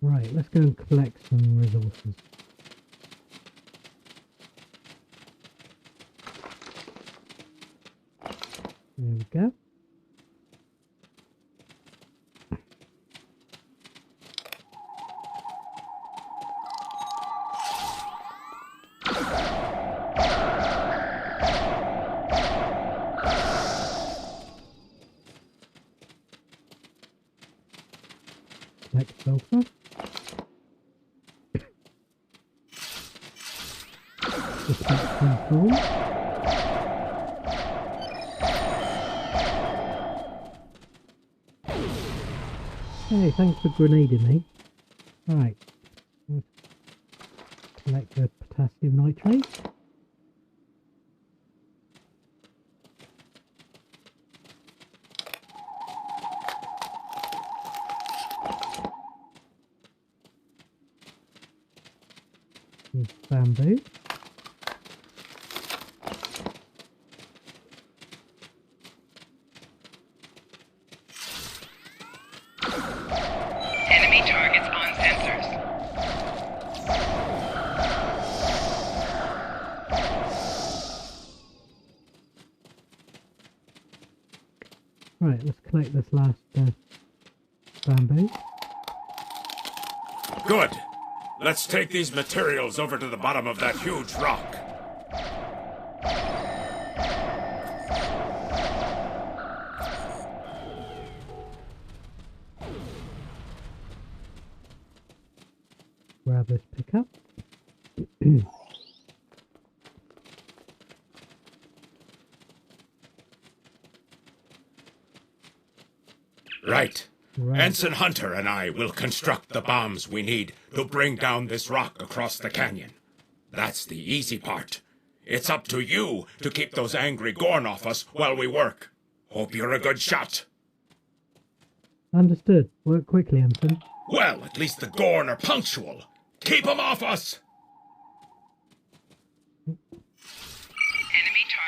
Right, let's go and collect some resources. There we go. Collect sulfur. Control. Hey, thanks for grenading me. Right. Collect the potassium nitrate. Use bamboo. Right, let's collect this last bamboo. Good. Let's take these materials over to the bottom of that huge rock. Grab this pickup. Right. Ensign Hunter and I will construct the bombs we need to bring down this rock across the canyon. That's the easy part. It's up to you to keep those angry Gorn off us while we work. Hope you're a good shot. Understood. Work quickly, Ensign. Well, at least the Gorn are punctual. Keep them off us! Enemy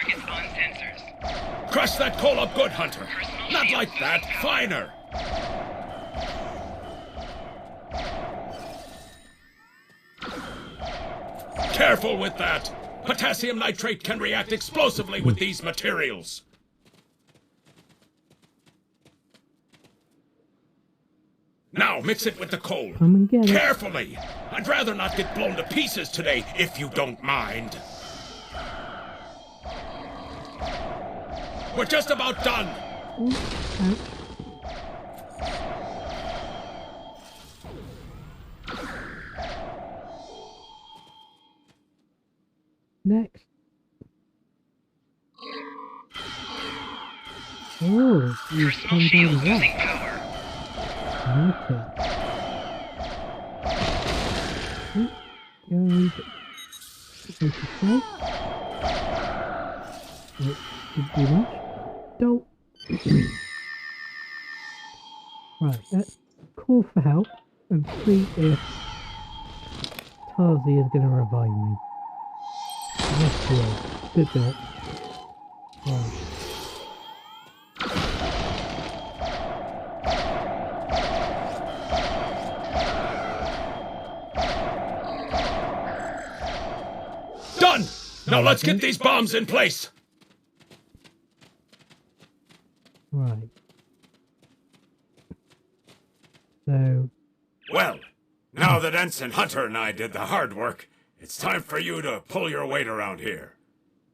targets on sensors. Crush that coal up good, Hunter. Not like that. Finer. Careful with that. Potassium nitrate can react explosively with these materials. Now mix it with the coal. Come and get it. Carefully. I'd rather not get blown to pieces today, if you don't mind. We're just about done. Next. Oh, you come down that. Okay. And okay. It should be much. Don't. Right, let's call for help and see if Tarzi is going to revive me. Yes, we are. Good job. Right. Now let's get these bombs in place! Right. So... Well, now that Ensign Hunter and I did the hard work, it's time for you to pull your weight around here.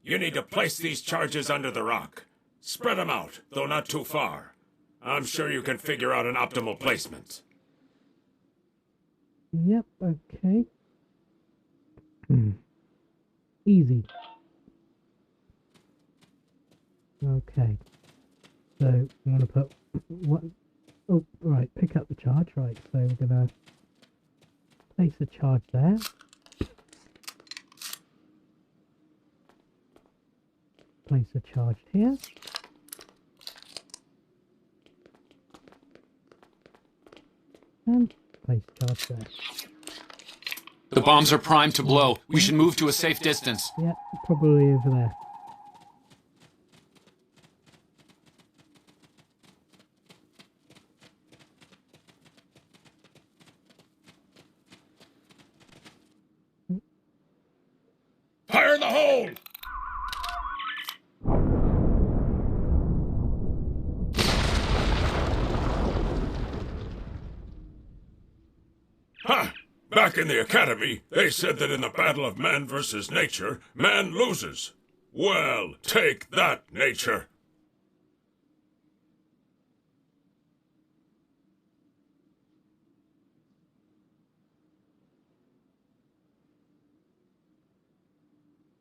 You need to place these charges under the rock. Spread them out, though not too far. I'm sure you can figure out an optimal placement. Yep, okay. Easy. Okay. So, I'm going to put... what? Oh, right, pick up the charge. Right, so we're going to place a charge there. Place a charge here. And place charge there. The bombs are primed to blow. We should move to a safe distance. Yeah, probably over there. Fire in the hole! Huh! Back in the Academy, they said that in the battle of man versus nature, man loses. Well, take that, nature.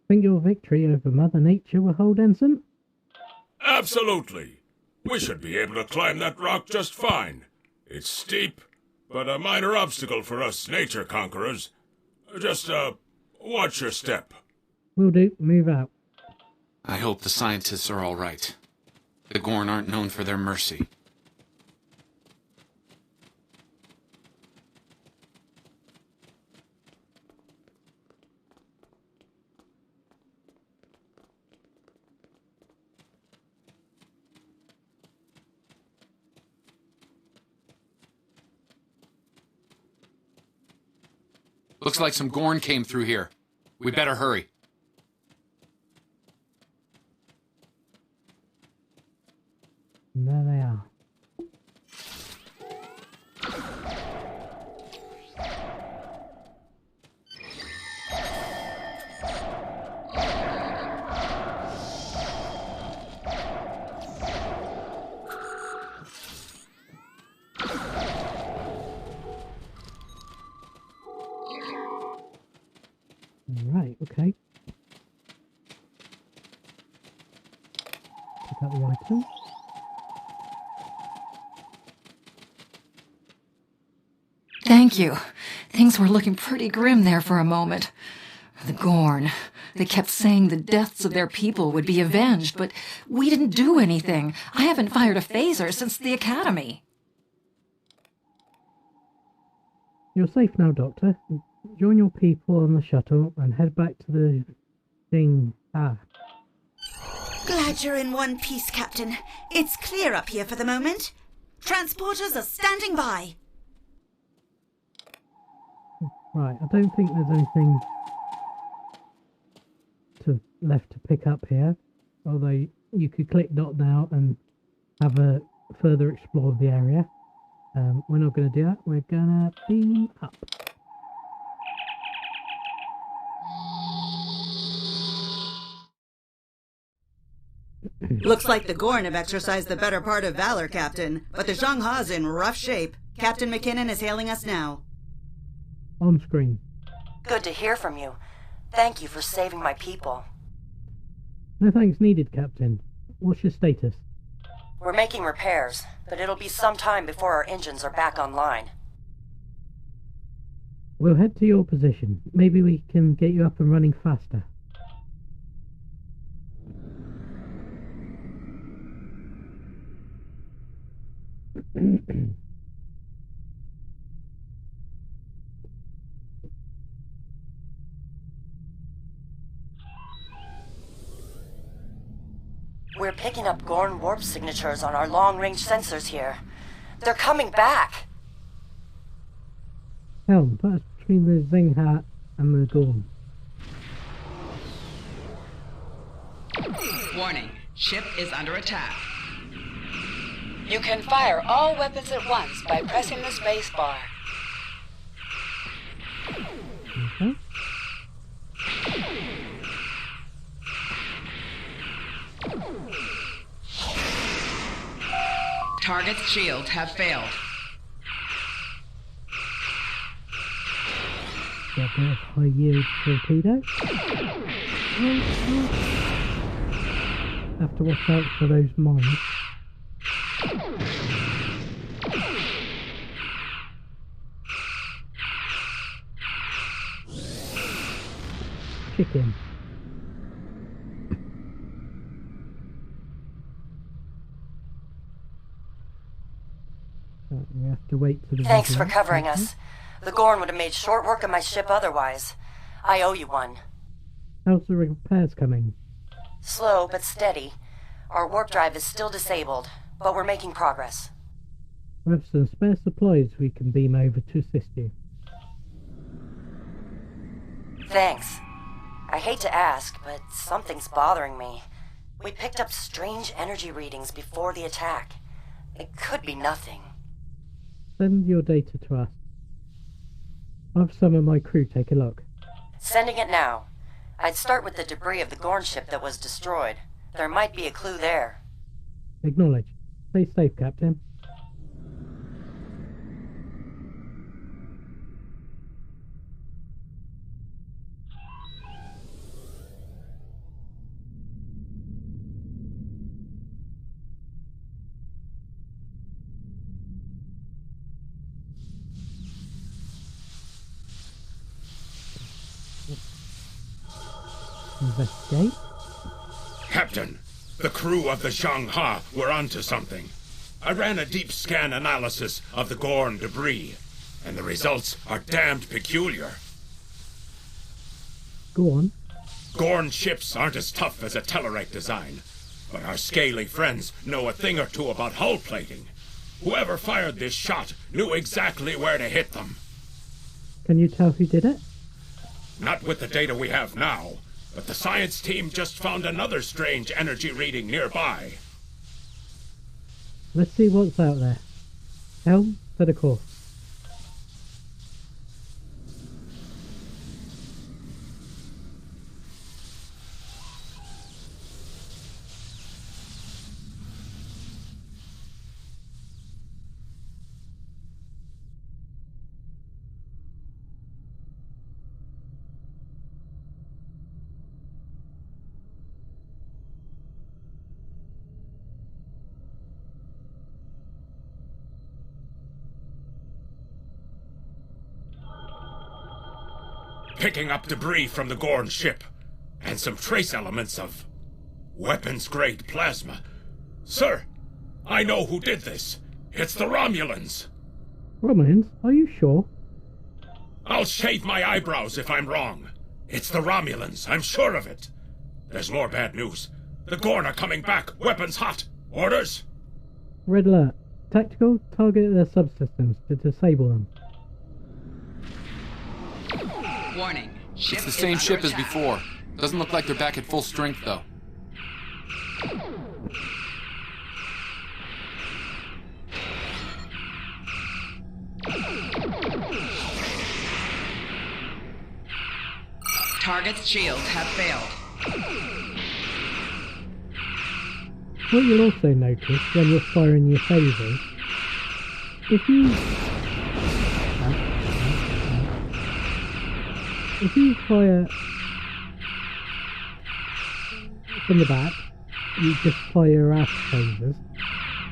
Think your victory over Mother Nature will hold, Ensign? Absolutely. We should be able to climb that rock just fine. It's steep, but a minor obstacle for us nature conquerors. Just, watch your step. Will do. Move out. I hope the scientists are all right. The Gorn aren't known for their mercy. Looks like some Gorn came through here. We'd better hurry. And there they are. Right, okay. Pick up the item. Thank you. Things were looking pretty grim there for a moment. The Gorn. They kept saying the deaths of their people would be avenged, but we didn't do anything. I haven't fired a phaser since the Academy. You're safe now, Doctor. Join your people on the shuttle and head back to the thing. Glad you're in one piece, Captain. It's clear up here for the moment. Transporters are standing by. Right, I don't think there's anything left to pick up here. Although you could click dot now and have a further explore of the area. We're not going to do that. We're going to beam up. Looks like the Gorn have exercised the better part of valor, Captain, but the Zhang Ha's in rough shape. Captain McKinnon is hailing us now. On screen. Good to hear from you. Thank you for saving my people. No thanks needed, Captain. What's your status? We're making repairs, but it'll be some time before our engines are back online. We'll head to your position. Maybe we can get you up and running faster. We're picking up Gorn warp signatures on our long-range sensors here. They're coming back! Helm, put us between the Zhang Ha and the Gorn. Warning, ship is under attack. You can fire all weapons at once by pressing the space bar. Okay. Target's shields have failed. Got a bit of high yield torpedo. Have to watch out for those mines. Chicken. We have to wait for the Thanks for vigilance. covering us. The Gorn would have made short work of my ship otherwise. I owe you one. How's the repairs coming? Slow but steady. Our warp drive is still disabled, but we're making progress. We have some spare supplies we can beam over to assist you. Thanks. I hate to ask, but something's bothering me. We picked up strange energy readings before the attack. It could be nothing. Send your data to us. I'll have some of my crew take a look. Sending it now. I'd start with the debris of the Gorn ship that was destroyed. There might be a clue there. Acknowledge. Stay safe, Captain. Investigate. Captain, the crew of the Zhang-Ha were onto something. I ran a deep scan analysis of the Gorn debris, and the results are damned peculiar. Go on. Gorn ships aren't as tough as a Tellarite design, but our scaly friends know a thing or two about hull plating. Whoever fired this shot knew exactly where to hit them. Can you tell who did it? Not with the data we have now, but the science team just found another strange energy reading nearby. Let's see what's out there. Helm, set a course. Picking up debris from the Gorn ship, and some trace elements of weapons-grade plasma. Sir, I know who did this. It's the Romulans. Romulans? Are you sure? I'll shave my eyebrows if I'm wrong. It's the Romulans, I'm sure of it. There's more bad news. The Gorn are coming back, weapons hot. Orders? Red alert. Tactical, target their subsystems to disable them. Warning. Ship It's the same is ship under as attack. before. Doesn't look like they're back at full strength, though. Target's shields have failed. What you'll also notice when you're firing your phasers, if you fire from the back, you just fire your aft phasers,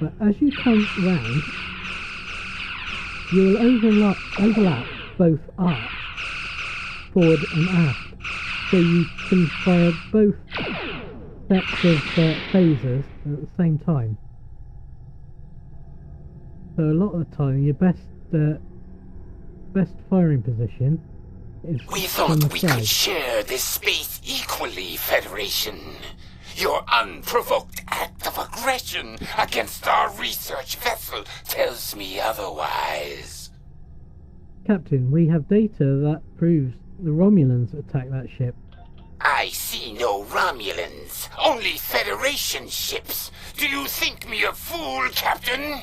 but as you come round, you will overlap both arcs, forward and aft, so you can fire both sets of phasers at the same time. So a lot of the time, your best firing position is We from the thought we side. could share this space equally, Federation. Your unprovoked act of aggression against our research vessel tells me otherwise. Captain, we have data that proves the Romulans attacked that ship. I see no Romulans. only Federation ships. Do you think me a fool, Captain?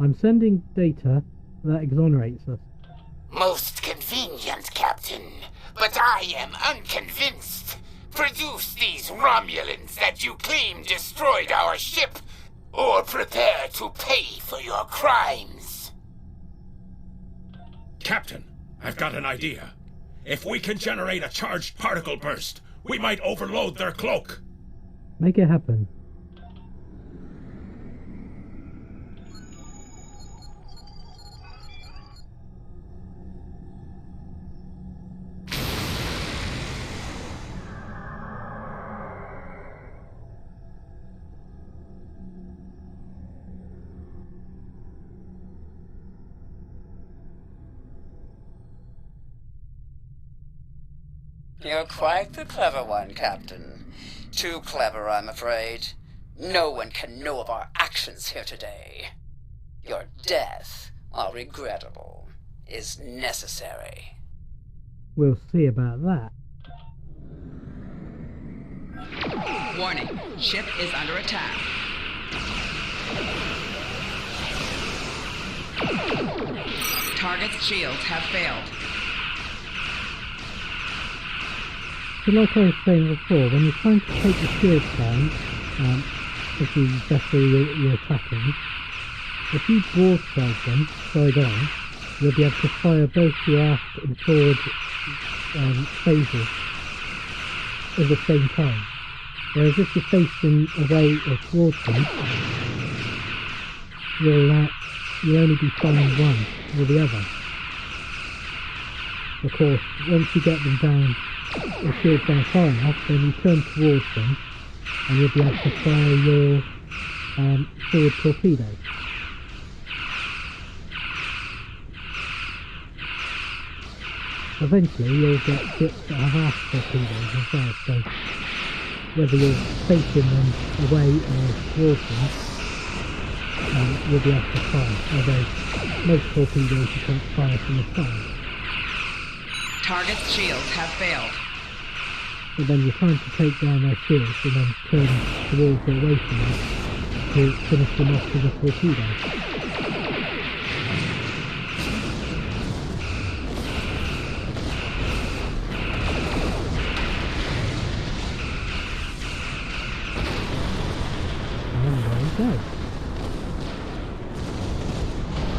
I'm sending data that exonerates us. Most convenient, Captain. But I am unconvinced. Produce these Romulans that you claim destroyed our ship, or prepare to pay for your crimes. Captain, I've got an idea. If we can generate a charged particle burst, we might overload their cloak. Make it happen. You're quite the clever one, Captain. Too clever, I'm afraid. No one can know of our actions here today. Your death, while regrettable, is necessary. We'll see about that. Warning, ship is under attack. Target's shields have failed. So like I was saying before, when you're trying to take the shields down, if you vessel you're attacking, if you broadside them side on, you'll be able to fire both your aft and forward phases at the same time. Whereas if you're facing away or towards them, you'll only be firing one or the other. Of course, once you get them down, the shields down far enough, then you turn towards them and you'll be able to fire your forward torpedo. Eventually you'll get ships that have aft torpedoes as well, so whether you're facing them away or towards them, you'll be able to fire, although most torpedoes you can't fire from the side. Target's shields have failed. But then you're trying to take down their shields and then turn towards or away from them to finish them off with a torpedo. And there you go.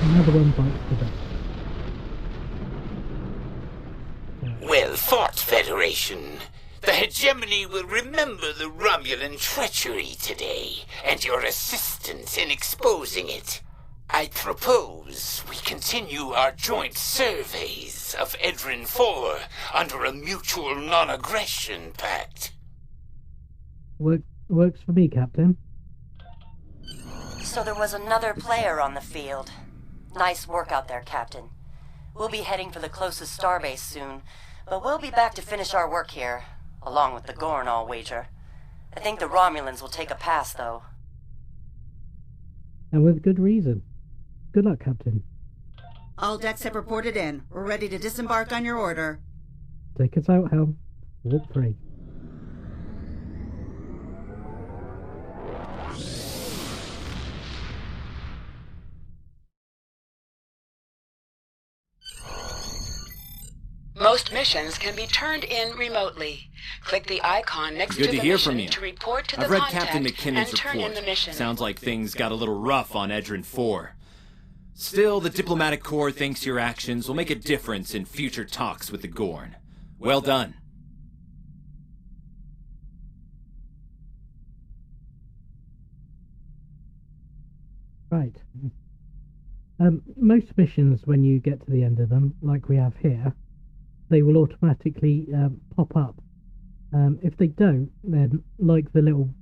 Another one bites the dust. Well fought, Federation. The hegemony will remember the Romulan treachery today, and your assistance in exposing it. I propose we continue our joint surveys of Edrin 4 under a mutual non-aggression pact. Works for me, Captain. So there was another player on the field. Nice work out there, Captain. We'll be heading for the closest starbase soon, but we'll be back to finish our work here, along with the Gorn, I'll wager. I think the Romulans will take a pass, though. And with good reason. Good luck, Captain. All decks have reported in. We're ready to disembark on your order. Take us out, Helm. Warp 3. Most missions can be turned in remotely. Click the icon next Good to to the hear mission from you. to report to the I've read contact Captain McKinnon's and turn in report. the mission. Sounds like things got a little rough on Edrin 4. Still, the Diplomatic Corps thinks your actions will make a difference in future talks with the Gorn. Well done. Right. Most missions, when you get to the end of them, like we have here, they will automatically pop up. If they don't, then, like the little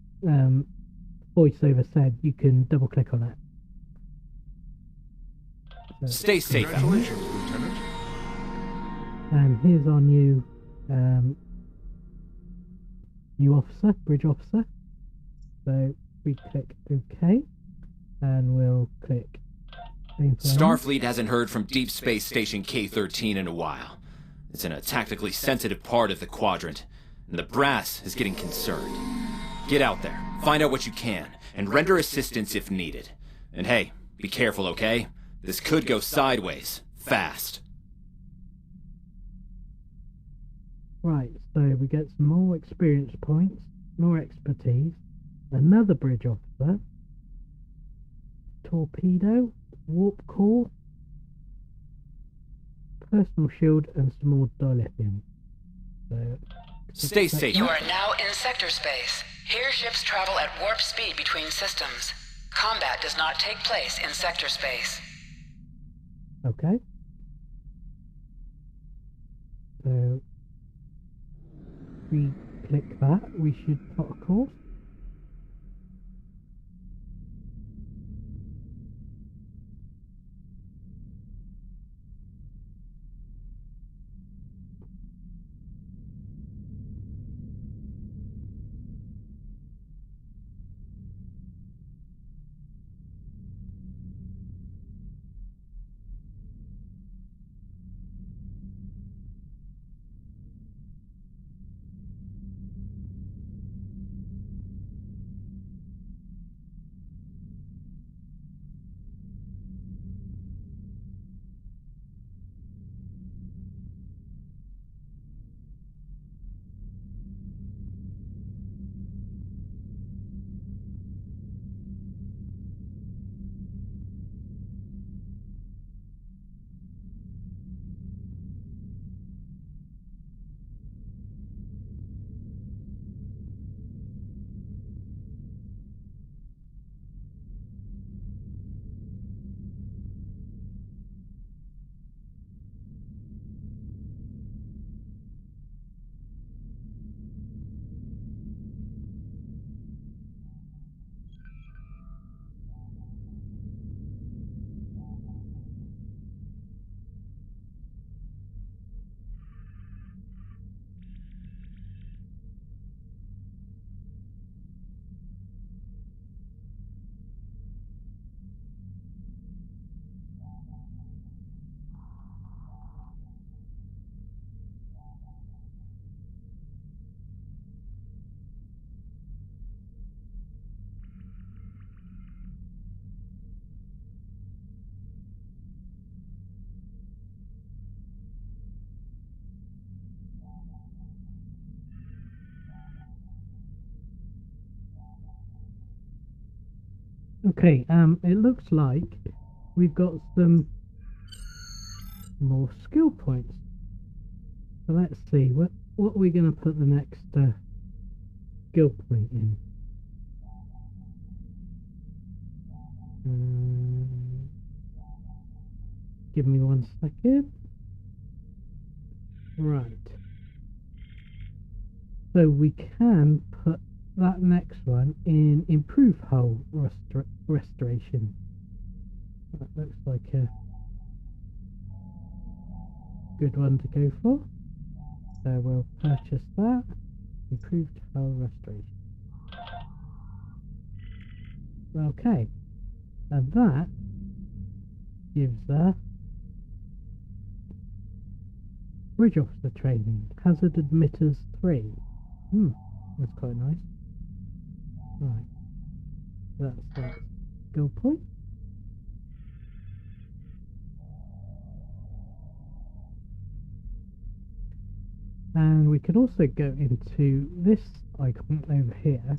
voiceover said, you can double-click on it. So, stay safe. Congratulations, Lieutenant. And here's our new officer, bridge officer. So we click OK, and we'll click. Starfleet hasn't heard from Deep Space Station K-13 in a while. It's in a tactically sensitive part of the quadrant, and the brass is getting concerned. Get out there, find out what you can, and render assistance if needed. And hey, be careful, okay? This could go sideways, fast. Right, so we get some more experience points, more expertise, another bridge officer, torpedo, warp core, personal shield, and some more dilithium. So, stay safe. You are now in sector space. Here ships travel at warp speed between systems. Combat does not take place in sector space. Okay. So, we click that, we should plot a course. Okay, it looks like we've got some more skill points. So let's see, what are we going to put the next skill point in? Give me 1 second. Right. So we can put that next one in improve hull restoration. That looks like a good one to go for. So we'll purchase that. Improved hull restoration. Okay. And that gives us bridge officer training. Hazard emitters 3. That's quite nice. Right. That's that skill point. And we can also go into this icon over here,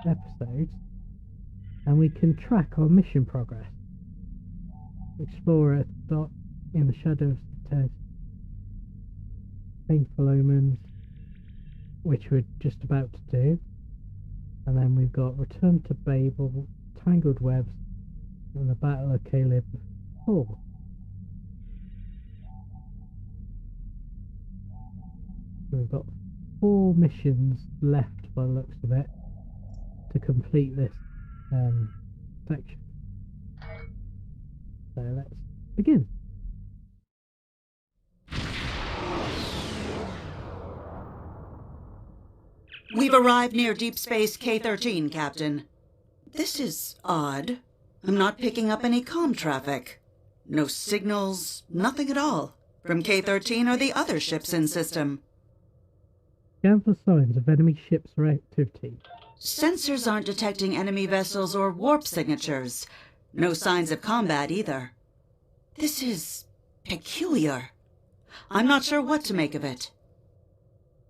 episodes, and we can track our mission progress. Explorer dot in the shadows of the painful omens, which we're just about to do. And then we've got Return to Babel, Tangled Webs, and the Battle of Caleb 4. So we've got 4 missions left by the looks of it to complete this section. So let's begin. We've arrived near Deep Space K-13, Captain. This is odd. I'm not picking up any comm traffic. No signals, nothing at all, from K-13 or the other ships in system. Scan for signs of enemy ships or activity. Sensors aren't detecting enemy vessels or warp signatures. No signs of combat either. This is peculiar. I'm not sure what to make of it.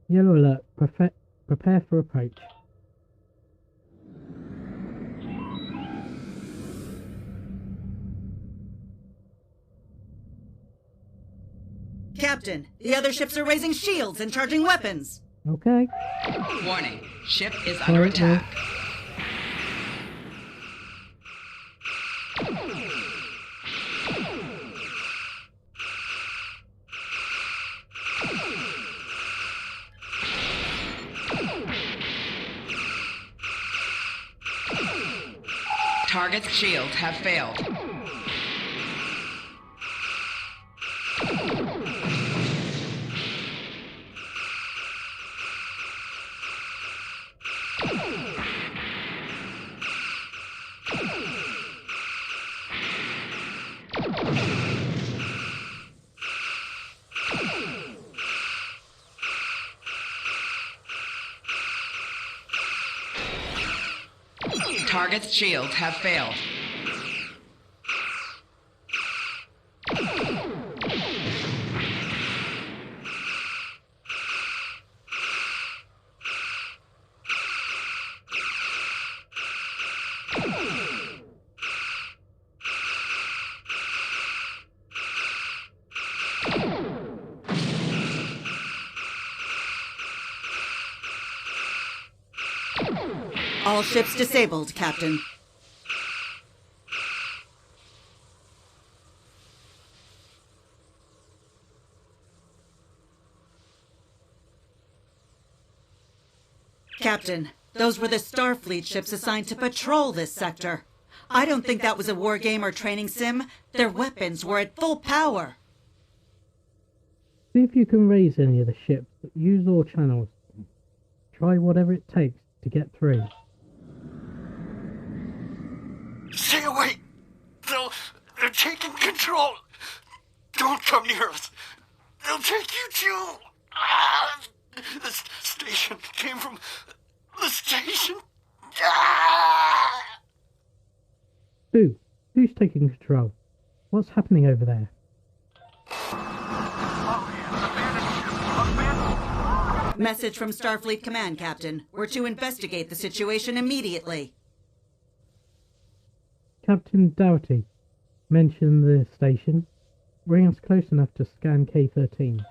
Yellow alert. Prepare for approach. Captain, the other ships are raising shields and charging weapons. Okay. Warning. Ship is under attack. Target's shields have failed. Target's shields have failed. All ships disabled, Captain. Captain, those were the Starfleet ships assigned to patrol this sector. I don't think that was a war game or training sim. Their weapons were at full power. See if you can raise any of the ships. Use all channels. Try whatever it takes to get through. Stay away! They're taking control! Don't come near us! They'll take you too! The station came from the station! Who's taking control? What's happening over there? Message from Starfleet Command, Captain. We're to investigate the situation immediately. Captain Doughty, mention the station. Bring us close enough to scan K-13.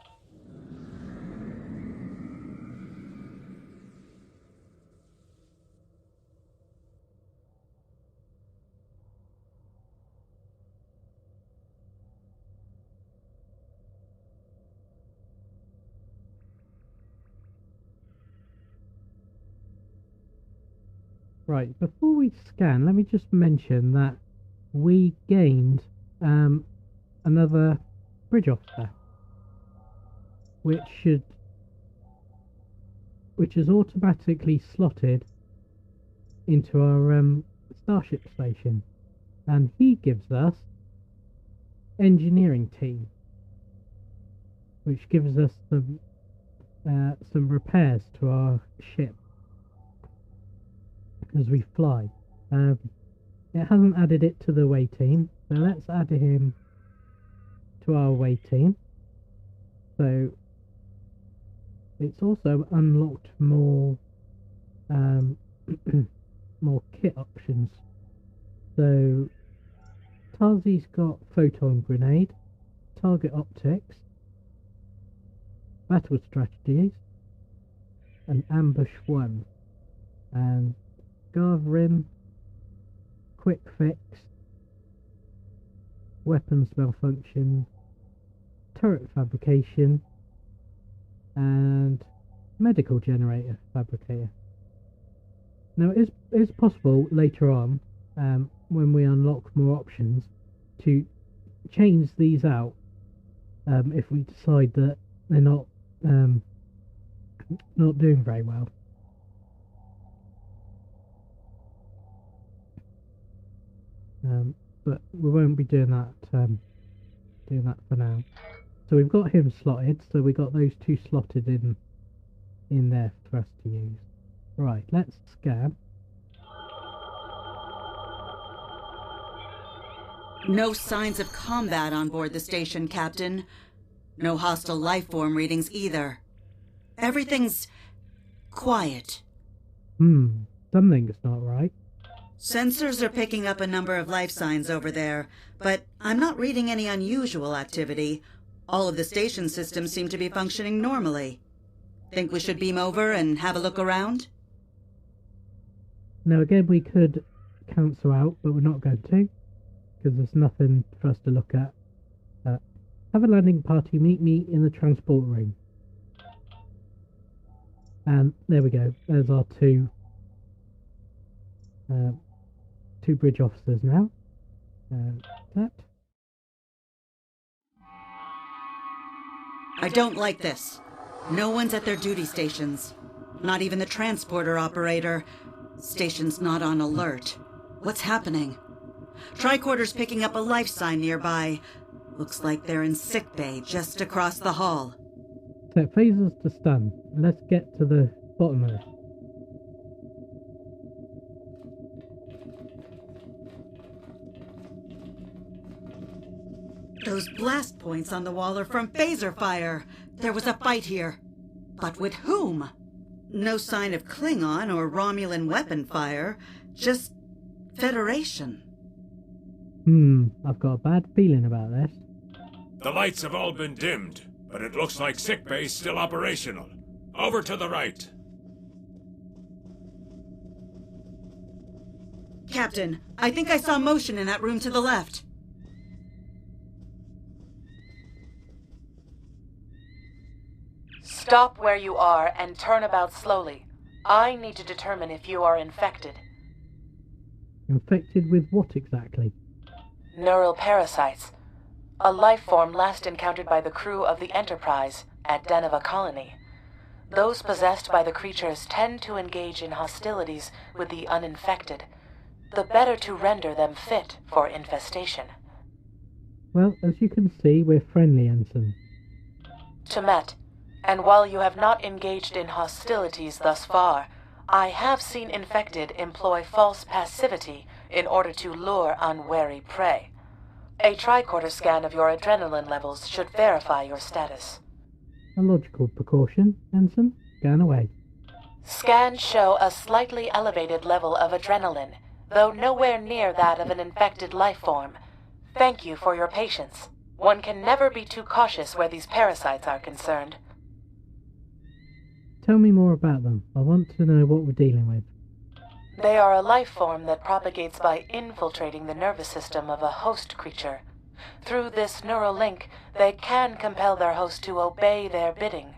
Right, before we scan, let me just mention that we gained another bridge officer, which is automatically slotted into our starship station, and he gives us engineering team, which gives us some repairs to our ship as we fly. It hasn't added it to the away team, so let's add him to our away team. So it's also unlocked more more kit options. So Tarzi's got photon grenade, target optics, battle strategies, and ambush 1, and Gavrin, quick fix, weapons malfunction, turret fabrication, and medical generator fabricator. Now it is possible later on, when we unlock more options, to change these out if we decide that they're not doing very well. But we won't be doing that for now. So we've got him slotted, so we got those two slotted in there for us to use. Right, let's scan. No signs of combat on board the station, Captain. No hostile life form readings either. Everything's quiet. Something's not right. Sensors are picking up a number of life signs over there, but I'm not reading any unusual activity. All of the station systems seem to be functioning normally. Think we should beam over and have a look around? Now again, we could cancel out, but we're not going to, because there's nothing for us to look at. Have a landing party meet me in the transport room. And there we go. There's our two bridge officers now. That. I don't like this. No one's at their duty stations. Not even the transporter operator. Station's not on alert. What's happening? Tricorder's picking up a life sign nearby. Looks like they're in sickbay just across the hall. Set phasers to stun. Let's get to the bottom of it. Those blast points on the wall are from phaser fire. There was a fight here. But with whom? No sign of Klingon or Romulan weapon fire. Just Federation. I've got a bad feeling about this. The lights have all been dimmed, but it looks like sickbay's still operational. Over to the right. Captain, I think I saw motion in that room to the left. Stop where you are and turn about slowly. I need to determine if you are infected. Infected with what exactly? Neural parasites. A life form last encountered by the crew of the Enterprise at Deneva Colony. Those possessed by the creatures tend to engage in hostilities with the uninfected, the better to render them fit for infestation. Well, as you can see, we're friendly, Ensign. Temet, and while you have not engaged in hostilities thus far, I have seen infected employ false passivity in order to lure unwary prey. A tricorder scan of your adrenaline levels should verify your status. A logical precaution, Ensign. Scan away. Scans show a slightly elevated level of adrenaline, though nowhere near that of an infected life form. Thank you for your patience. One can never be too cautious where these parasites are concerned. Tell me more about them. I want to know what we're dealing with. They are a life form that propagates by infiltrating the nervous system of a host creature. Through this neural link, they can compel their host to obey their bidding.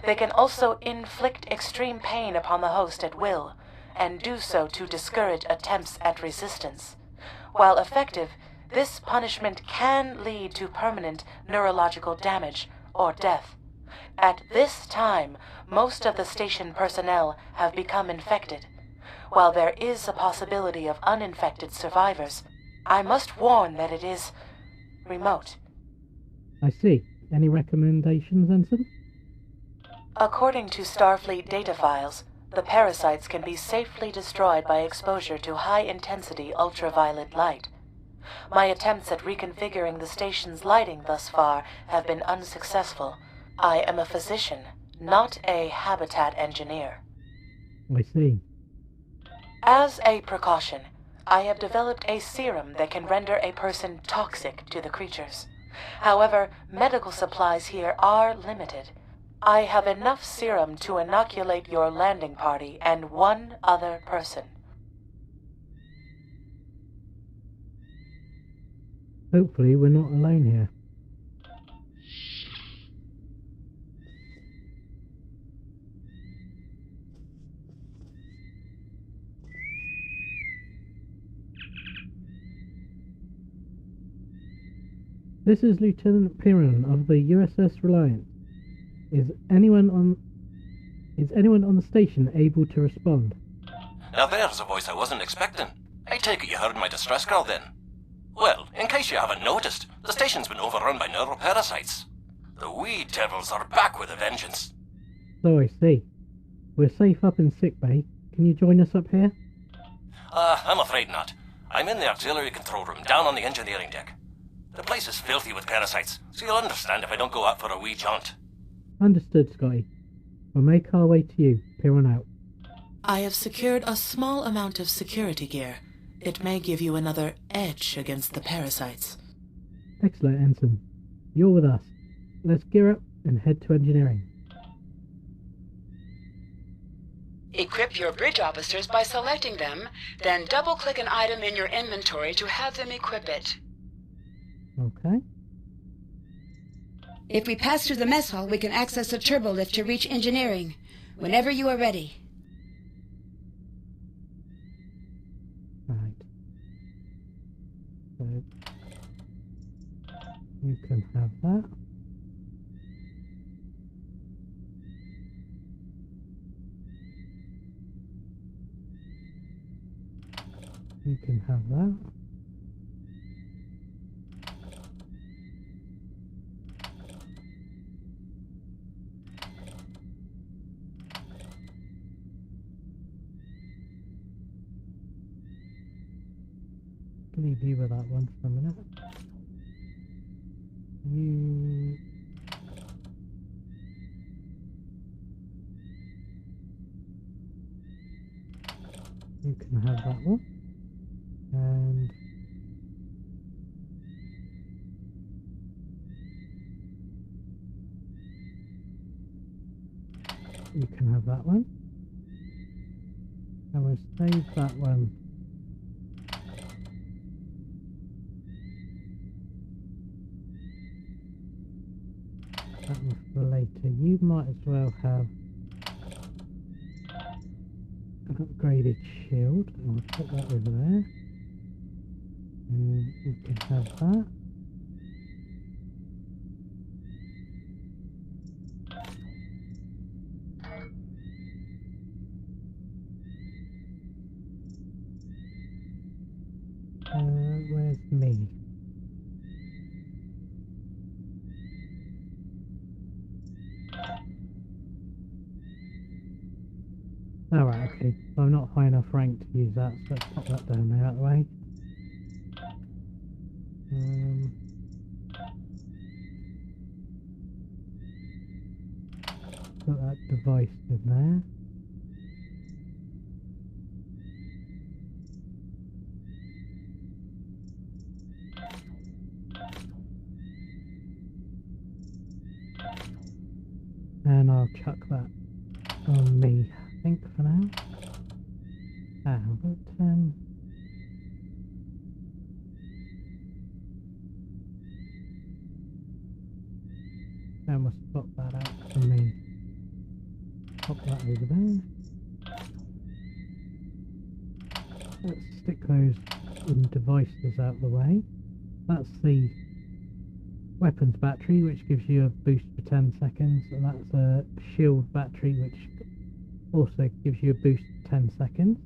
They can also inflict extreme pain upon the host at will, and do so to discourage attempts at resistance. While effective, this punishment can lead to permanent neurological damage or death. At this time, most of the station personnel have become infected. While there is a possibility of uninfected survivors, I must warn that it is remote. I see. Any recommendations, Ensign? According to Starfleet data files, the parasites can be safely destroyed by exposure to high-intensity ultraviolet light. My attempts at reconfiguring the station's lighting thus far have been unsuccessful. I am a physician, not a habitat engineer. I see. As a precaution, I have developed a serum that can render a person toxic to the creatures. However, medical supplies here are limited. I have enough serum to inoculate your landing party and one other person. Hopefully we're not alone here. This is Lieutenant Piran of the USS Reliance. Is anyone on the station able to respond? Now there's a voice I wasn't expecting. I take it you heard my distress call then. Well, in case you haven't noticed, the station's been overrun by neural parasites. The wee devils are back with a vengeance. So I see. we're safe up in sickbay. Can you join us up here? I'm afraid not. I'm in the auxiliary control room, down on the engineering deck. The place is filthy with parasites, so you'll understand if I don't go out for a wee jaunt. Understood, Scotty. We'll make our way to you. Peer on out. I have secured a small amount of security gear. It may give you another edge against the parasites. Excellent, Ensign. You're with us. Let's gear up and head to engineering. Equip your bridge officers by selecting them, then double-click an item in your inventory to have them equip it. Okay. If we pass through the mess hall, we can access the turbo lift to reach engineering. Whenever you are ready. Right. So, you can have that. You can have that. Leave you with that one for a minute. You can have that one. And you can have that one. And we'll save that one. That was for later. You might as well have an upgraded shield. I'll put that over there. And you can have that. Where's me? Alright, okay. I'm not high enough rank to use that, so let's pop that down there out of the way. Put that device in there. And I'll chuck that on me, I think, for now. And we'll swap that out for me. Pop that over there. Let's stick those devices out of the way. That's the weapons battery, which gives you a boost for 10 seconds, and that's a shield battery, which also gives you a boost for 10 seconds.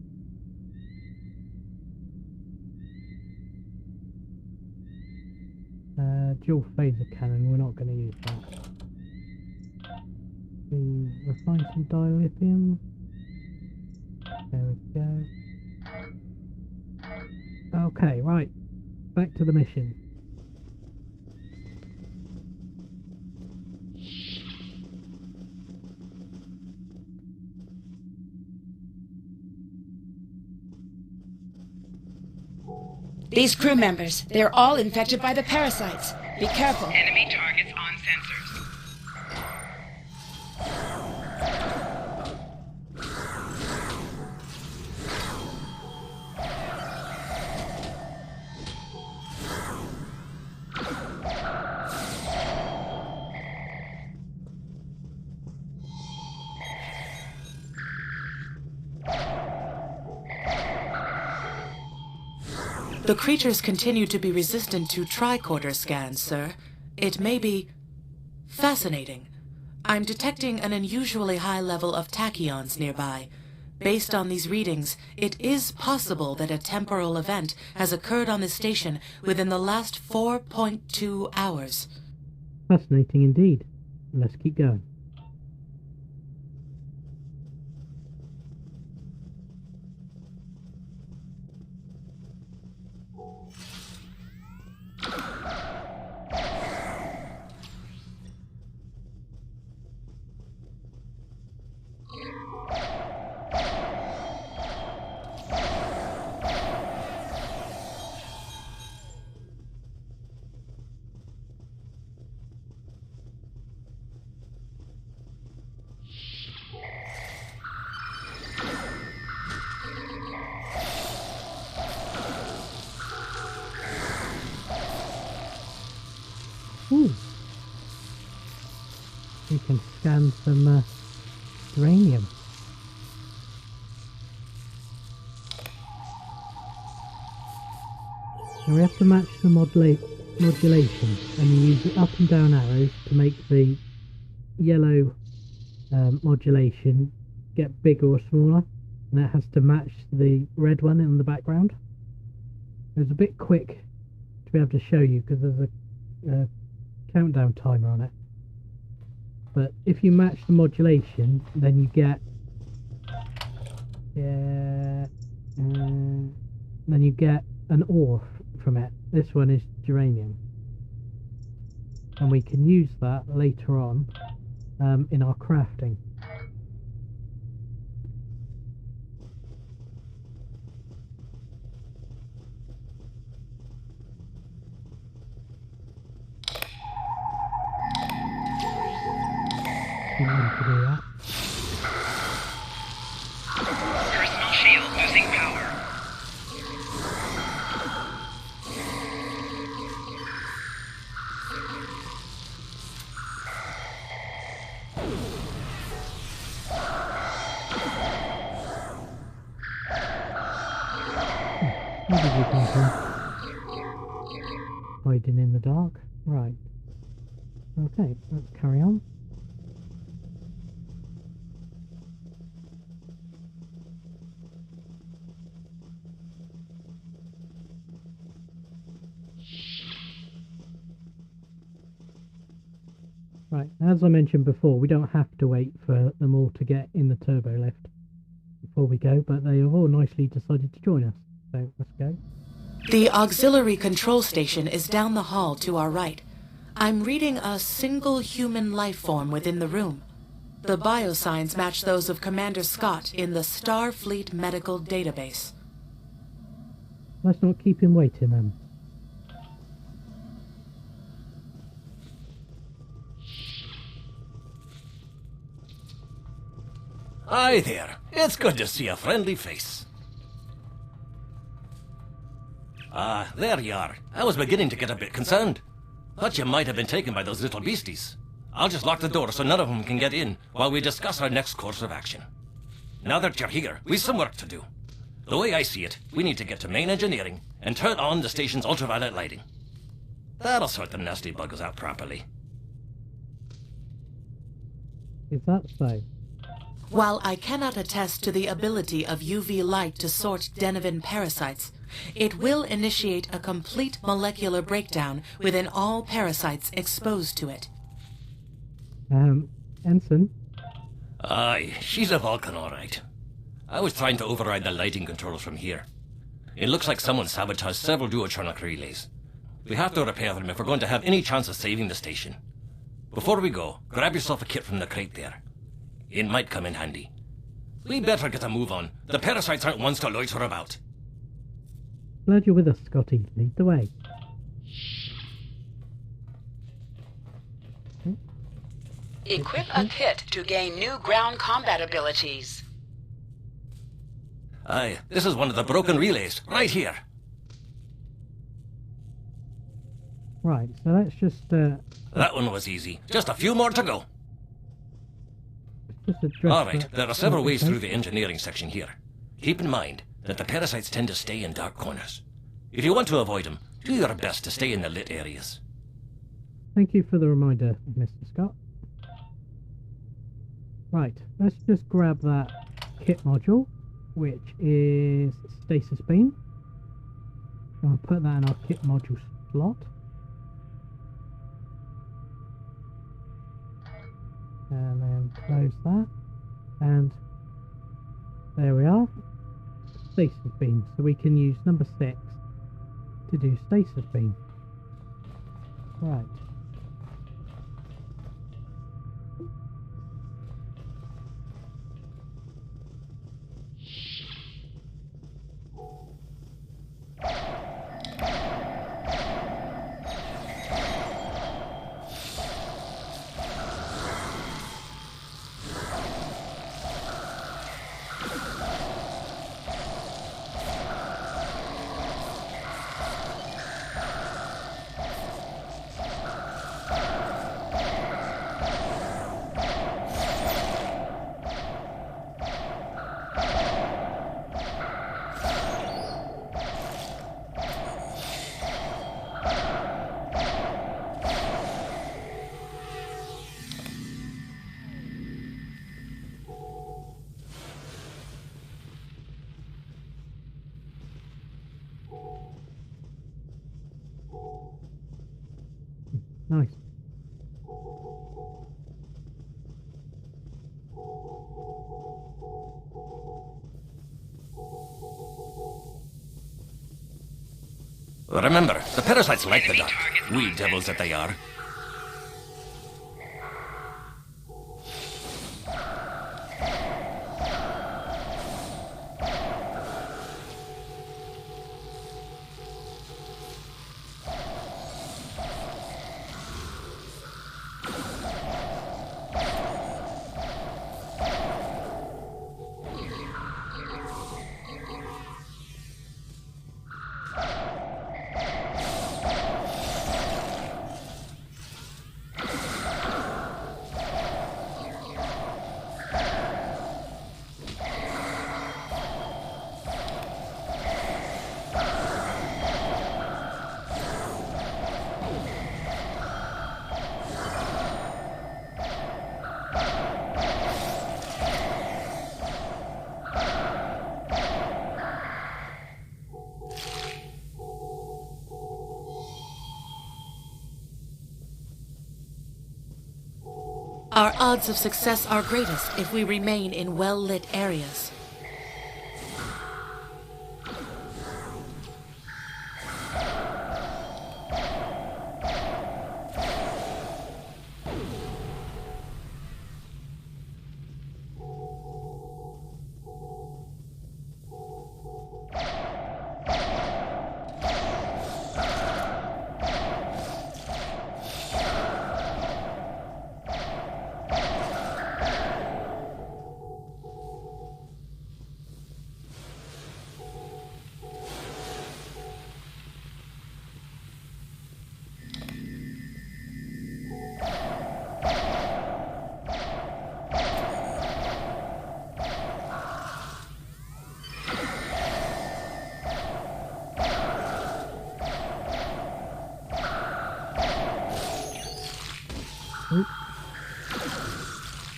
Dual phaser cannon, we're not going to use that. We'll find some dilithium. There we go. Okay, right. Back to the mission. These crew members, they're all infected by the parasites. Be careful. Enemy targets on sensors. The creatures continue to be resistant to tricorder scans, sir. It may be fascinating. I'm detecting an unusually high level of tachyons nearby. Based on these readings, it is possible that a temporal event has occurred on the station within the last 4.2 hours. Fascinating indeed. Let's keep going. Ooh. We can scan some uranium. Now we have to match the modulation, and you use the up and down arrows to make the yellow modulation get bigger or smaller, and that has to match the red one in the background. It was a bit quick to be able to show you because there's a countdown timer on it. But if you match the modulation, then you get an ore from it. This one is uranium, and we can use that later on in our crafting. You need to do that. Personal shield losing power. Where did you come from? Hiding in the dark. Right. Okay, let's carry on. Right, as I mentioned before, we don't have to wait for them all to get in the turbo lift before we go, but they have all nicely decided to join us. So let's go. The auxiliary control station is down the hall to our right. I'm reading a single human life form within the room. The biosigns match those of Commander Scott in the Starfleet Medical Database. Let's not keep him waiting then. Hi there. It's good to see a friendly face. There you are. I was beginning to get a bit concerned. Thought you might have been taken by those little beasties. I'll just lock the door so none of them can get in while we discuss our next course of action. Now that you're here, we've some work to do. The way I see it, we need to get to main engineering and turn on the station's ultraviolet lighting. That'll sort the nasty buggers out properly. Is that so? While I cannot attest to the ability of UV light to sort Denivan parasites, it will initiate a complete molecular breakdown within all parasites exposed to it. Ensign? Aye, she's a Vulcan, all right. I was trying to override the lighting controls from here. It looks like someone sabotaged several duotronic relays. We have to repair them if we're going to have any chance of saving the station. Before we go, grab yourself a kit from the crate there. It might come in handy. We better get a move on. The parasites aren't ones to loiter about. Glad you're with us, Scotty. Lead the way. Equip a kit to gain new ground combat abilities. Aye, this is one of the broken relays, right here. Right, so let's just... That one was easy. Just a few more to go. Just all right, there are several ways through the engineering section here. Keep in mind that the parasites tend to stay in dark corners. If you want to avoid them, do your best to stay in the lit areas. Thank you for the reminder, Mr. Scott. Right, let's just grab that kit module, which is stasis beam. I'll put that in our kit module slot. And then close that. And there we are. Stasis beam. So we can use number 6 to do stasis beam. Right. Nice. Remember, the parasites like the dark. Wee devils that they are. Our odds of success are greatest if we remain in well-lit areas.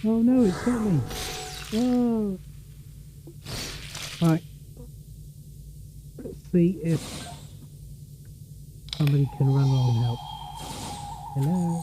Oh no, it's got me. Whoa. Right. Let's see if somebody can run along and help. Hello?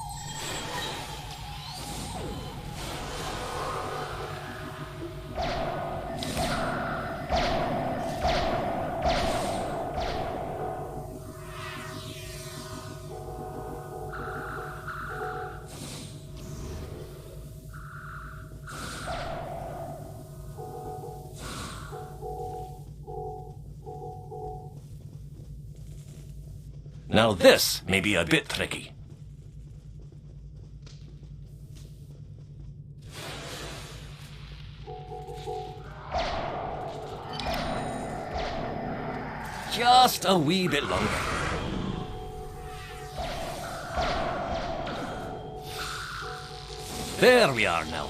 Now this may be a bit tricky. Just a wee bit longer. There we are now.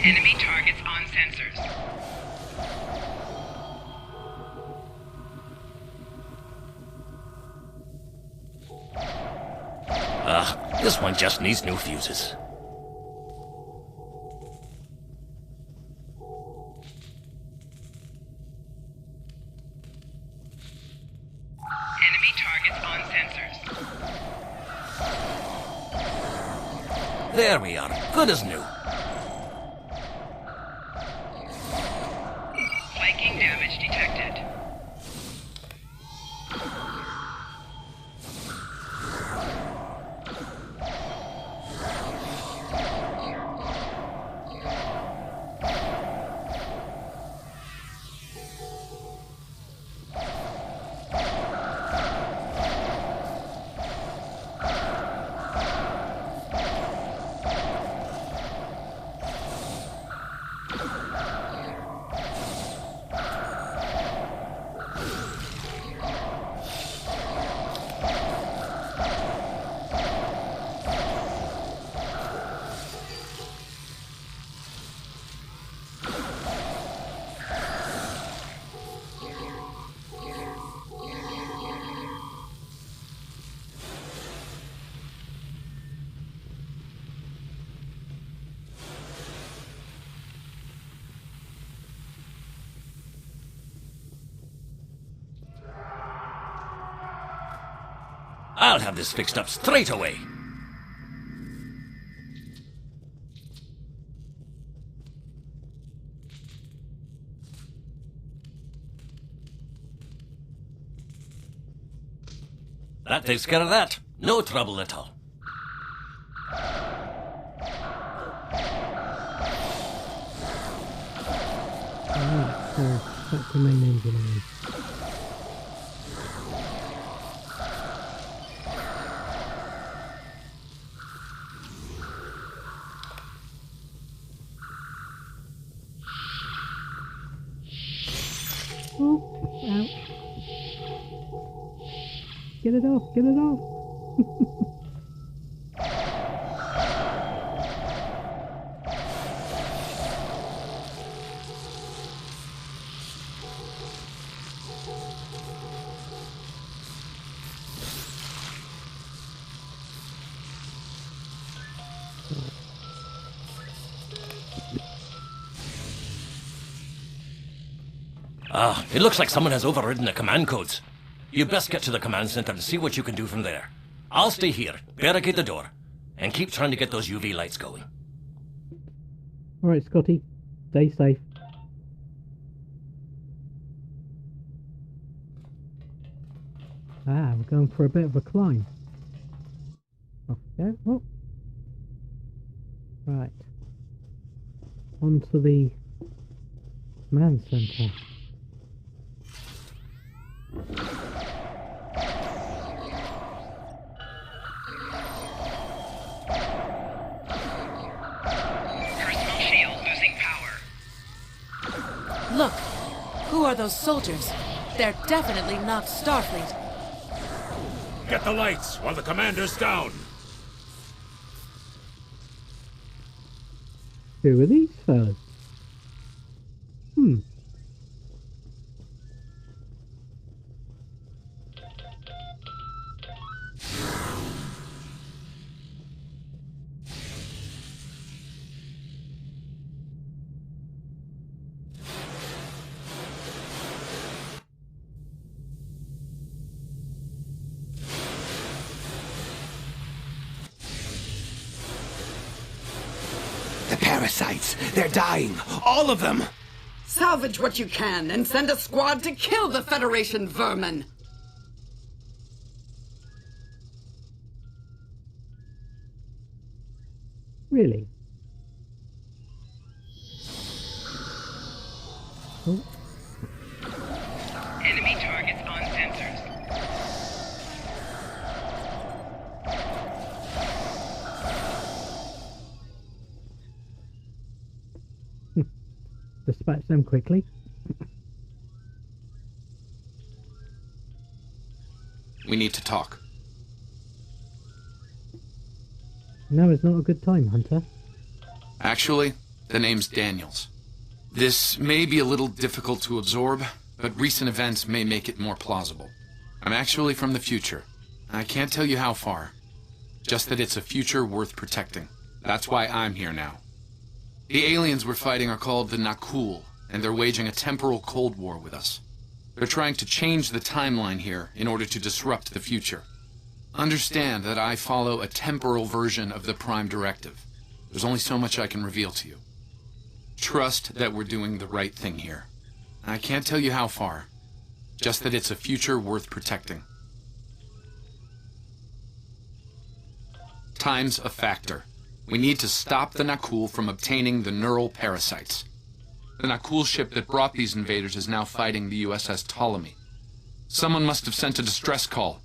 Enemy targets on sensors. This one just needs new fuses. Enemy targets on sensors. There we are, good as new. Flanking damage detected. I'll have this fixed up straight away. That takes care of that. No trouble at all. Alright, so that's the main engine on. Oh, ouch. Get it off, get it off. Ah, it looks like someone has overridden the command codes. You best get to the command center and see what you can do from there. I'll stay here, barricade the door, and keep trying to get those UV lights going. Alright, Scotty. Stay safe. Ah, we're going for a bit of a climb. Off we go. Oh. Right. Onto the command center. Personal shield losing power. Look, who are those soldiers? They're definitely not Starfleet. Get the lights while the commander's down. Who are these fellas? The parasites, they're dying. All of them. Salvage what you can and send a squad to kill the Federation vermin. Really? Oh. Enemy targets on sensors. Dispatch them quickly. We need to talk. Now is not a good time, Hunter. Actually, the name's Daniels. This may be a little difficult to absorb, but recent events may make it more plausible. I'm actually from the future. I can't tell you how far. Just that it's a future worth protecting. That's why I'm here now. The aliens we're fighting are called the Nakul, and they're waging a temporal Cold War with us. They're trying to change the timeline here in order to disrupt the future. Understand that I follow a temporal version of the Prime Directive. There's only so much I can reveal to you. Trust that we're doing the right thing here. I can't tell you how far, just that it's a future worth protecting. Time's a factor. We need to stop the Nakul from obtaining the neural parasites. The Nakul ship that brought these invaders is now fighting the USS Ptolemy. Someone must have sent a distress call.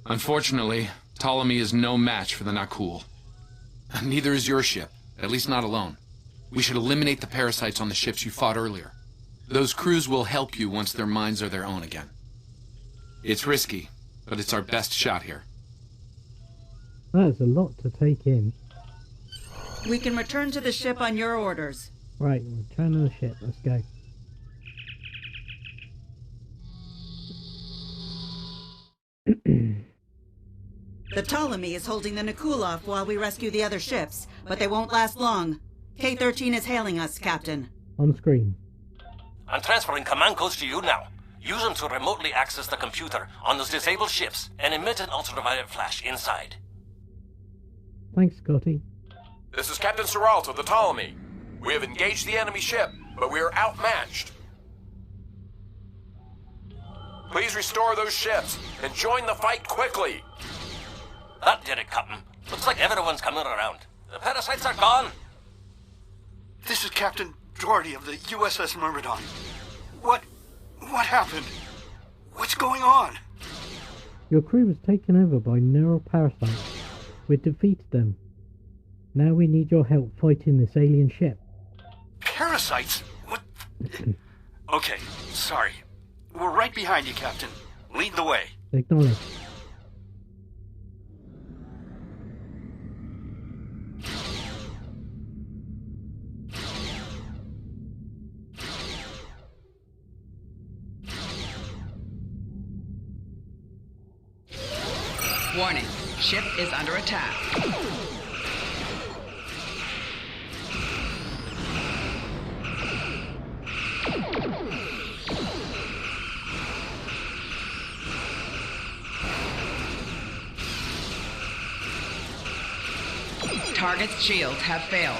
Unfortunately, Ptolemy is no match for the Nakul. Neither is your ship, at least not alone. We should eliminate the parasites on the ships you fought earlier. Those crews will help you once their minds are their own again. It's risky, but it's our best shot here. That is a lot to take in. We can return to the ship on your orders. Right, return to the ship. Let's go. The Ptolemy is holding the Nakul off while we rescue the other ships, but they won't last long. K-13 is hailing us, Captain. On screen. I'm transferring command codes to you now. Use them to remotely access the computer on those disabled ships and emit an ultraviolet flash inside. Thanks, Scotty. This is Captain Seralt of the Ptolemy. We have engaged the enemy ship, but we are outmatched. Please restore those ships and join the fight quickly. That did it, Captain. Looks like everyone's coming around. The parasites are gone. This is Captain Doherty of the USS Myrmidon. What happened? What's going on? Your crew was taken over by neural parasites. We defeated them. Now we need your help fighting this alien ship. Parasites? What? Okay, sorry. We're right behind you, Captain. Lead the way. Acknowledge. Warning, ship is under attack. Target's shields have failed.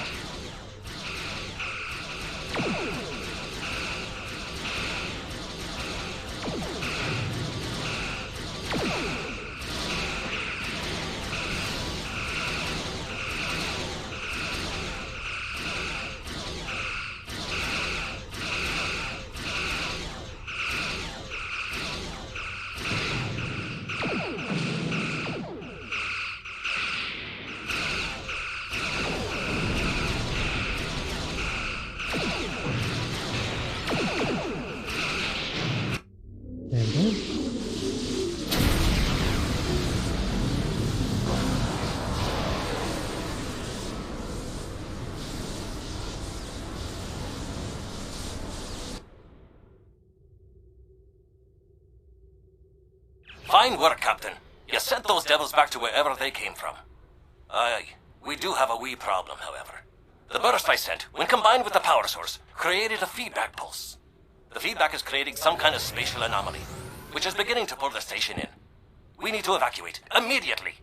Fine work, Captain. You sent those devils back to wherever they came from. Aye, we do have a wee problem, however. The burst I sent, when combined with the power source, created a feedback pulse. The feedback is creating some kind of spatial anomaly, which is beginning to pull the station in. We need to evacuate, immediately.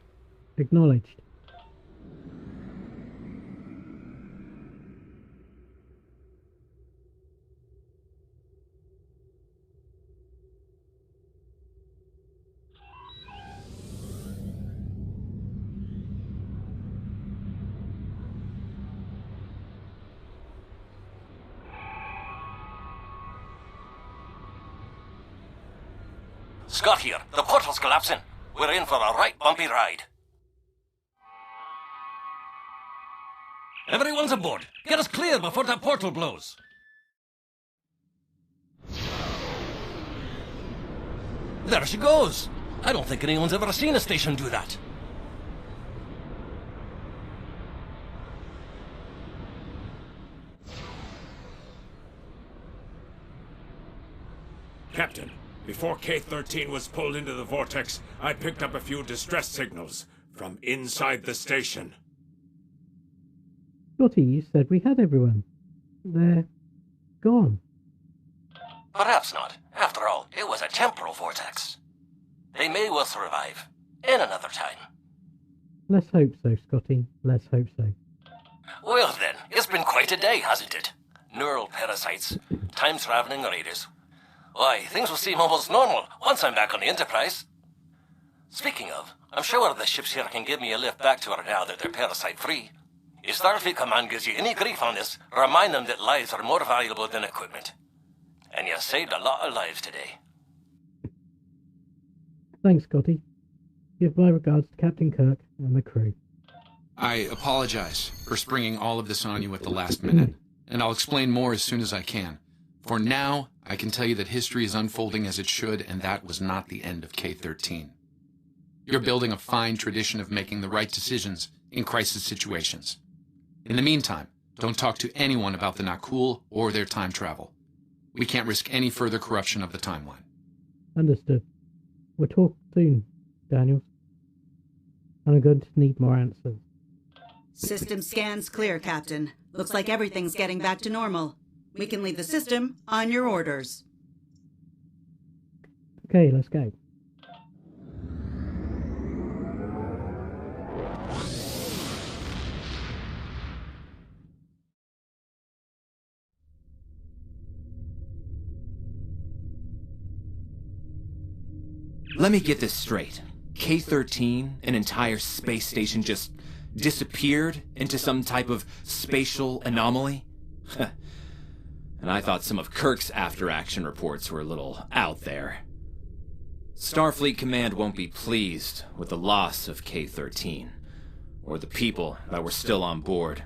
Acknowledged. Scott here. The portal's collapsing. We're in for a right bumpy ride. Everyone's aboard. Get us clear before that portal blows. There she goes. I don't think anyone's ever seen a station do that. Captain, before K-13 was pulled into the vortex, I picked up a few distress signals from inside the station. Scotty, you said we had everyone. They're gone. Perhaps not. After all, it was a temporal vortex. They may well survive. In another time. Let's hope so, Scotty. Let's hope so. Well then, it's been quite a day, hasn't it? Neural parasites, time-traveling raiders. Why, things will seem almost normal once I'm back on the Enterprise. Speaking of, I'm sure the ships here can give me a lift back to her now that they're parasite-free. If Starfleet Command gives you any grief on this, remind them that lives are more valuable than equipment. And you saved a lot of lives today. Thanks, Scotty. Give my regards to Captain Kirk and the crew. I apologize for springing all of this on you at the last minute, and I'll explain more as soon as I can. For now, I can tell you that history is unfolding as it should, and that was not the end of K-13. You're building a fine tradition of making the right decisions in crisis situations. In the meantime, don't talk to anyone about the Nakul or their time travel. We can't risk any further corruption of the timeline. Understood. We'll talk soon, Daniels. And I'm going to need more answers. System scans clear, Captain. Looks like everything's getting back to normal. We can leave the system on your orders. Okay, let's go. Let me get this straight. K-13, an entire space station, just disappeared into some type of spatial anomaly? And I thought some of Kirk's after-action reports were a little out there. Starfleet Command won't be pleased with the loss of K-13, or the people that were still on board.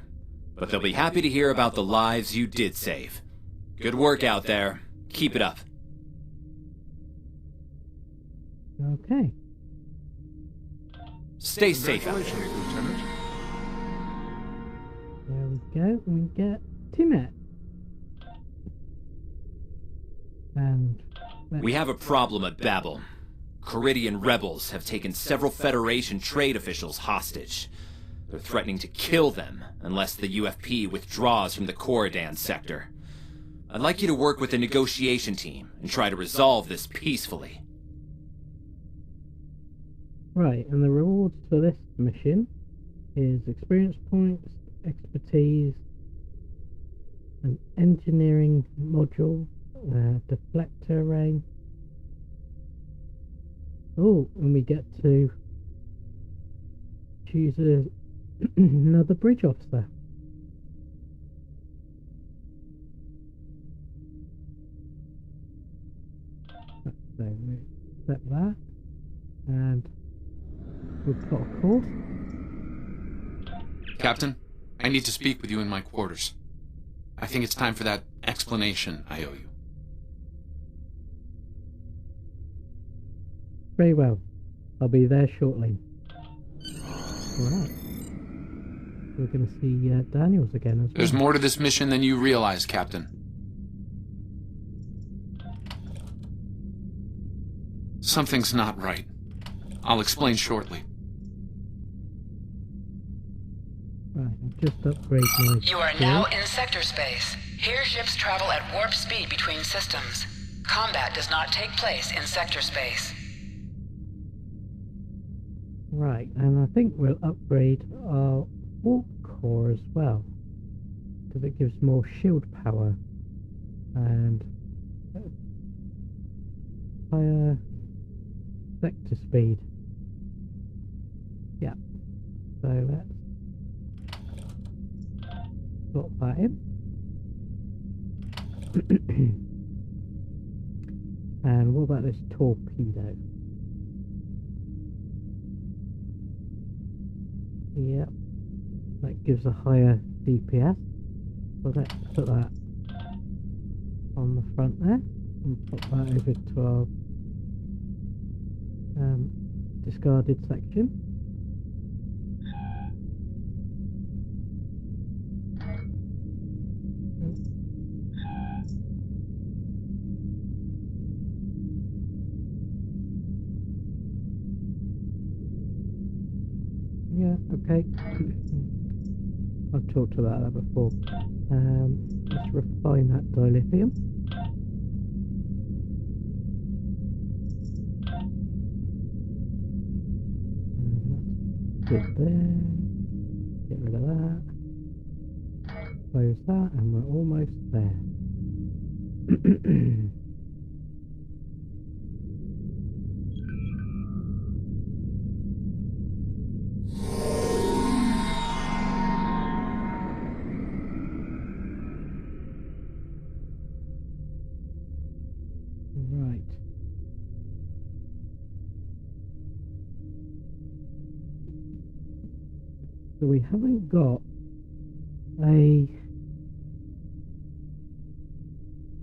But they'll be happy to hear about the lives you did save. Good work out there. Keep it up. Okay. Stay safe out there. Lieutenant. There we go. We get Timet. And we have a problem at Babel. Caridian rebels have taken several Federation trade officials hostage. They're threatening to kill them unless the UFP withdraws from the Corridan sector. I'd like you to work with the negotiation team and try to resolve this peacefully. Right, and the rewards for this mission is experience points, expertise, an engineering module, deflector array. Oh, and we get to choose another bridge officer. So we accept that, and we've got a course. Captain, I need to speak with you in my quarters. I think it's time for that explanation I owe you. Very well. I'll be there shortly. Alright. We're going to see Daniels again as well. There's more to this mission than you realize, Captain. Something's not right. I'll explain shortly. Right, I'll just upgrade my... You are now in sector space. Here ships travel at warp speed between systems. Combat does not take place in sector space. Right, and I think we'll upgrade our warp core as well, because it gives more shield power and higher sector speed. Yeah, so let's swap that in. And what about this torpedo? Yep, that gives a higher DPS. So let's put that on the front there and pop that over to our discarded section. Yeah, okay. I've talked about that before. Let's refine that dilithium. Good there. Get rid of that. Close that, and we're almost there. Right. So we haven't got a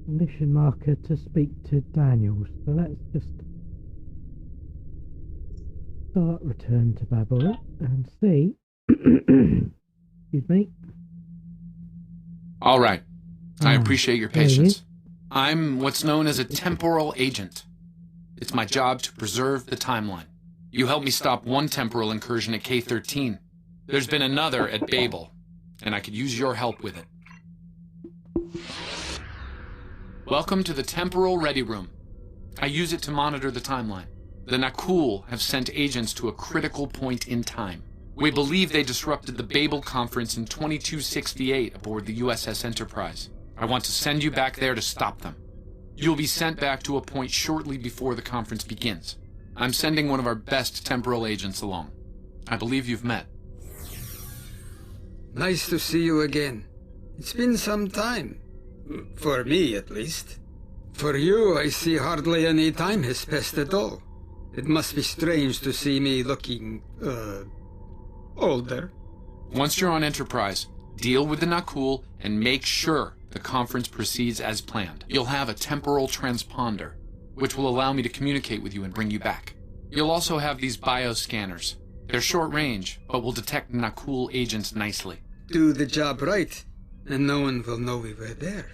mission marker to speak to Daniels, so let's just start Return to Babel and see. Excuse me. All right. I appreciate your patience. I'm what's known as a temporal agent. It's my job to preserve the timeline. You helped me stop one temporal incursion at K-13. There's been another at Babel, and I could use your help with it. Welcome to the Temporal Ready Room. I use it to monitor the timeline. The Nakul have sent agents to a critical point in time. We believe they disrupted the Babel conference in 2268 aboard the USS Enterprise. I want to send you back there to stop them. You'll be sent back to a point shortly before the conference begins. I'm sending one of our best temporal agents along. I believe you've met. Nice to see you again. It's been some time. For me, at least. For you, I see hardly any time has passed at all. It must be strange to see me looking, older. Once you're on Enterprise, deal with the Nakul and make sure the conference proceeds as planned. You'll have a Temporal Transponder, which will allow me to communicate with you and bring you back. You'll also have these bioscanners. They're short range, but will detect Nakul agents nicely. Do the job right, and no one will know we were there.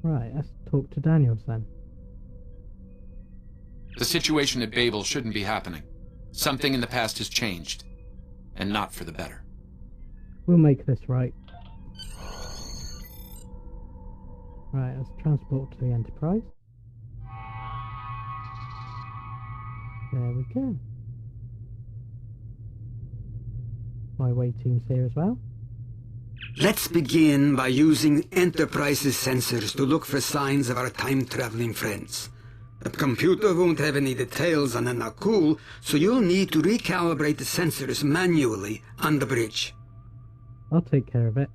Right, let's talk to Daniels then. The situation at Babel shouldn't be happening. Something in the past has changed, and not for the better. We'll make this right. Right, let's transport to the Enterprise. There we go. My way team's here as well. Let's begin by using Enterprise's sensors to look for signs of our time-traveling friends. The computer won't have any details on the Nakul, so you'll need to recalibrate the sensors manually on the bridge. I'll take care of it.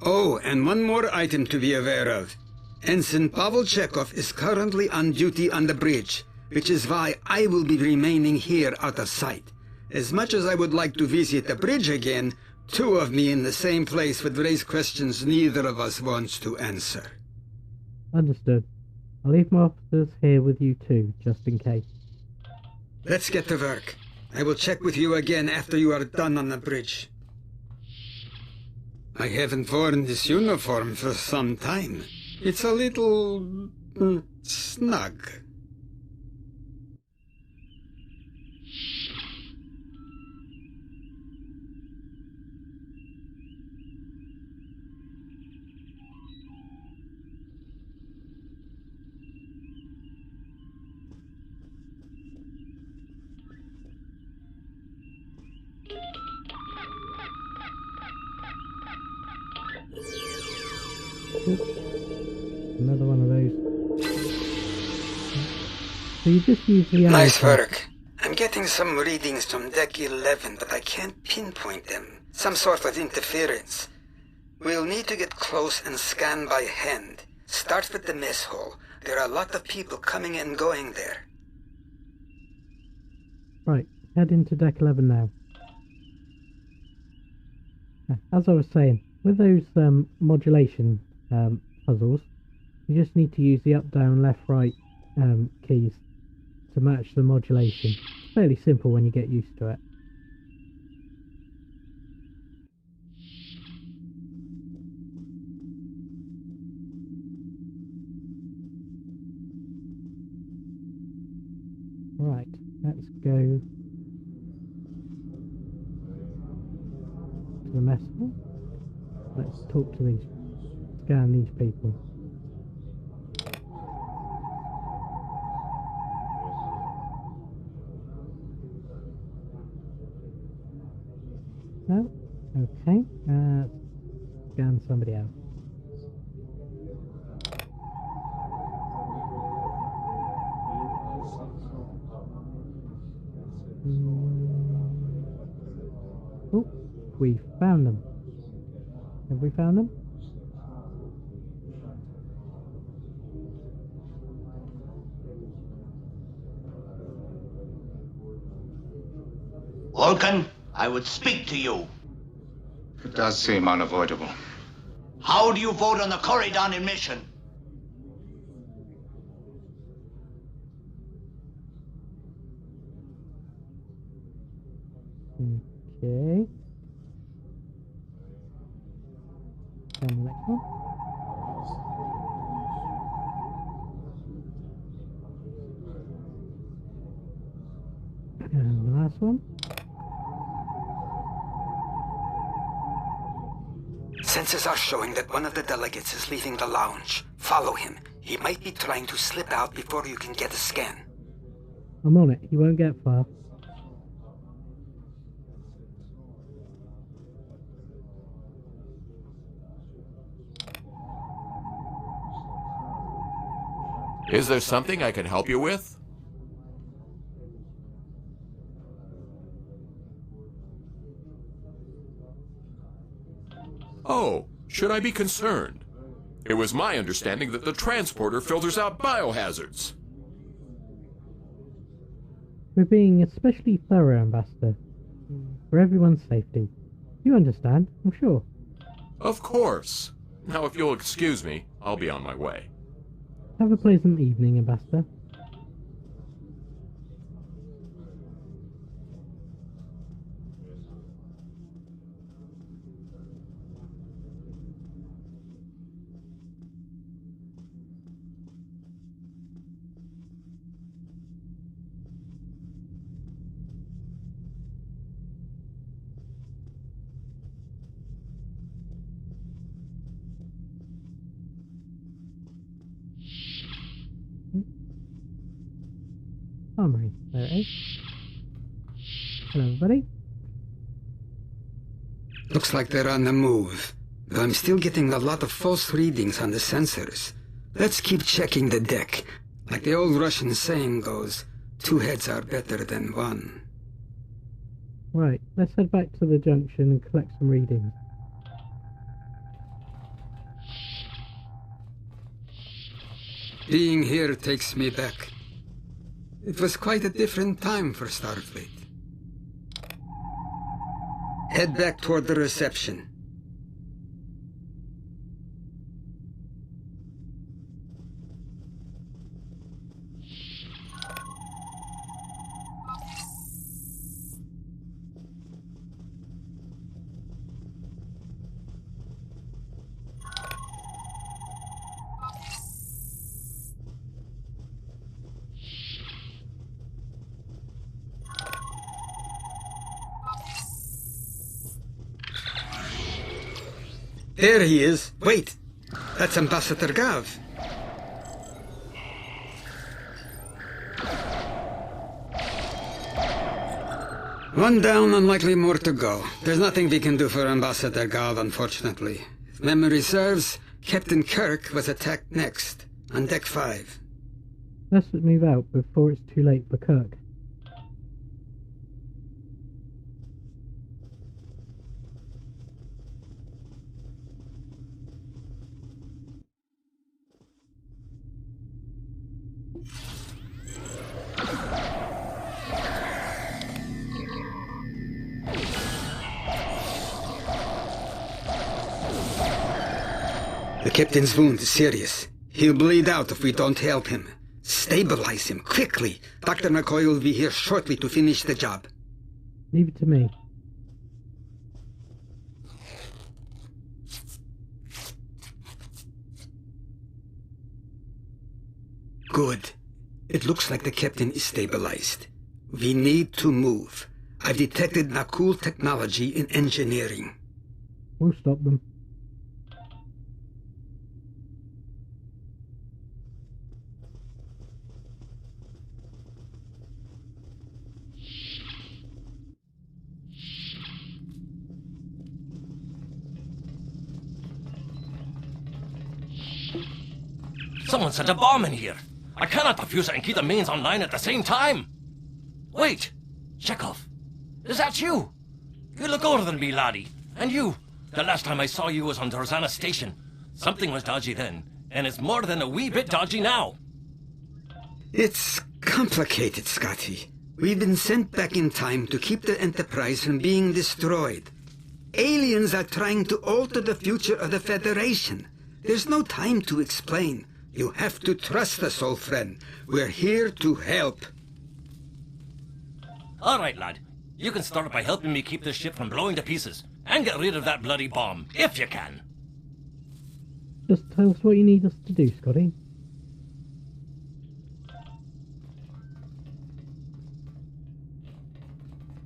Oh, and one more item to be aware of. Ensign Pavel Chekhov is currently on duty on the bridge, which is why I will be remaining here out of sight. As much as I would like to visit the bridge again, two of me in the same place would raise questions neither of us wants to answer. Understood. I'll leave my officers here with you too, just in case. Let's get to work. I will check with you again after you are done on the bridge. I haven't worn this uniform for some time. It's a little snug. Another one of those. So you just use the Nice work. I'm getting some readings from Deck 11, but I can't pinpoint them. Some sort of interference. We'll need to get close and scan by hand. Start with the mess hall. There are a lot of people coming and going there. Right, head into Deck 11 now. As I was saying, with those modulation puzzles, you just need to use the up, down, left, right keys to match the modulation. It's fairly simple when you get used to it. Right, let's go to the mess hall. Let's talk to these, scan these people. No? Okay, scan somebody else. Oh, we found them. Have we found them? Vulcan, I would speak to you. It does seem unavoidable. How do you vote on the Corridon mission? Okay. And the next one. And the last one. Sensors are showing that one of the delegates is leaving the lounge. Follow him. He might be trying to slip out before you can get a scan. I'm on it. He won't get far. Is there something I can help you with? Oh, should I be concerned? It was my understanding that the transporter filters out biohazards. We're being especially thorough, Ambassador. For everyone's safety. You understand, I'm sure. Of course. Now, if you'll excuse me, I'll be on my way. Have a pleasant evening, Ambassador. Armory, there it is. Hello, everybody. Looks like they're on the move, though I'm still getting a lot of false readings on the sensors. Let's keep checking the deck. Like the old Russian saying goes, 2 heads are better than 1. Right, let's head back to the junction and collect some readings. Being here takes me back. It was quite a different time for Starfleet. Head back toward the reception. There he is. Wait, that's Ambassador Gav. One down and likely more to go. There's nothing we can do for Ambassador Gav, unfortunately. If memory serves, Captain Kirk was attacked next, on Deck 5. Let's move out before it's too late for Kirk. The captain's wound is serious. He'll bleed out if we don't help him. Stabilize him, quickly. Dr. McCoy will be here shortly to finish the job. Leave it to me. Good. It looks like the captain is stabilized. We need to move. I've detected Nakul technology in engineering. We'll stop them. Someone sent a bomb in here. I cannot defuse it and keep the mains online at the same time. Wait, Chekhov, is that you? You look older than me, laddie. And you, the last time I saw you was on Dorzana Station. Something was dodgy then, and it's more than a wee bit dodgy now. It's complicated, Scotty. We've been sent back in time to keep the Enterprise from being destroyed. Aliens are trying to alter the future of the Federation. There's no time to explain. You have to trust us, old friend. We're here to help. All right, lad. You can start by helping me keep this ship from blowing to pieces, and get rid of that bloody bomb, if you can. Just tell us what you need us to do, Scotty.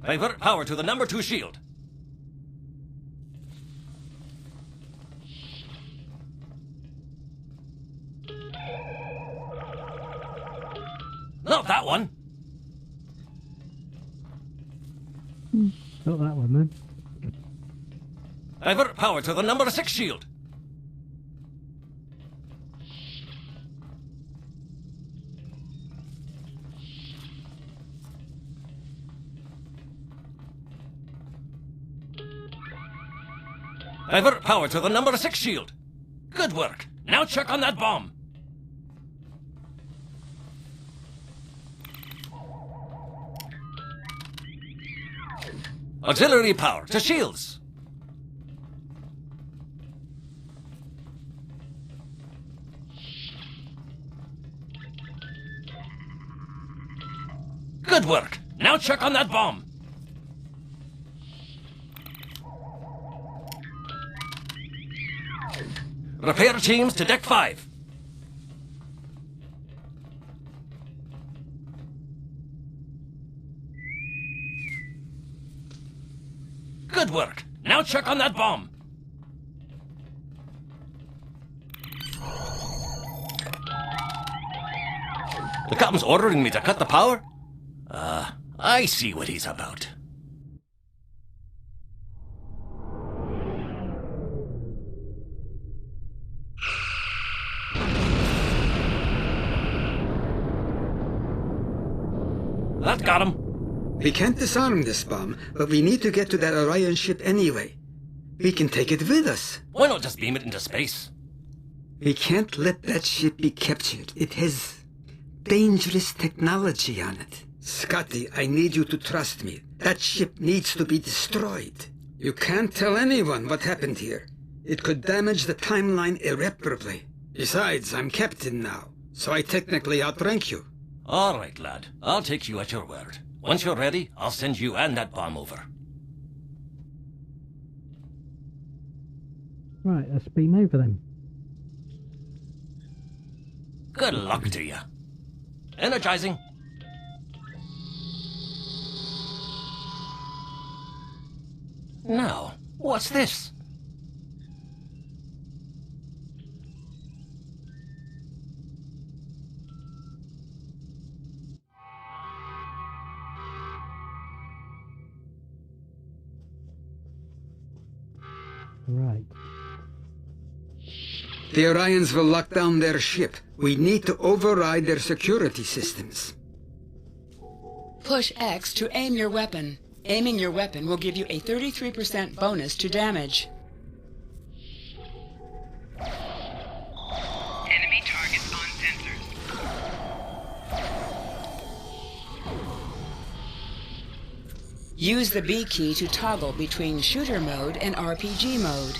Divert power to the number 2 shield. Got that one then. Divert power to the number 6 shield. Divert power to the number 6 shield. Good work. Now check on that bomb. Auxiliary power to shields. Good work. Now check on that bomb. Repair teams to deck 5. Good work. Now check on that bomb. The captain's ordering me to cut the power? I see what he's about. That got him. We can't disarm this bomb, but we need to get to that Orion ship anyway. We can take it with us. Why not just beam it into space? We can't let that ship be captured. It has dangerous technology on it. Scotty, I need you to trust me. That ship needs to be destroyed. You can't tell anyone what happened here. It could damage the timeline irreparably. Besides, I'm captain now, so I technically outrank you. All right, lad. I'll take you at your word. Once you're ready, I'll send you and that bomb over. Right, let's beam over them. Good luck to you. Energizing. Now, what's this? Right. The Orions will lock down their ship. We need to override their security systems. Push X to aim your weapon. Aiming your weapon will give you a 33% bonus to damage. Enemy targets on sensors. Use the B key to toggle between shooter mode and RPG mode.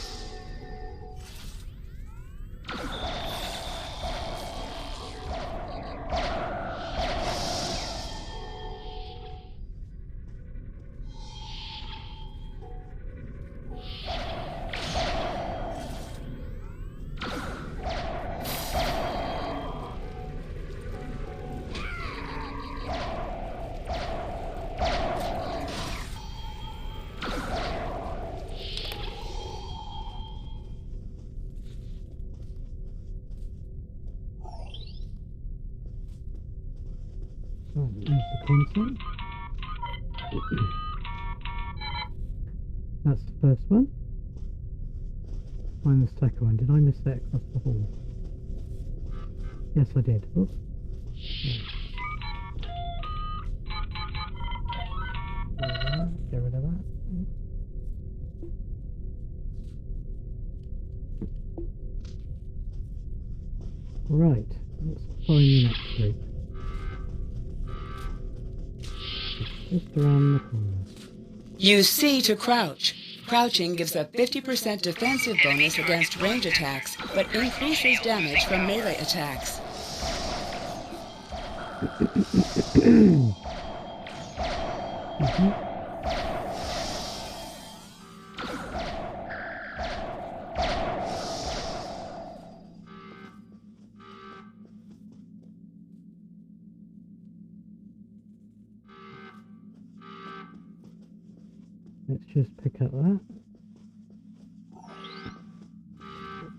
Right, there's the console. That's the first one. Find the second one. Did I miss that across the hall? Yes, I did. Oops. Get rid of that. Right, let's find the next group. Just around the corner. Use C to crouch. Crouching gives a 50% defensive bonus against range attacks, but increases damage from melee attacks. Let's just pick up that.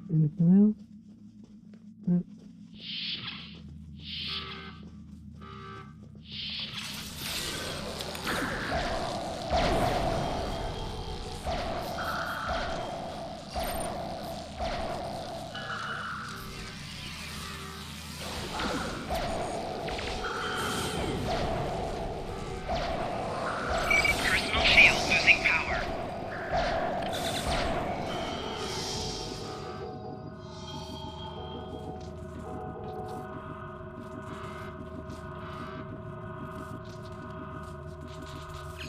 Anything else? No.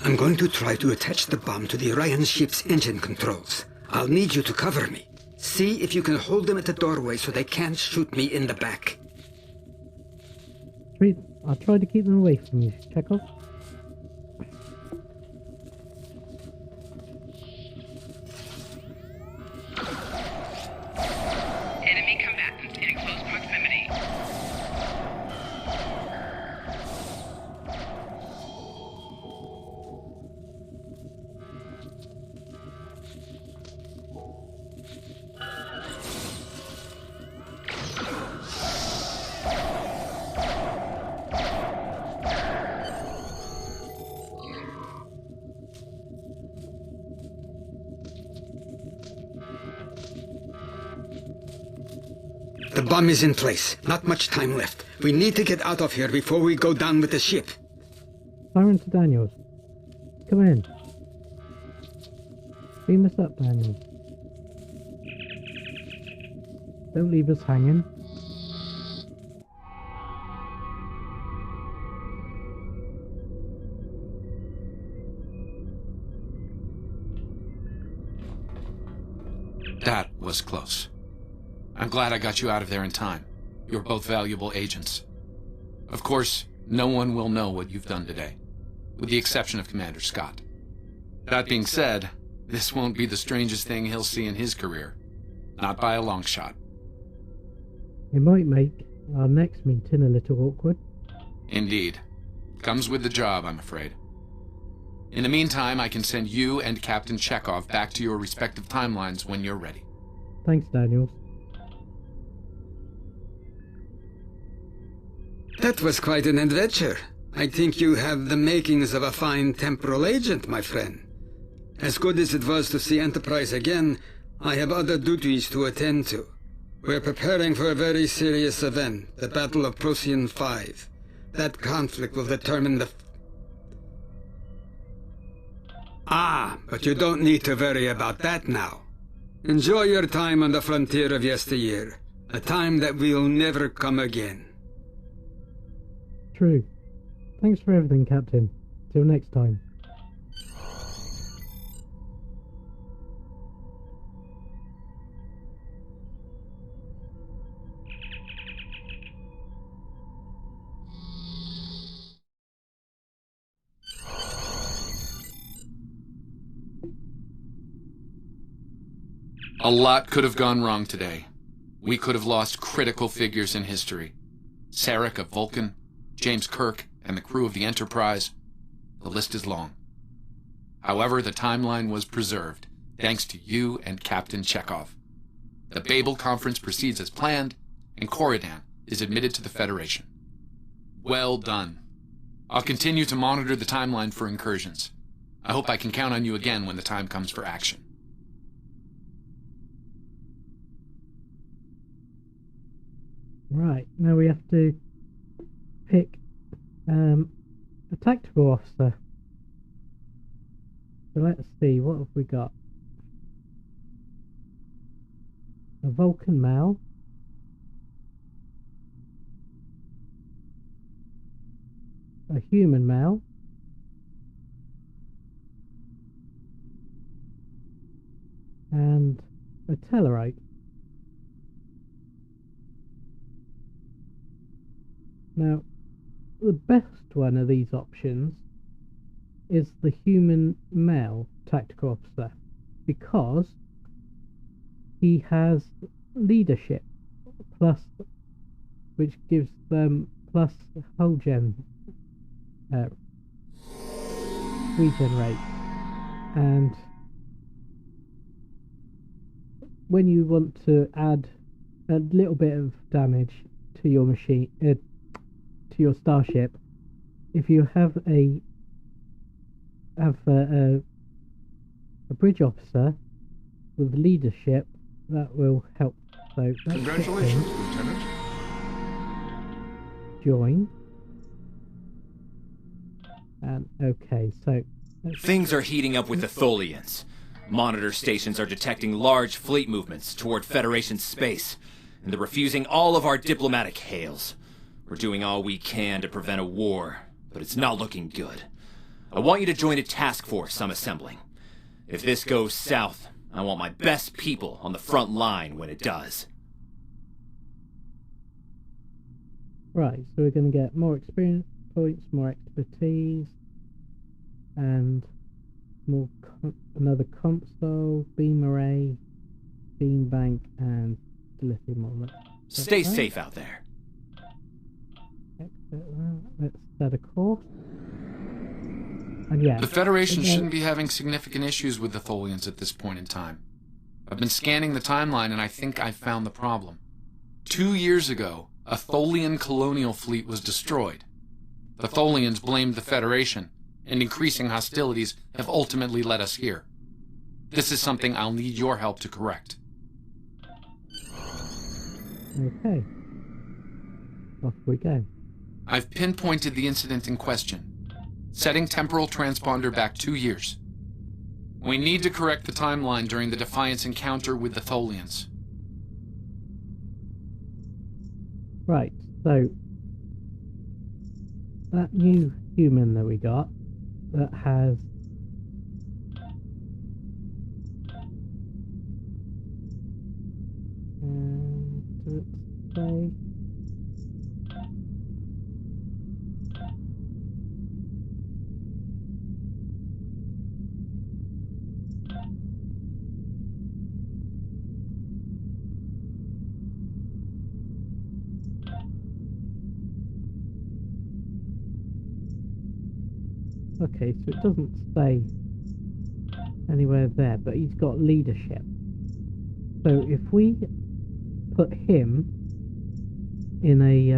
I'm going to try to attach the bomb to the Orion ship's engine controls. I'll need you to cover me. See if you can hold them at the doorway so they can't shoot me in the back. I'll try to keep them away from you, Chekhov. Enemy combatants in close proximity. The bomb is in place. Not much time left. We need to get out of here before we go down with the ship. Siren to Daniels. Come in. Beam us up, Daniels. Don't leave us hanging. That was close. I'm glad I got you out of there in time. You're both valuable agents. Of course, no one will know what you've done today, with the exception of Commander Scott. That being said, this won't be the strangest thing he'll see in his career. Not by a long shot. It might make our next meeting a little awkward. Indeed. Comes with the job, I'm afraid. In the meantime, I can send you and Captain Chekhov back to your respective timelines when you're ready. Thanks, Daniels. That was quite an adventure. I think you have the makings of a fine temporal agent, my friend. As good as it was to see Enterprise again, I have other duties to attend to. We're preparing for a very serious event, the Battle of Procyon 5. That conflict will determine the... but you don't need to worry about that now. Enjoy your time on the frontier of yesteryear, a time that will never come again. True. Thanks for everything, Captain. Till next time. A lot could have gone wrong today. We could have lost critical figures in history. Sarek of Vulcan, James Kirk, and the crew of the Enterprise. The list is long. However, the timeline was preserved, thanks to you and Captain Chekhov. The Babel Conference proceeds as planned, and Corridan is admitted to the Federation. Well done. I'll continue to monitor the timeline for incursions. I hope I can count on you again when the time comes for action. Right, now we have to pick a tactical officer. So let's see, what have we got? A Vulcan male. A human male. And a Tellarite. Now, the best one of these options is the human male tactical officer, because he has leadership plus, which gives them plus whole gen regenerate, and when you want to add a little bit of damage to your machine, to your starship, if you have a bridge officer with leadership, that will help. So congratulations, Lieutenant. Join. And okay, so things are heating up with the Tholians. Monitor stations are detecting large fleet movements toward Federation space, and they're refusing all of our diplomatic hails. We're doing all we can to prevent a war, but it's not looking good. I want you to join a task force I'm assembling. If this goes south, I want my best people on the front line when it does. Right, so we're going to get more experience points, more expertise, and more another console, beam array, beam bank, and lithium model. Stay safe out there. Let's set a course. And yeah, the Federation shouldn't be having significant issues with the Tholians at this point in time. I've been scanning the timeline and I think I've found the problem. 2 years ago, a Tholian colonial fleet was destroyed. The Tholians blamed the Federation, and increasing hostilities have ultimately led us here. This is something I'll need your help to correct. Okay. Off we go. I've pinpointed the incident in question, setting Temporal Transponder back 2 years. We need to correct the timeline during the Defiance encounter with the Tholians. Right, so that new human that we got that has let's say okay, so it doesn't say anywhere there, but he's got leadership. So if we put him in a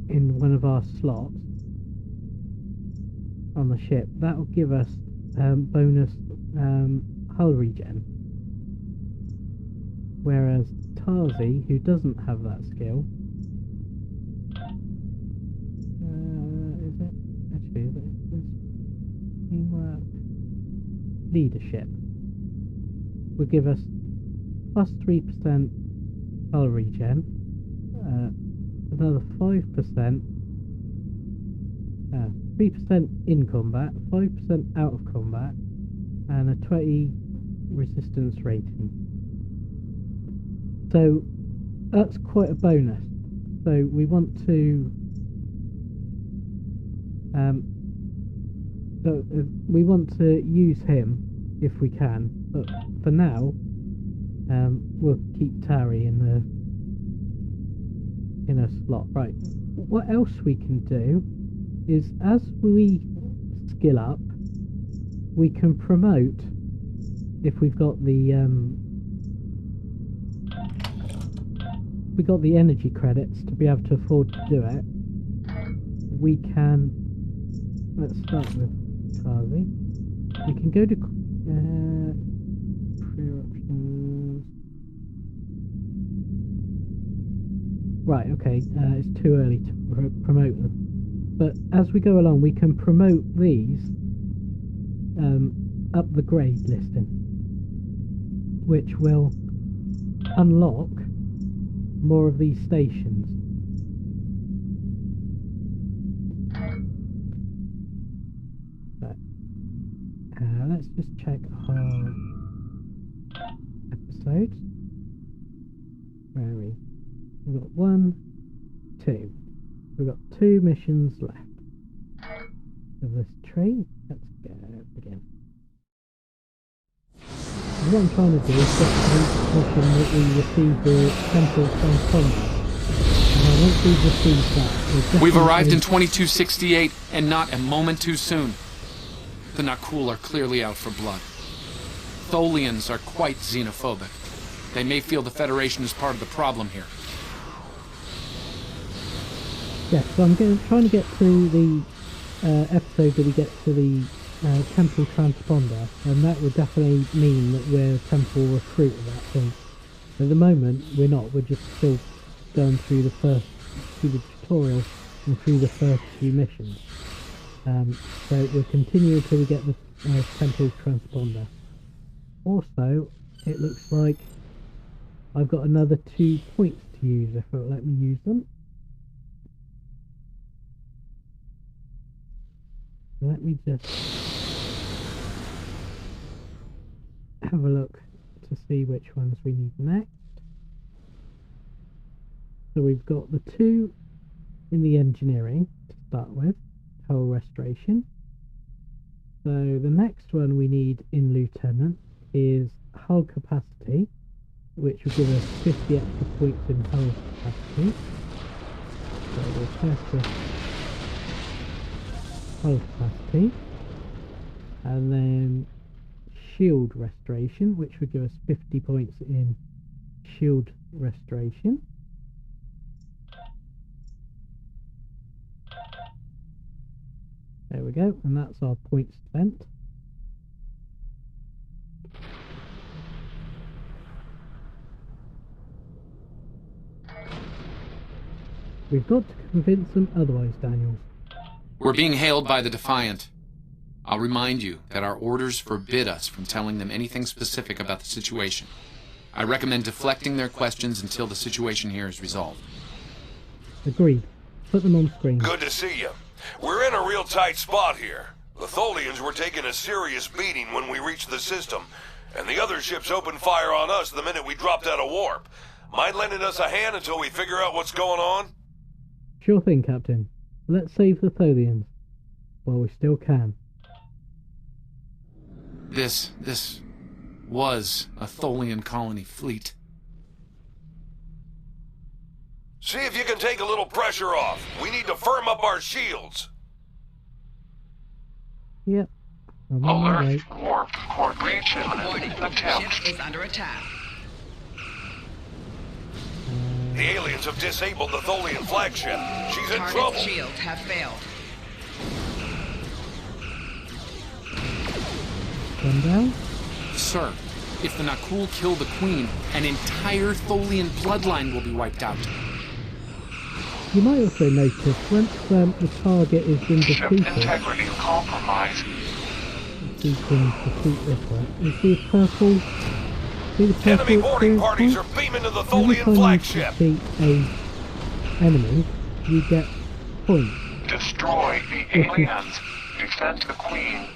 in one of our slots on the ship, that will give us bonus hull regen. Whereas Tarzi, who doesn't have that skill, teamwork, leadership will give us plus 3% hull regen, another 5%, 3% in combat, 5% out of combat, and a 20 resistance rating. So that's quite a bonus. So we want to we want to use him if we can, but for now we'll keep Tari in a slot. Right, what else we can do is, as we skill up, we can promote if we've got the energy credits to be able to afford to do it. We can, let's start with Tarzi. We can go to career options. Right, okay, it's too early to promote them. But as we go along, we can promote these up the grade listing, which will unlock more of these stations. Let's just check our episodes. Where are we? We've got 1, 2. We've got 2 missions left of this tree. Let's go again. And what I'm trying to do is get to the mission that we receive the Temporal Transponder. And once we've received that, we've arrived in 2268, and not a moment too soon. The Nakul are clearly out for blood. Tholians are quite xenophobic. They may feel the Federation is part of the problem here. Yes, so I'm trying to get to the episode that we get to the Temporal Transponder, and that would definitely mean that we're Temporal Recruit at that point. At the moment, we're not. We're just still going through the tutorial and through the first few missions. So we'll continue until we get the Temporal Transponder. Also, it looks like I've got another 2 points to use if it'll let me use them. Let me just have a look to see which ones we need next. So we've got the two in the engineering to start with, hull restoration. So the next one we need in lieutenant is hull capacity, which will give us 50 extra points in hull capacity. So we'll test the hull capacity, and then shield restoration, which will give us 50 points in shield restoration. There we go, and that's our points spent. We've got to convince them otherwise, Daniels. We're being hailed by the Defiant. I'll remind you that our orders forbid us from telling them anything specific about the situation. I recommend deflecting their questions until the situation here is resolved. Agreed. Put them on screen. Good to see you. We're in a real tight spot here. The Tholians were taking a serious beating when we reached the system, and the other ships opened fire on us the minute we dropped out of warp. Mind lending us a hand until we figure out what's going on? Sure thing, Captain. Let's save the Tholians while we still can. This was a Tholian colony fleet. See if you can take a little pressure off. We need to firm up our shields. Yep. I'm on my way. Warp coordination. Warning, ship is under attack. The aliens have disabled the Tholian flagship. She's in Target's trouble. shields have failed. One down. Sir, if the Nakul kill the Queen, an entire Tholian bloodline will be wiped out. You might also notice once the target has been defeated, Integrity compromised. you can defeat this one. You see the purple. See the purple Enemy boarding experience parties are point? beaming to the Every Tholian time flagship. you defeat a enemy, you get points. Destroy the aliens. Defend the Queen.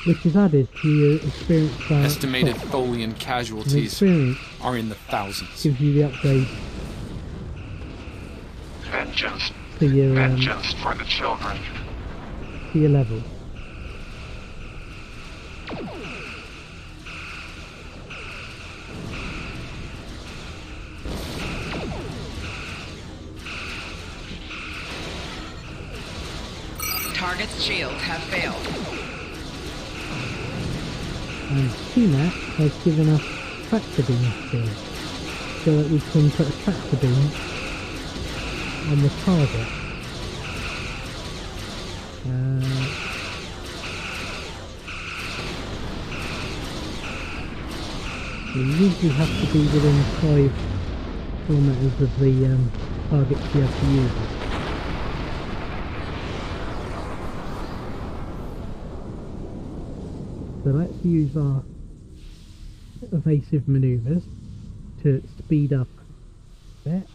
Which is added to your experience bar. Estimated top. Tholian And casualties experience are in the thousands. gives you the upgrade Vengeance. to your Vengeance for the children. to your level. Target's shields have failed. And CNAT has given us tractor beam skills, so that we can put a tractor beam on the target. You usually have to be within 5 kilometers of the target to be able to use it. So let's use our evasive maneuvers to speed up a bit.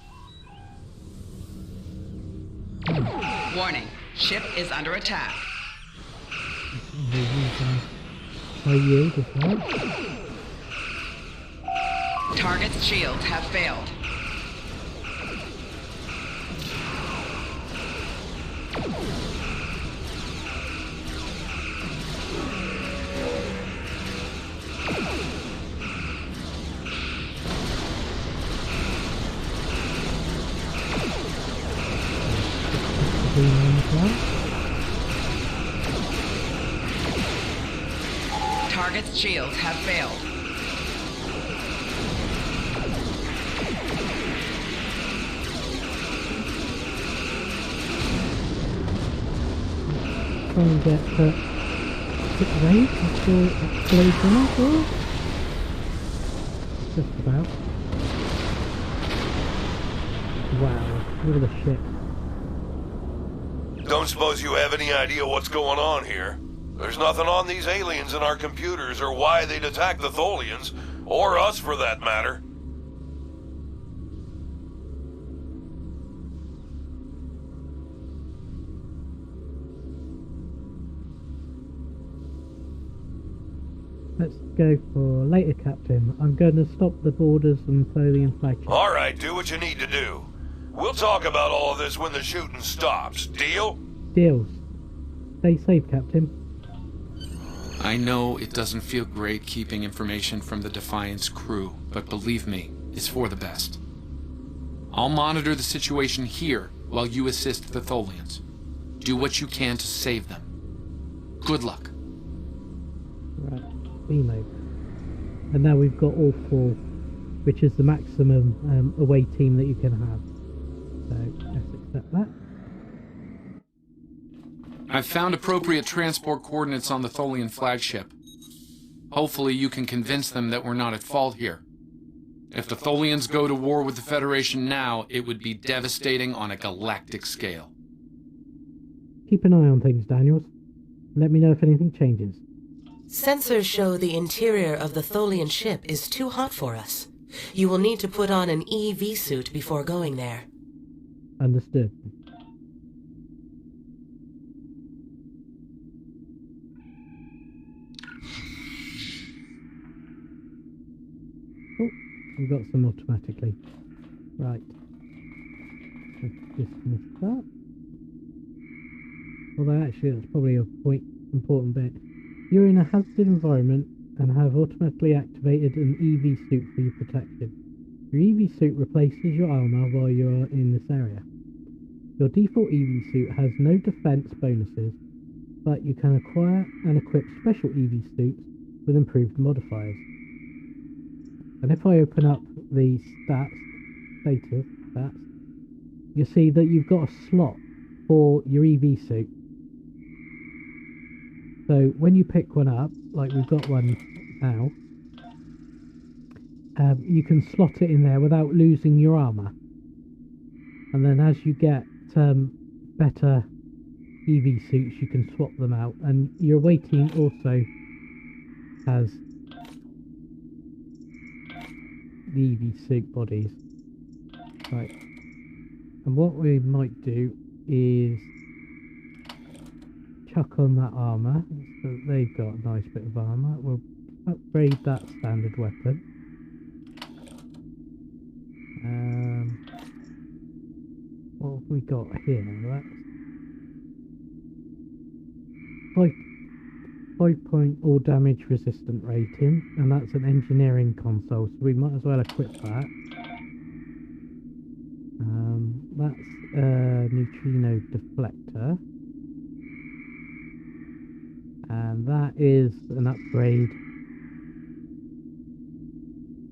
Warning, ship is under attack. We'll use our high yield as well. Target's shields have failed. Target's shields have failed. Try and get quick raid before it explodes on us, or just about. Wow, look at the ship. Don't suppose you have any idea what's going on here? There's nothing on these aliens in our computers or why they'd attack the Tholians, or us for that matter. Let's go for later, Captain. I'm going to stop the borders and Tholian flagship. All right, do what you need to do. We'll talk about all of this when the shooting stops. Deal? Deals. Stay safe, Captain. I know it doesn't feel great keeping information from the Defiant's crew, but believe me, it's for the best. I'll monitor the situation here while you assist the Tholians. Do what you can to save them. Good luck. Right, Emo. And now we've got all 4, which is the maximum away team that you can have. So let's accept that. I've found appropriate transport coordinates on the Tholian flagship. Hopefully you can convince them that we're not at fault here. If the Tholians go to war with the Federation now, it would be devastating on a galactic scale. Keep an eye on things, Daniels. Let me know if anything changes. Sensors show the interior of the Tholian ship is too hot for us. You will need to put on an EV suit before going there. Understood. Oh, we've got some automatically. Right. Let's dismiss that. Although actually that's probably a important bit. You're in a hazardous environment and have automatically activated an EV suit for your protection. Your EV suit replaces your armor while you are in this area. Your default EV suit has no defense bonuses, but you can acquire and equip special EV suits with improved modifiers. And if I open up the status, you'll see that you've got a slot for your EV suit. So when you pick one up, like we've got one now, you can slot it in there without losing your armor. And then as you get better EV suits, you can swap them out. And your away team also has the EV suit bodies. Right. And what we might do is chuck on that armor. So they've got a nice bit of armor. We'll upgrade that standard weapon. What have we got here? That's 5-point all damage resistant rating, and that's an engineering console, so we might as well equip that. That's a neutrino deflector. And that is an upgrade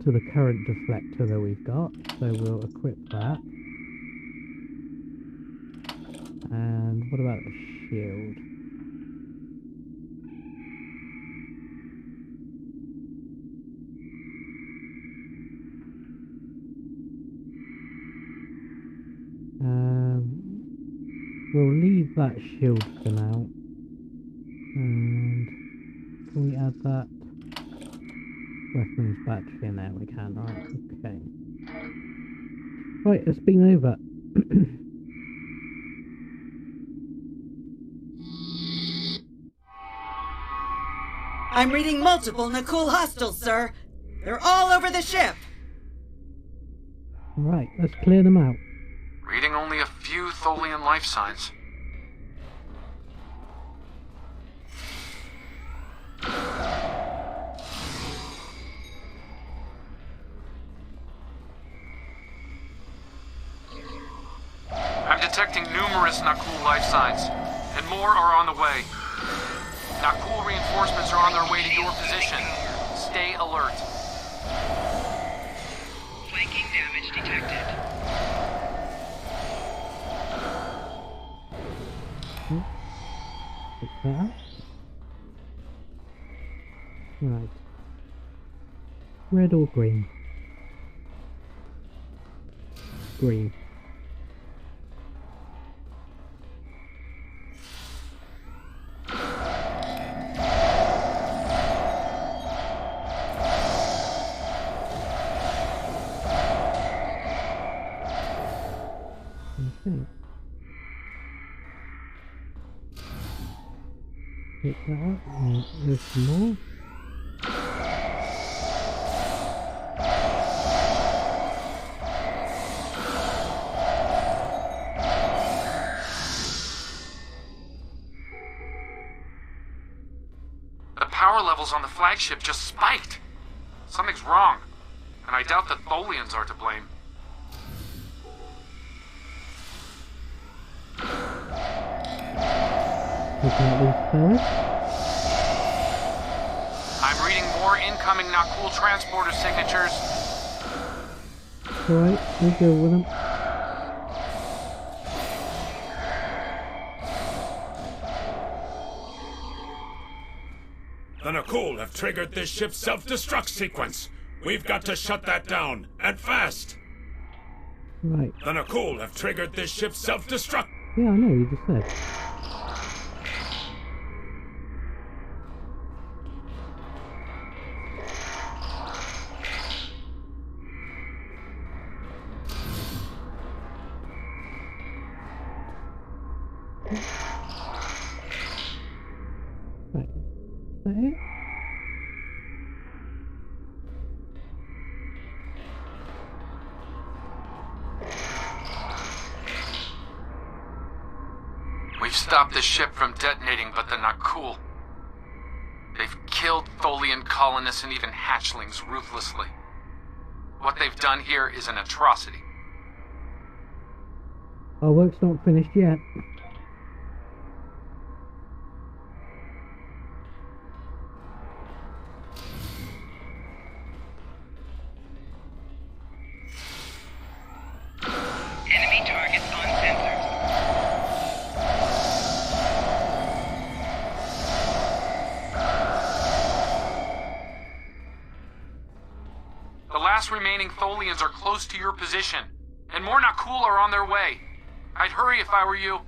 to the current deflector that we've got, so we'll equip that. And what about the shield? We'll leave that shield for now. And can we add that weapons battery in there? We can, right? Okay. Right, let's beam over. I'm reading multiple Nakul hostiles, sir. They're all over the ship. Right, let's clear them out. Reading only a few Tholian life signs. I'm detecting numerous Nakul life signs, and more are on the way. Nakul reinforcements are on their way to your position. Stay alert. Flanking damage detected. Pick that up. Right. Red or green? Green. Okay. Pick that up and there's some more. power levels on the flagship just spiked. Something's wrong, and I doubt the Tholians are to blame. I'm reading more incoming Nakul transporter signatures. Alright, we'll go with them. The Nakul have triggered this ship's self-destruct sequence. We've got to shut that down, and fast. Right. The Nakul have triggered this ship's self-destruct. Yeah, I know, you just said. Right. Is that it? We've stopped the ship from detonating, but they're not cool. They've killed Tholian colonists and even hatchlings ruthlessly. What they've done here is an atrocity. Our work's not finished yet. Enemy targets on sensors. The last remaining Tholians are close to your position, and more Nakul are on their way. I'd hurry if I were you.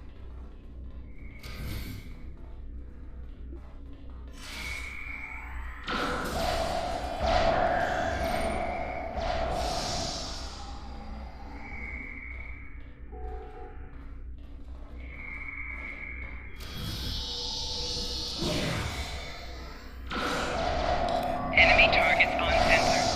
Enemy targets on sensors.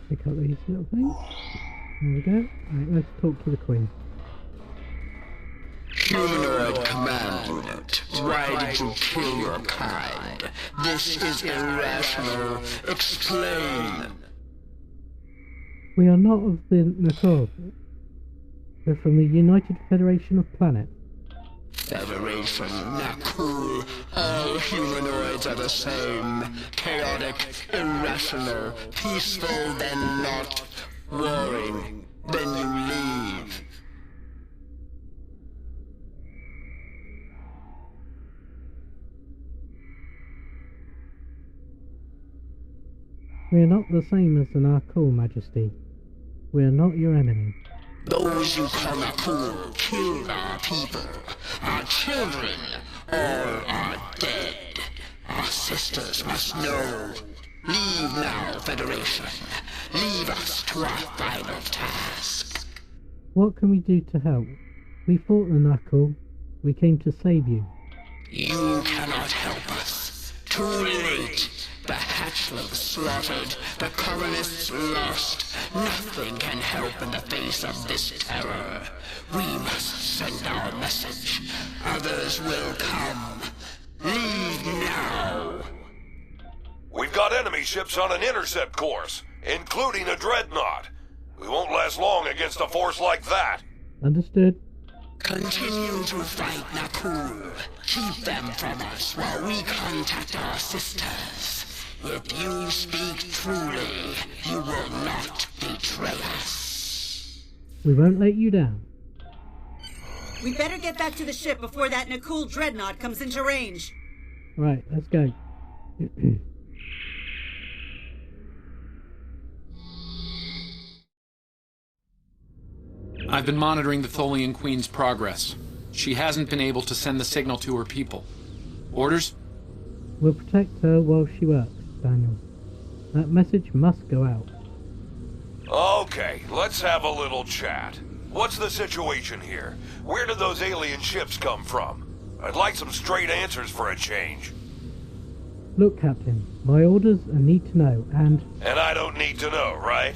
Pick up these little things. There we go. Right, let's talk to the Queen. Humanoid Command Unit, why did you kill your kind? This is irrational. Explain. We are not of the Nakul. We're from the United Federation of Planets. Federation, Nakul, all humanoids are the same. Chaotic, irrational, peaceful, then not. Warring, then you leave. We are not the same as the Nakul, Majesty. We are not your enemy. Those you call Nakul killed our people, our children, all are dead. Our sisters must know. Leave now, Federation. Leave us to our final task. What can we do to help? We fought the Nakul. We came to save you. You cannot help us. Too late. The hatchlings slaughtered, the colonists lost. Nothing can help in the face of this terror. We must send our message. Others will come. Leave now. We've got enemy ships on an intercept course, including a dreadnought. We won't last long against a force like that. Understood. Continue to fight Nakul. Keep them from us while we contact our sisters. If you speak truly, you will not betray us. We won't let you down. We better get back to the ship before that Nakul dreadnought comes into range. Right, let's go. I've been monitoring the Tholian Queen's progress. She hasn't been able to send the signal to her people. Orders? We'll protect her while she works, Daniel. That message must go out. Okay, let's have a little chat. What's the situation here? Where did those alien ships come from? I'd like some straight answers for a change. Look, Captain, my orders are need to know, and I don't need to know, right?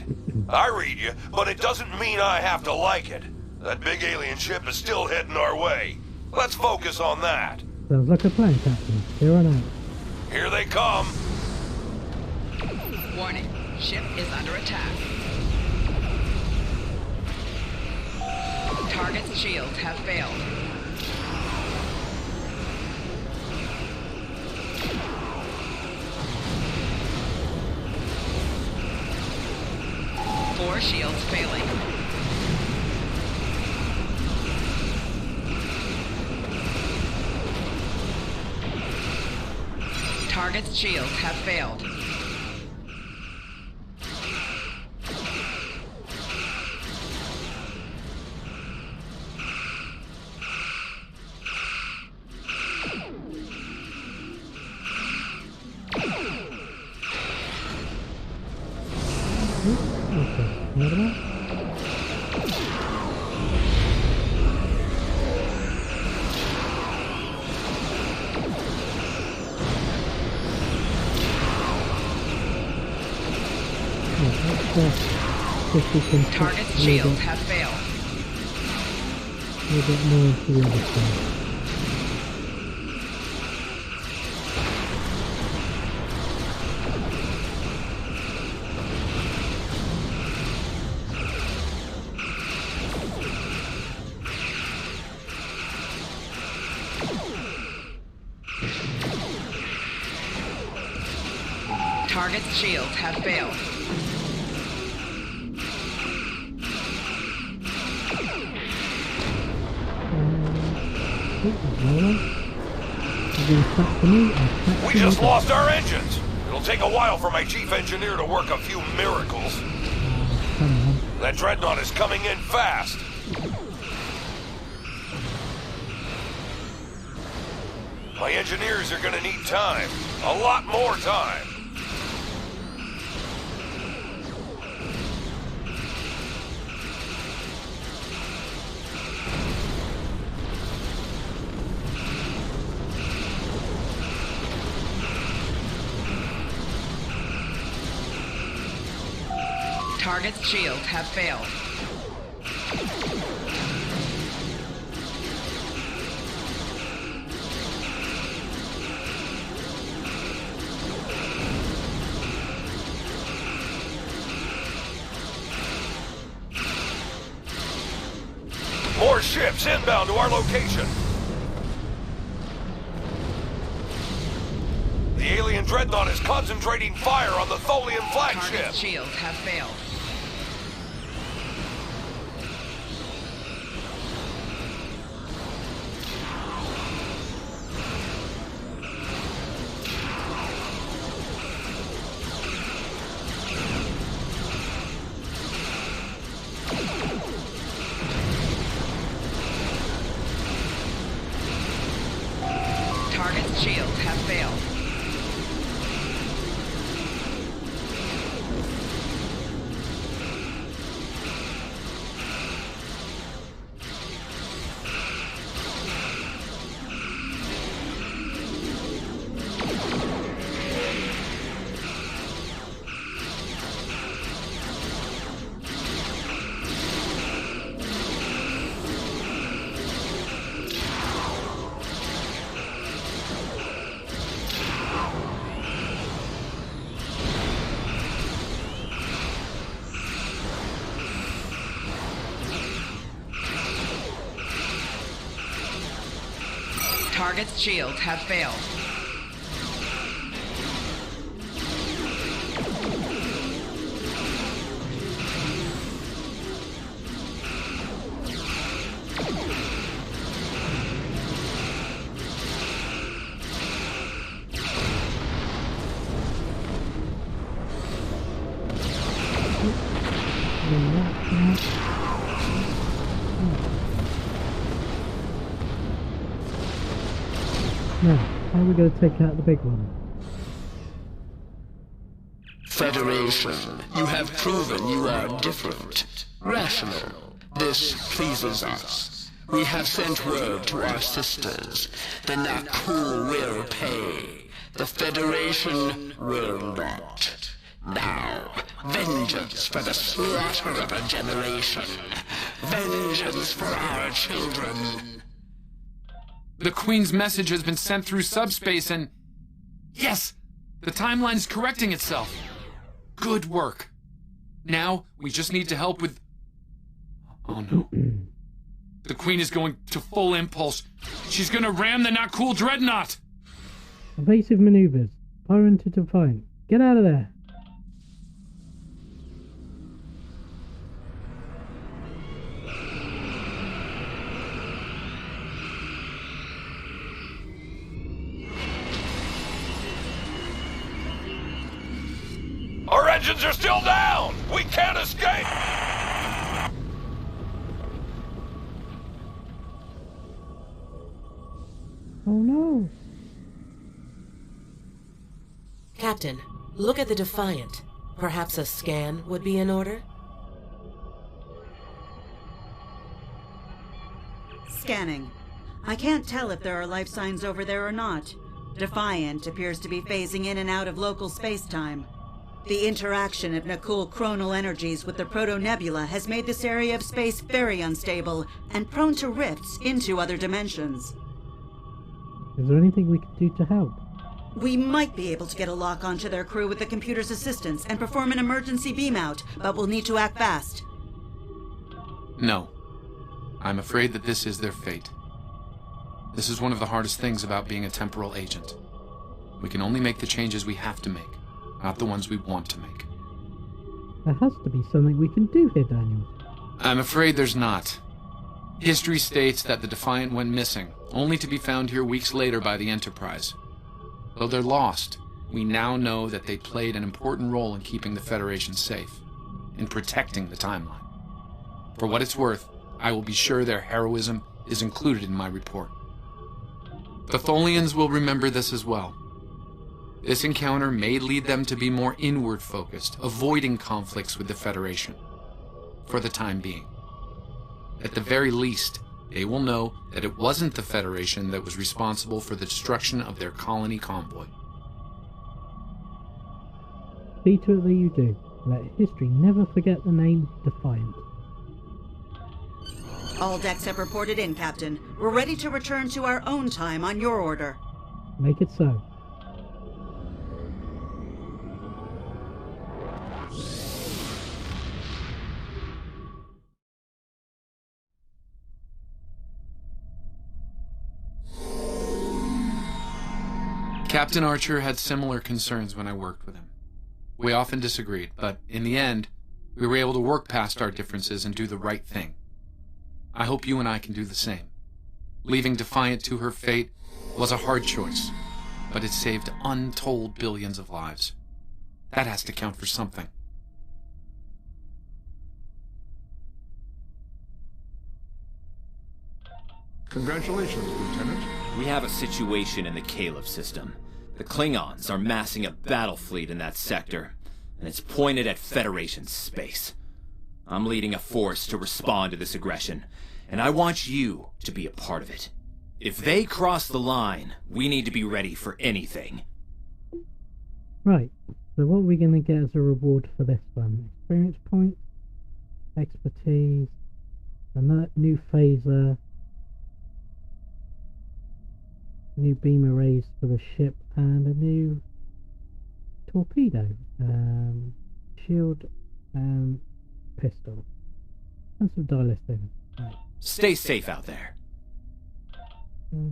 I read you, but it doesn't mean I have to like it. That big alien ship is still heading our way. Let's focus on that. sounds like a plan, Captain. Here on out. Here they come. Warning, ship is under attack. Target's shields have failed. Four shields failing. Target's shields have failed. Another one? Target's shields have failed. A little bit more into the other side. Target's shields have failed. We just lost our engines. It'll take a while for my chief engineer to work a few miracles. That dreadnought is coming in fast. My engineers are gonna need time. A lot more time. Target's shields have failed. More ships inbound to our location. The alien dreadnought is concentrating fire on the Tholian flagship. Target's shields have failed. Target's shields have failed. Target's shields have failed. Now, how are we going to take out the big one? Federation, you have proven you are different. Rational. This pleases us. We have sent word to our sisters. The Nakul will pay. The Federation will not. Now, vengeance for the slaughter of a generation. Vengeance for our children. The Queen's message has been sent through subspace and... Yes! The timeline's correcting itself. Good work. Now, we just need to help with... Oh no. The Queen is going to full impulse. She's gonna ram the Nakul Dreadnought! Evasive maneuvers. Fire into Defiant. Get out of there. Our engines are still down! We can't escape! Oh no. Captain, look at the Defiant. Perhaps a scan would be in order? Scanning. I can't tell if there are life signs over there or not. Defiant appears to be phasing in and out of local space-time. The interaction of Nakul chronal energies with the proto-nebula has made this area of space very unstable and prone to rifts into other dimensions. Is there anything we can do to help? We might be able to get a lock onto their crew with the computer's assistance and perform an emergency beam-out, but we'll need to act fast. No. I'm afraid that this is their fate. This is one of the hardest things about being a temporal agent. We can only make the changes we have to make, not the ones we want to make. There has to be something we can do here, Daniel. I'm afraid there's not. History states that the Defiant went missing, only to be found here weeks later by the Enterprise. Though they're lost, we now know that they played an important role in keeping the Federation safe, in protecting the timeline. For what it's worth, I will be sure their heroism is included in my report. The Tholians will remember this as well. This encounter may lead them to be more inward-focused, avoiding conflicts with the Federation, for the time being. At the very least, they will know that it wasn't the Federation that was responsible for the destruction of their colony convoy. See to it that you do. Let history never forget the name Defiant. All decks have reported in, Captain. We're ready to return to our own time on your order. Make it so. Captain Archer had similar concerns when I worked with him. We often disagreed, but in the end, we were able to work past our differences and do the right thing. I hope you and I can do the same. Leaving Defiant to her fate was a hard choice, but it saved untold billions of lives. That has to count for something. Congratulations, Lieutenant. We have a situation in the Caleb system. The Klingons are massing a battle fleet in that sector, and it's pointed at Federation space. I'm leading a force to respond to this aggression, and I want you to be a part of it. If they cross the line, we need to be ready for anything. Right, so what are we going to get as a reward for this one? Experience points, expertise, a new phaser, new beam arrays for the ship, and a new torpedo, shield, and pistol, and some dilithium. Right. Stay safe out there.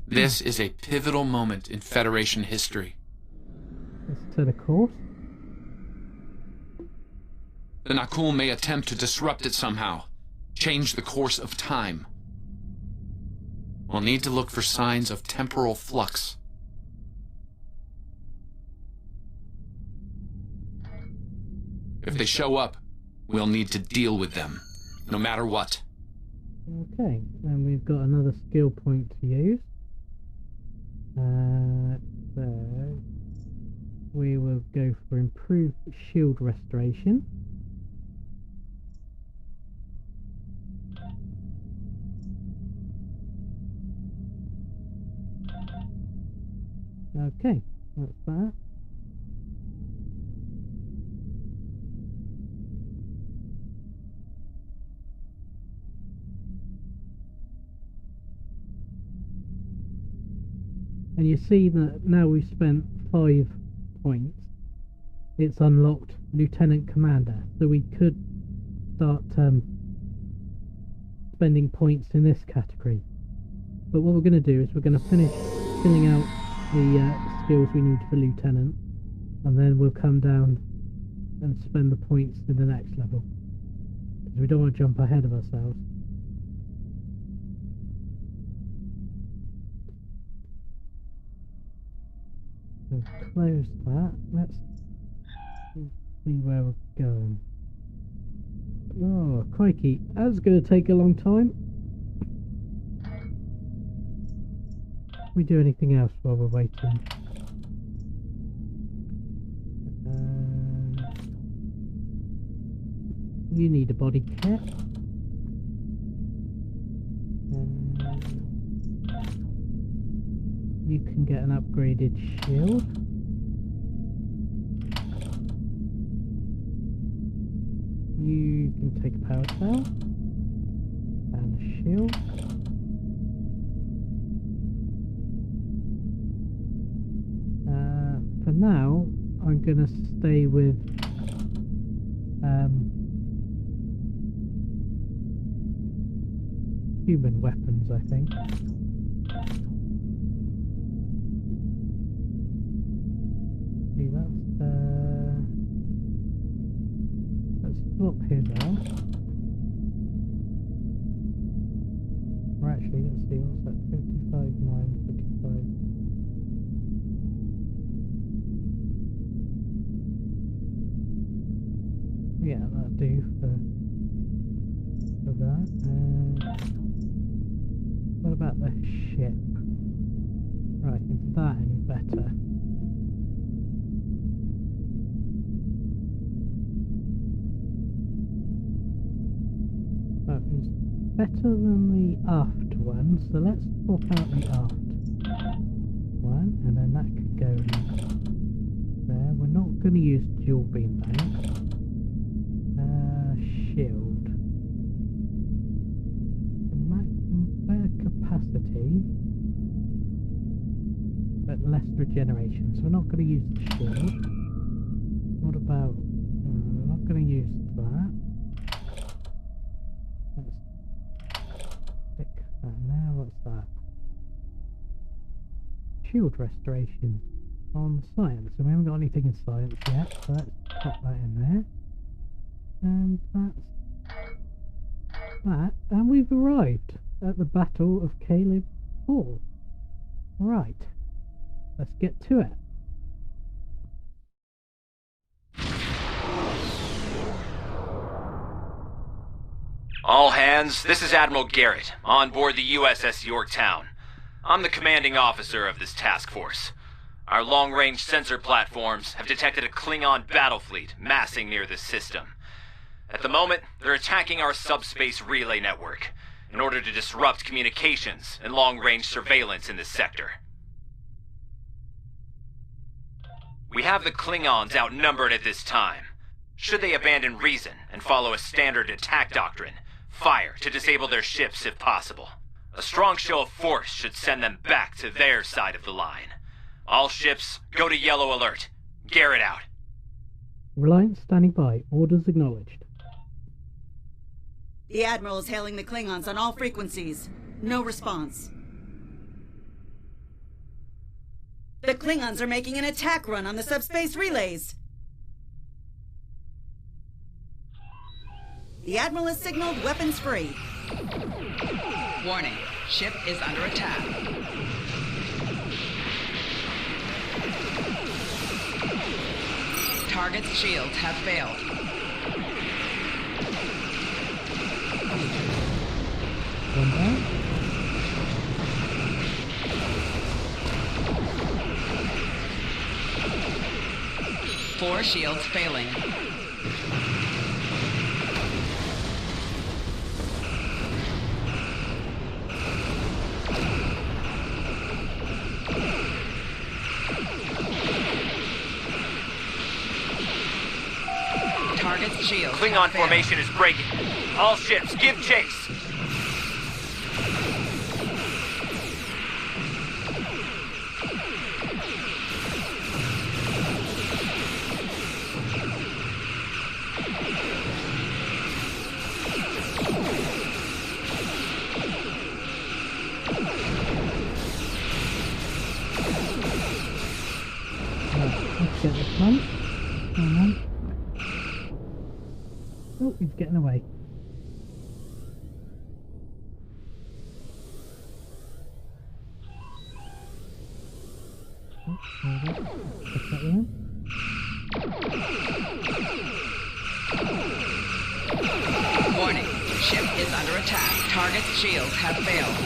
This is a pivotal moment in Federation history. Let's set a course. The Nakul may attempt to disrupt it somehow, change the course of time. We'll need to look for signs of temporal flux. If they show up, we'll need to deal with them, no matter what. Okay, and we've got another skill point to use. we'll go for improved shield restoration. Okay, that's that. And you see that now we've spent 5 points, it's unlocked Lieutenant Commander, so we could start spending points in this category. But what we're going to do is we're going to finish filling out the skills we need for Lieutenant, and then we'll come down and spend the points in the next level, because we don't want to jump ahead of ourselves. So close that. Let's see where we're going. Oh, crikey, that's going to take a long time. We do anything else while we're waiting? You need a body kit. You can get an upgraded shield. You can take a power cell and a shield. For now, I'm gonna stay with human weapons, I think. See, let's swap his out. Or actually, let's see, what's that? 55, 9, 55. Yeah, that'll do for that. What about the ship? Right, is that any better? That is better than the aft one, so let's swap out the aft one, and then that could go in there. We're not going to use dual beam bank. Shield. Better capacity, but less regeneration. So we're not going to use the shield. What about? We're not going to use that. Let's stick that there. What's that? Shield restoration on science. So we haven't got anything in science yet. So let's pop that in there. And that's that, and we've arrived at the Battle of Caleb Hall. Right, let's get to it. All hands, this is Admiral Garrett, on board the USS Yorktown. I'm the commanding officer of this task force. Our long-range sensor platforms have detected a Klingon battle fleet massing near this system. At the moment, they're attacking our subspace relay network in order to disrupt communications and long-range surveillance in this sector. We have the Klingons outnumbered at this time. Should they abandon reason and follow a standard attack doctrine, fire to disable their ships if possible. A strong show of force should send them back to their side of the line. All ships, go to yellow alert. Garrett out. Reliance standing by. Orders acknowledged. The Admiral is hailing the Klingons on all frequencies. No response. The Klingons are making an attack run on the subspace relays. The Admiral has signaled weapons free. Warning, ship is under attack. Target's shields have failed. One down. 4 shields failing. Target's shield. Klingon formation is breaking. All ships, give chase. Let's get this one. Come on. Oh, he's getting away. Oh, there we go. Put that one. Warning. Ship is under attack. Target's shields have failed.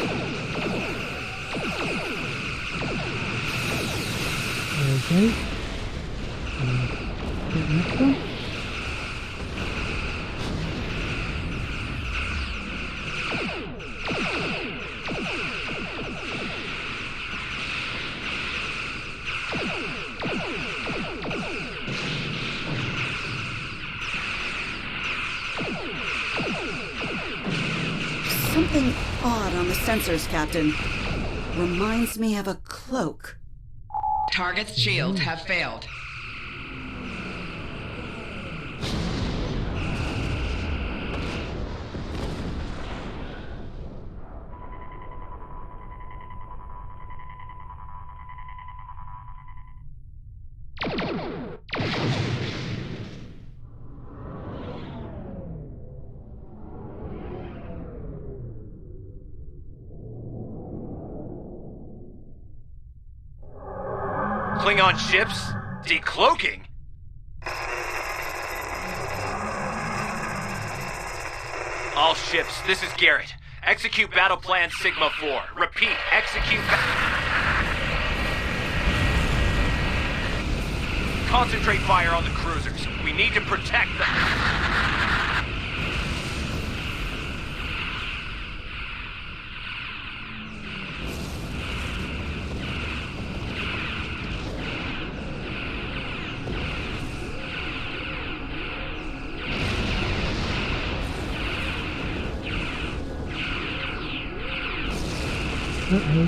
There we go. Get the next one. Something odd on the sensors, Captain. Reminds me of a cloak. Target's shields have failed. Klingon ships? Decloaking? All ships, this is Garrett. Execute Battle Plan Sigma 4. Repeat, execute... Concentrate fire on the cruisers. We need to protect them. Uh-oh.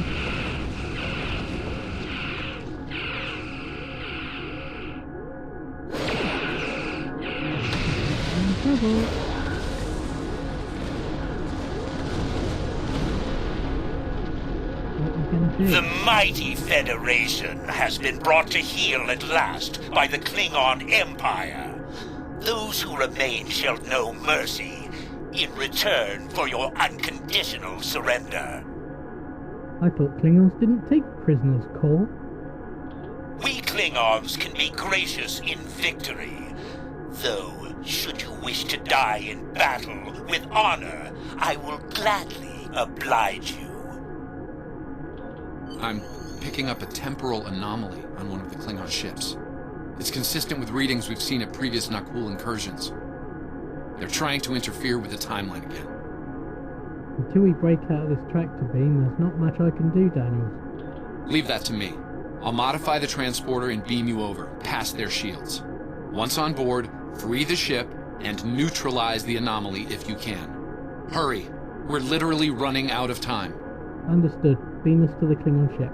The mighty Federation has been brought to heel at last by the Klingon Empire. Those who remain shall know mercy in return for your unconditional surrender. I thought Klingons didn't take prisoners, Cole. We Klingons can be gracious in victory. Though, should you wish to die in battle with honor, I will gladly oblige you. I'm picking up a temporal anomaly on one of the Klingon ships. It's consistent with readings we've seen at previous Nakul incursions. They're trying to interfere with the timeline again. Until we break out of this tractor beam, there's not much I can do, Daniels. Leave that to me. I'll modify the transporter and beam you over, past their shields. Once on board, free the ship, and neutralize the anomaly if you can. Hurry. We're literally running out of time. Understood. Beam us to the Klingon ship.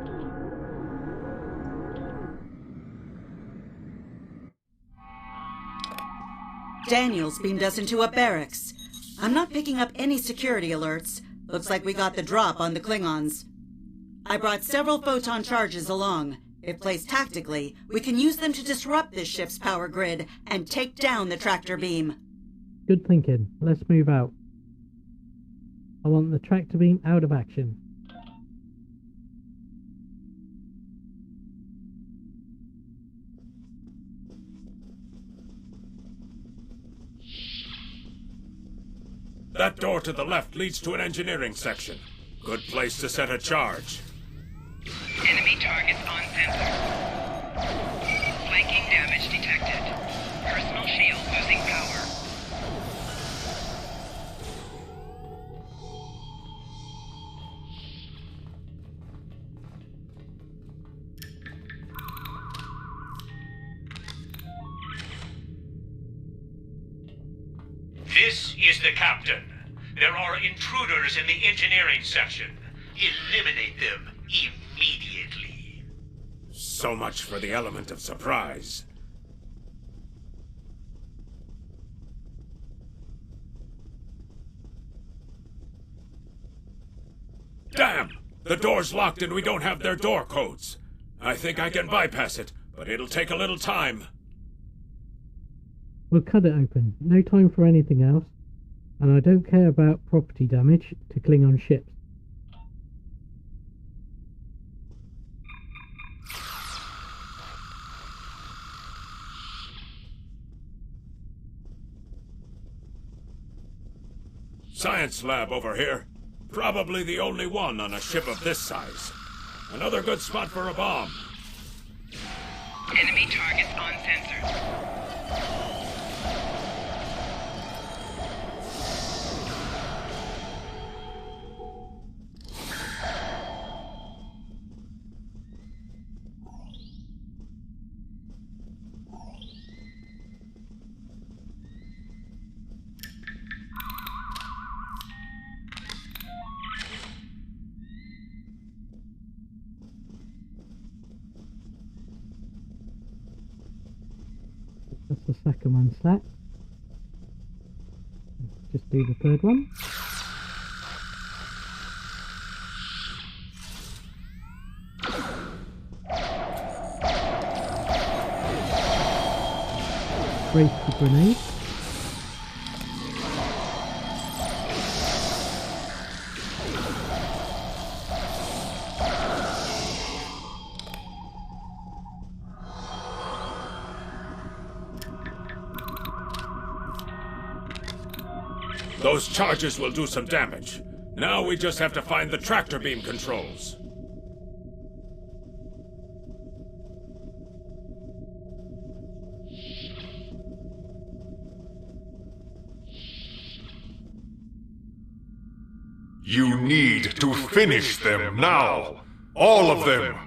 Daniels beamed us into a barracks. I'm not picking up any security alerts. Looks like we got the drop on the Klingons. I brought several photon charges along. If placed tactically, we can use them to disrupt this ship's power grid and take down the tractor beam. Good thinking. Let's move out. I want the tractor beam out of action. That door to the left leads to an engineering section. Good place to set a charge. Enemy targets on sensor. Spiking damage detected. Personal shield losing power. This is the captain. There are intruders in the engineering section. Eliminate them immediately. So much for the element of surprise. Damn! The door's locked and we don't have their door codes. I think I can bypass it, but it'll take a little time. We'll cut it open. No time for anything else. And I don't care about property damage to Klingon ships. Science lab over here. Probably the only one on a ship of this size. Another good spot for a bomb. Enemy targets on sensors. That's the second one set. Just do the third one. Brace the grenade. Those charges will do some damage. Now we just have to find the tractor beam controls. You need to finish them now. All of them.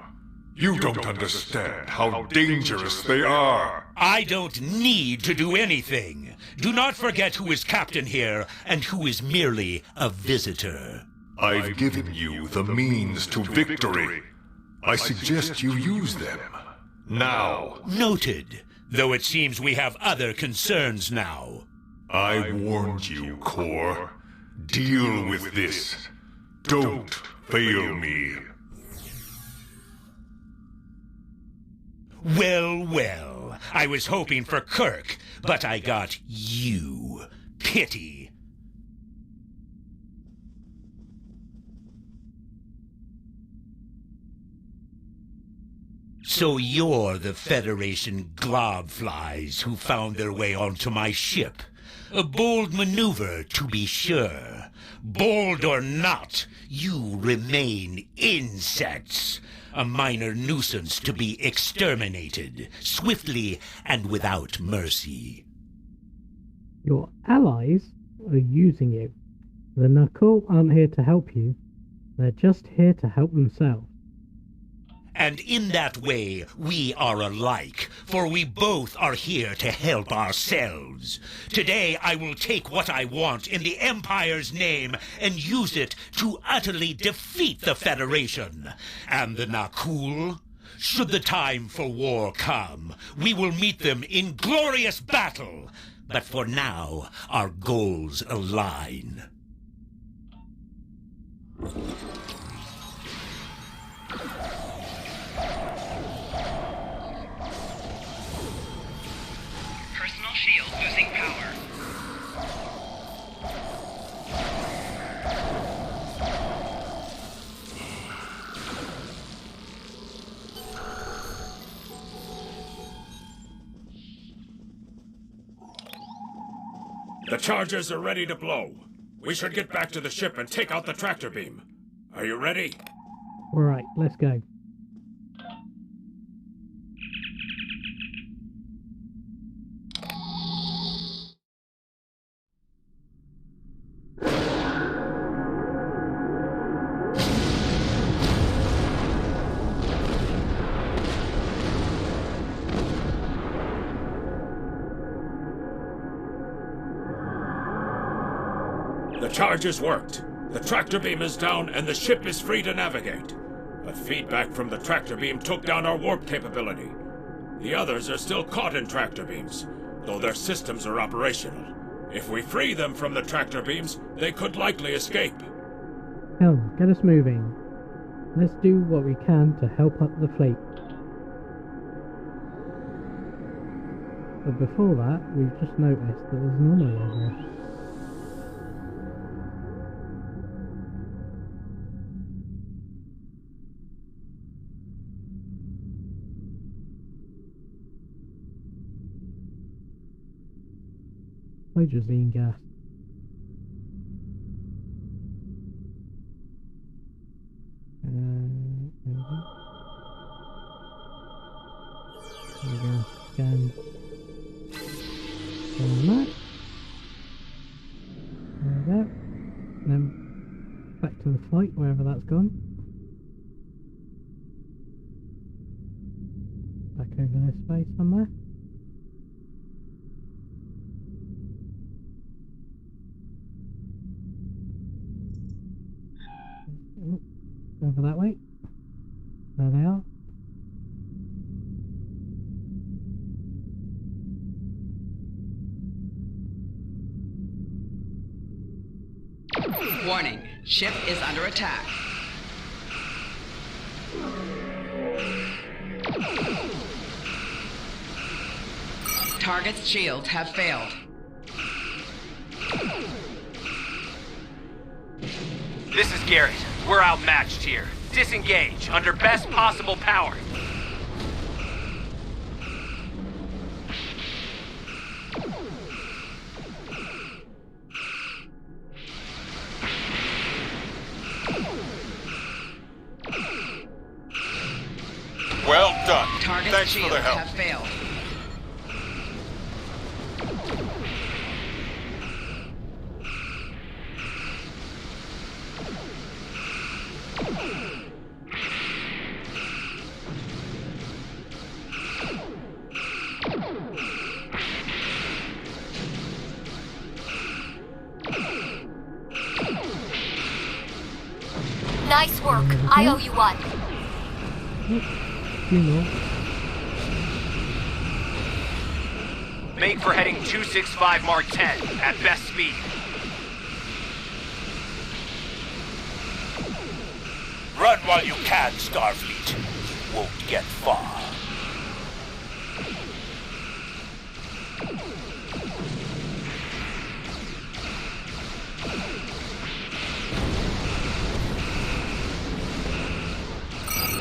You don't understand how dangerous they are. I don't need to do anything. Do not forget who is captain here and who is merely a visitor. I've given you the means to victory. I suggest you use them. Now. Noted. Though it seems we have other concerns now. I warned you, Core. Deal with this. Don't fail me. Well, well. I was hoping for Kirk, but I got you. Pity. So you're the Federation globflies who found their way onto my ship. A bold maneuver, to be sure. Bold or not, you remain insects. A minor nuisance to be exterminated, swiftly and without mercy. Your allies are using you. The Nakul aren't here to help you. They're just here to help themselves. And in that way, we are alike, for we both are here to help ourselves. Today, I will take what I want in the Empire's name and use it to utterly defeat the Federation. And the Nakul? Should the time for war come, we will meet them in glorious battle. But for now, our goals align. Shield losing power. The charges are ready to blow. We should get back to the ship and take out the tractor beam. Are you ready? Alright, let's go. The charges worked. The tractor beam is down and the ship is free to navigate. But feedback from the tractor beam took down our warp capability. The others are still caught in tractor beams, though their systems are operational. If we free them from the tractor beams, they could likely escape. Hell, get us moving. Let's do what we can to help up the fleet. But before that, we've just noticed that there's an anomaly over here. Hydrazine gas. There we go. Scan. Scan that. There we go. Then back to the flight, wherever that's gone. Back over this way somewhere. Over that way. There they are. Warning, ship is under attack. Target's shields have failed. This is Garrett. We're outmatched here. Disengage under best possible power. Well done. Target's Thanks for the shields help. have failed. Nice work. I owe you one. Make for heading 265 Mark 10 at best speed. Run while you can, Starfleet. Won't get far.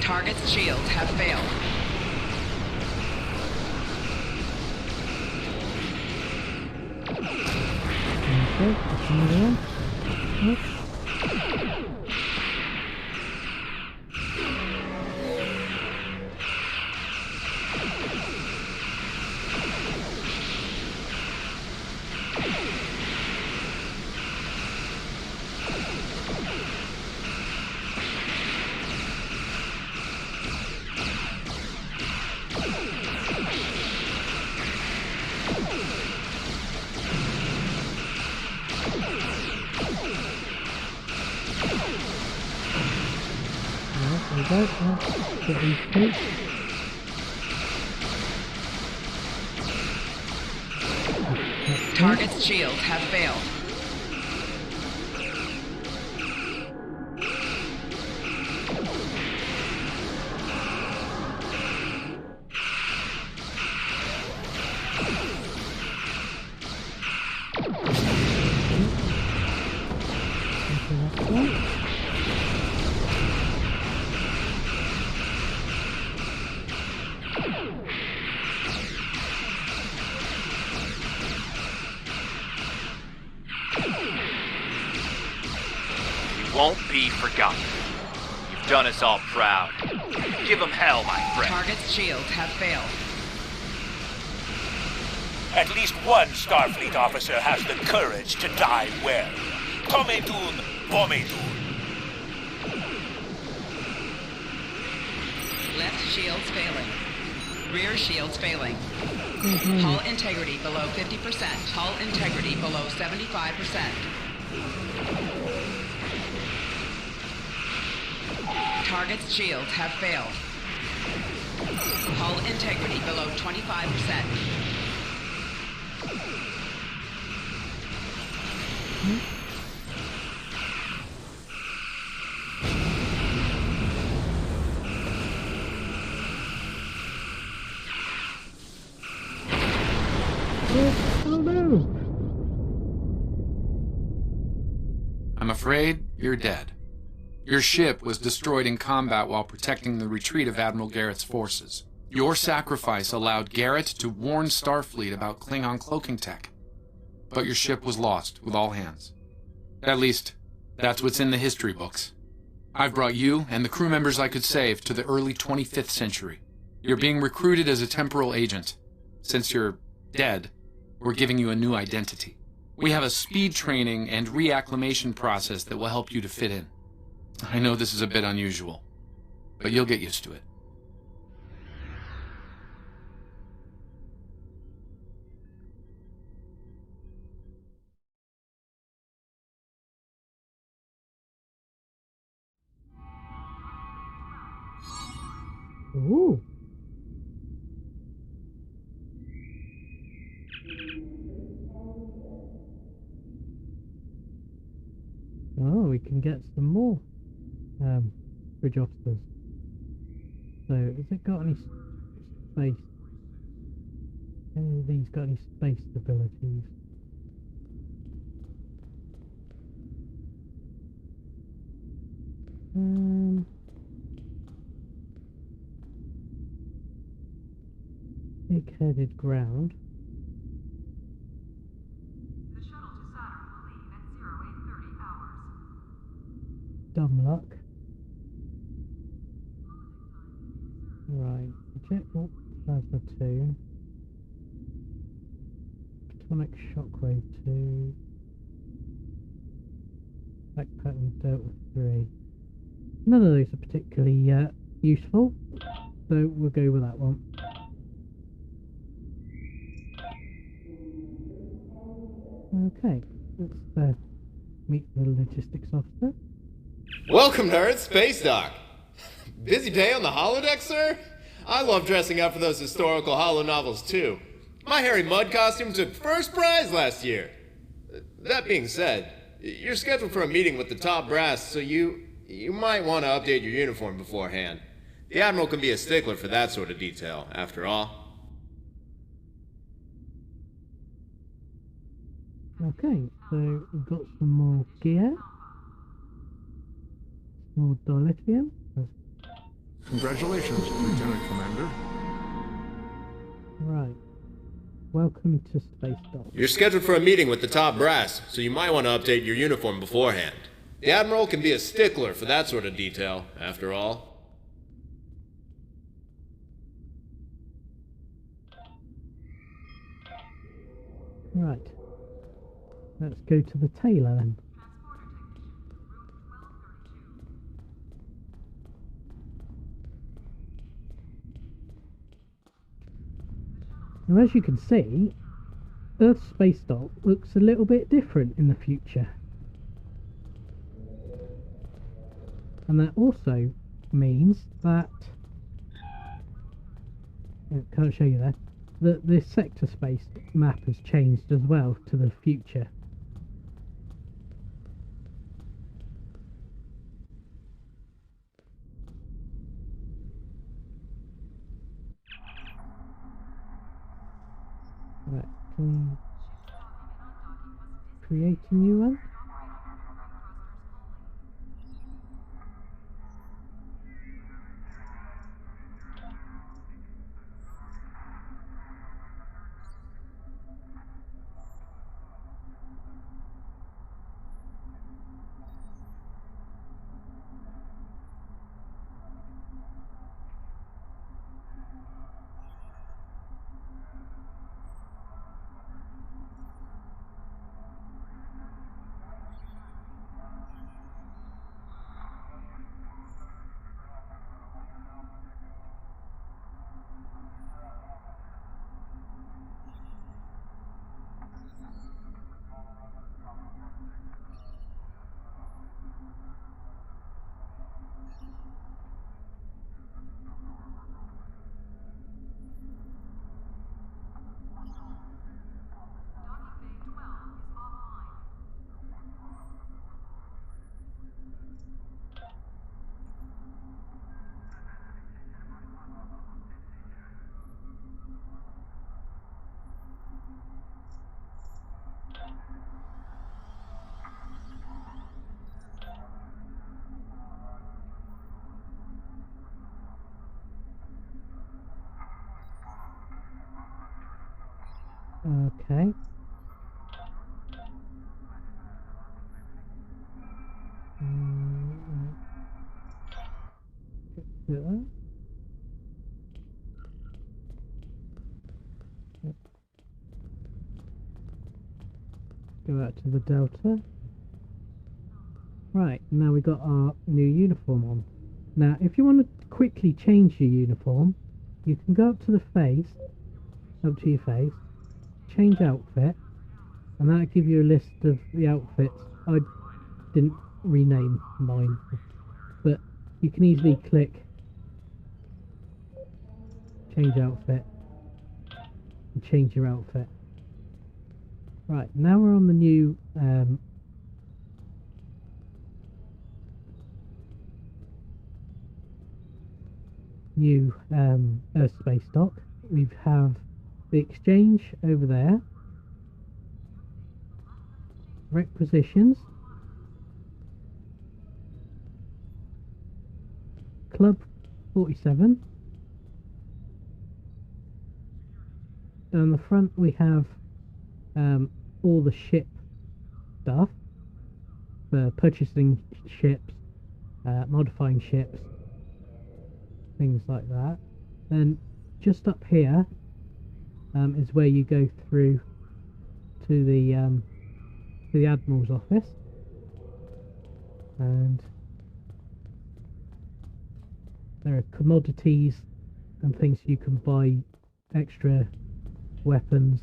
Target's shields have failed. Target's shields have failed. Won't be forgotten. You've done us all proud. Give them hell, my friend. Target's shields have failed. At least one Starfleet officer has the courage to die well. Comedun Bomedun. Left shields failing. Rear shields failing. Hull integrity below 50%. Hull integrity below 75%. Target's shields have failed. Hull integrity below 25%. Oh no! I'm afraid you're dead. Your ship was destroyed in combat while protecting the retreat of Admiral Garrett's forces. Your sacrifice allowed Garrett to warn Starfleet about Klingon cloaking tech. But your ship was lost with all hands. At least, that's what's in the history books. I've brought you and the crew members I could save to the early 25th century. You're being recruited as a temporal agent. Since you're dead, we're giving you a new identity. We have a speed training and reacclimation process that will help you to fit in. I know this is a bit unusual, but you'll get used to it. Ooh. Oh, we can get some more bridge officers. So, has it got any space? Any of these got any space abilities? Big-headed ground. The shuttle to Saturn will leave at 0830 hours. Dumb luck. Right. Jet plasma 2. Atomic shockwave 2. Back pattern delta 3. None of those are particularly useful, so we'll go with that one. Okay, let's meet the logistics officer. Welcome to Earth Space Dock. Busy day on the holodeck, sir? I love dressing up for those historical holo novels too. My Harry Mudd costume took first prize last year. That being said, you're scheduled for a meeting with the top brass, so you might want to update your uniform beforehand. The Admiral can be a stickler for that sort of detail, after all. Okay, so we've got some more gear. More dilithium. Congratulations, Lieutenant Commander. Right. Welcome to Space Dock. You're scheduled for a meeting with the top brass, so you might want to update your uniform beforehand. The Admiral can be a stickler for that sort of detail, after all. Right. Let's go to the tailor then. Now, as you can see, Earth's space dock looks a little bit different in the future. And that also means that, I can't show you there, that this sector space map has changed as well to the future. Right, can we create a new one? Okay. Go out to the Delta. Right, now we got our new uniform on. Now, if you want to quickly change your uniform, you can go up to the face, up to your face, change outfit, and that'll give you a list of the outfits. I didn't rename mine, but you can easily click change outfit and change your outfit. Right, now we're on the new Earth space dock. We have the exchange over there, requisitions, Club 47. On the front we have all the ship stuff for purchasing ships, modifying ships, things like that. Then just up here is where you go through to the Admiral's office, and there are commodities and things you can buy, extra weapons,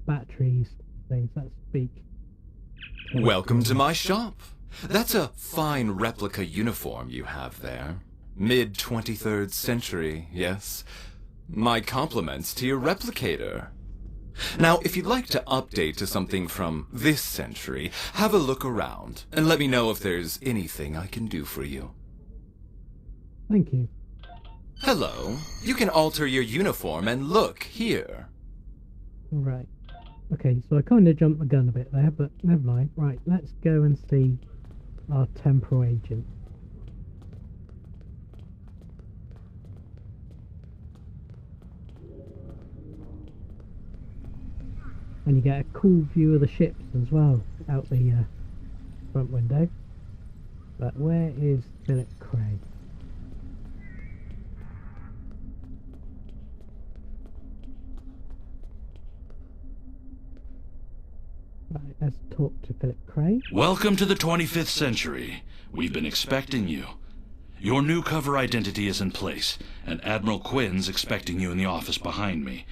batteries, things. That's big. Welcome to my shop. That's a fine replica uniform you have there. Mid-23rd century, yes. My compliments to your replicator. Now, if you'd like to update to something from this century, have a look around and let me know if there's anything I can do for you. Thank you. Hello. You can alter your uniform and look here. Right. Okay, so I kind of jumped the gun a bit there, but never mind. Right, let's go and see our temporal agent. And you get a cool view of the ships as well out the front window. But where is Philip Craig? Right, let's talk to Philip Craig. Welcome to the 25th century. We've been expecting you. Your new cover identity is in place, and Admiral Quinn's expecting you in the office behind me.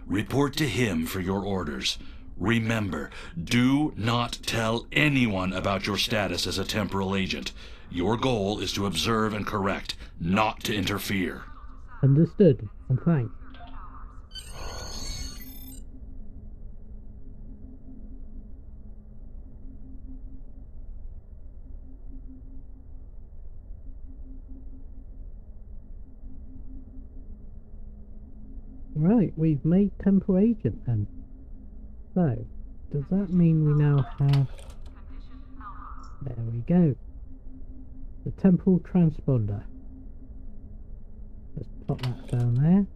Report to him for your orders. Remember, do not tell anyone about your status as a temporal agent. Your goal is to observe and correct, not to interfere. Understood, and thanks. Right, we've made temporal agent then. So, does that mean we now have... There we go. The Temporal Transponder. Let's pop that down there.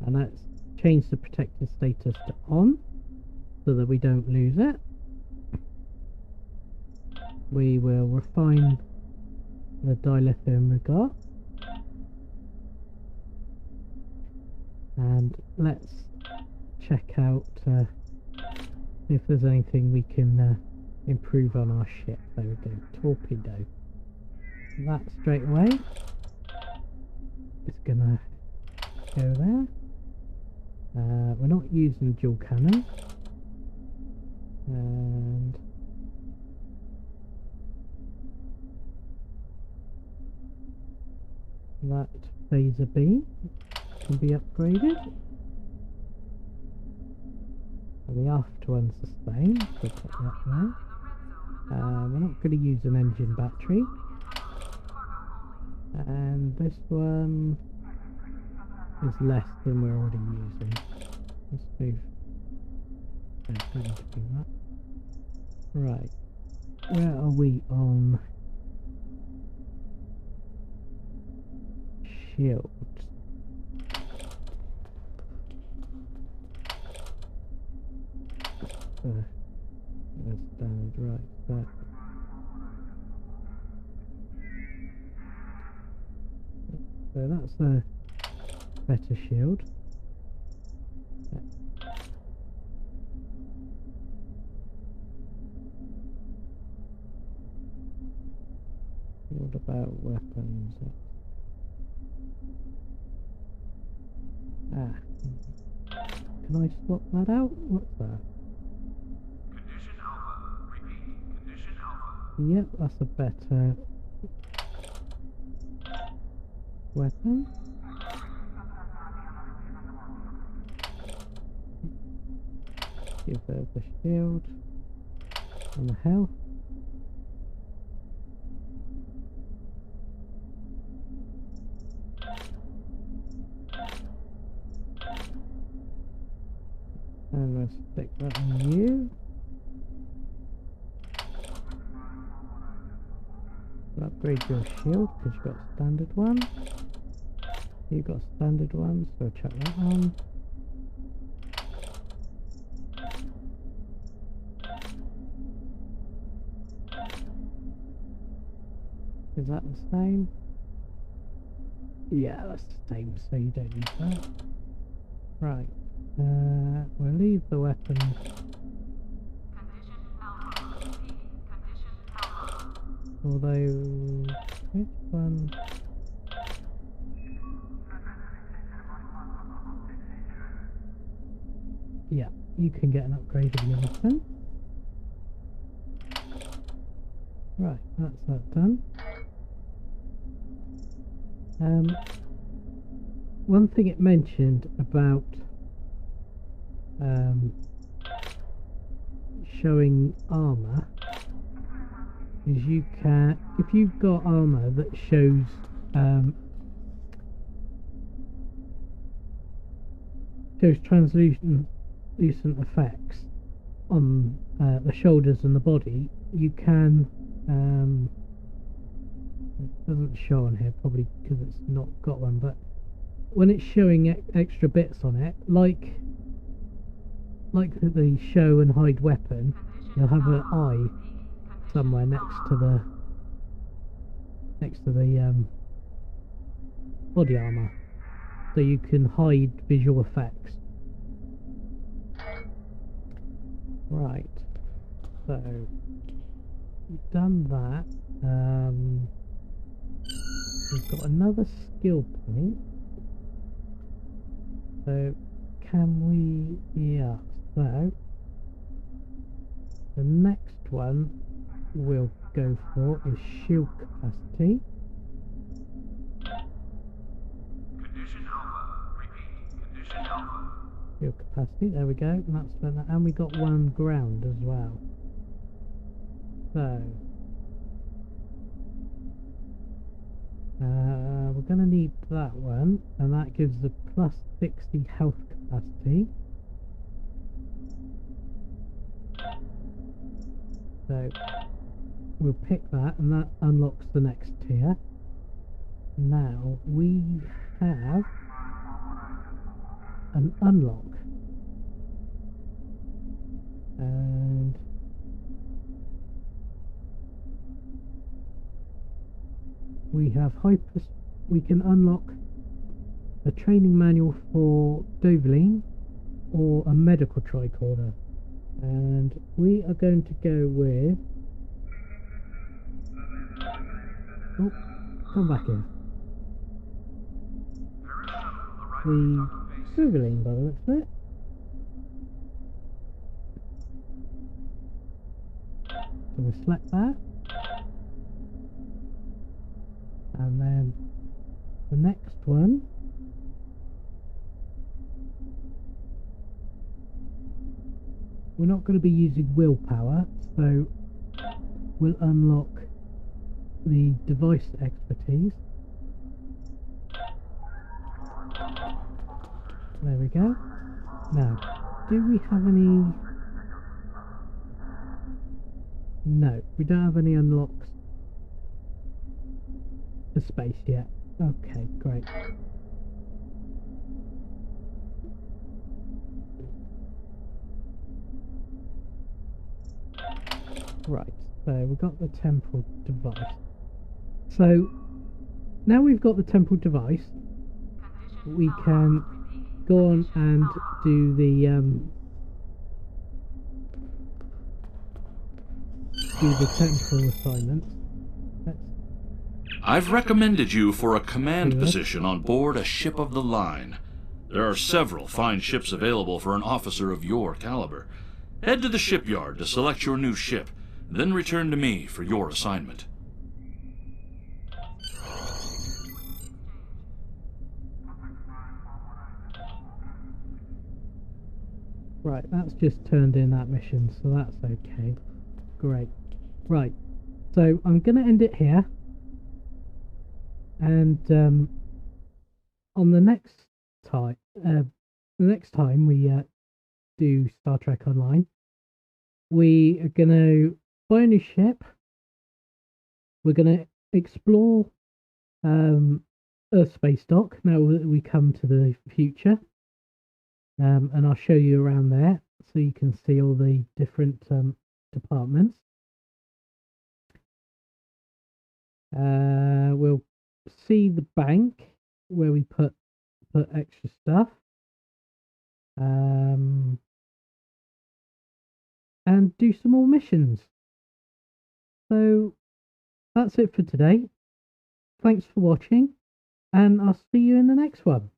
And let's change the protected status to on, so that we don't lose it. We will refine the dilithium we got. And let's check out if there's anything we can improve on our ship. There we go, torpedo. That straight away. It's gonna go there. We're not using dual cannon. And that phaser B can be upgraded. And the aft one's the same, so put that there. We're not going to use an engine battery. And this one is less than we're already using. Let's move. Don't need to do that. Right. Where are we on shields? that's standard, right? So that's a better shield. What about weapons? Can I swap that out? What's that? Condition Alpha. Repeat. Condition Alpha. Yep, that's a better weapon. Give her the shield and the health. And let's stick that on you. We'll upgrade your shield because you've got a standard one. You've got a standard one, so chuck that on. Is that the same? Yeah, that's the same, so you don't need that. Right. We'll leave the weapons. Condition Alpha. Repeat. Condition Alpha. Although, which one? Yeah, you can get an upgrade of your weapon. Right, that's that done. One thing it mentioned about showing armor is you can, if you've got armor that shows translucent effects on the shoulders and the body, you can it doesn't show on here probably because it's not got one, but when it's showing extra bits on it, like the show and hide weapon, you'll have an eye somewhere next to the body armor, so you can hide visual effects. Right, so we've done that. We've got another skill point. So can we? Yeah. So the next one we'll go for is shield capacity. Condition Alpha. Repeat. Condition Alpha. Shield capacity. There we go. And that's for that. And we got one ground as well. So we're going to need that one, and that gives the plus 60 health capacity. So we'll pick that, and that unlocks the next tier. Now we have an unlock, and we have we can unlock a training manual for Doveline or a medical tricorder, and we are going to go with come back in the Doveline by the looks of it. So we'll select that. And then the next one we're not going to be using willpower, so we'll unlock the device expertise. There we go. Now, do we have any? No, we don't have any unlocks for space yet. Okay, great. Right, so we've got the temporal device. So now we've got the temporal device, we can go on and do the temporal assignments. I've recommended you for a command position on board a ship of the line. There are several fine ships available for an officer of your caliber. Head to the shipyard to select your new ship, then return to me for your assignment. Right, that's just turned in that mission, so that's okay. Great. Right, so I'm going to end it here. And on the next time we do Star Trek Online, we are going to buy a new ship. We're going to explore Earth space dock now that we come to the future. And I'll show you around there so you can see all the different departments. We'll see the bank where we put extra stuff. And do some more missions. So that's it for today. Thanks for watching, and I'll see you in the next one.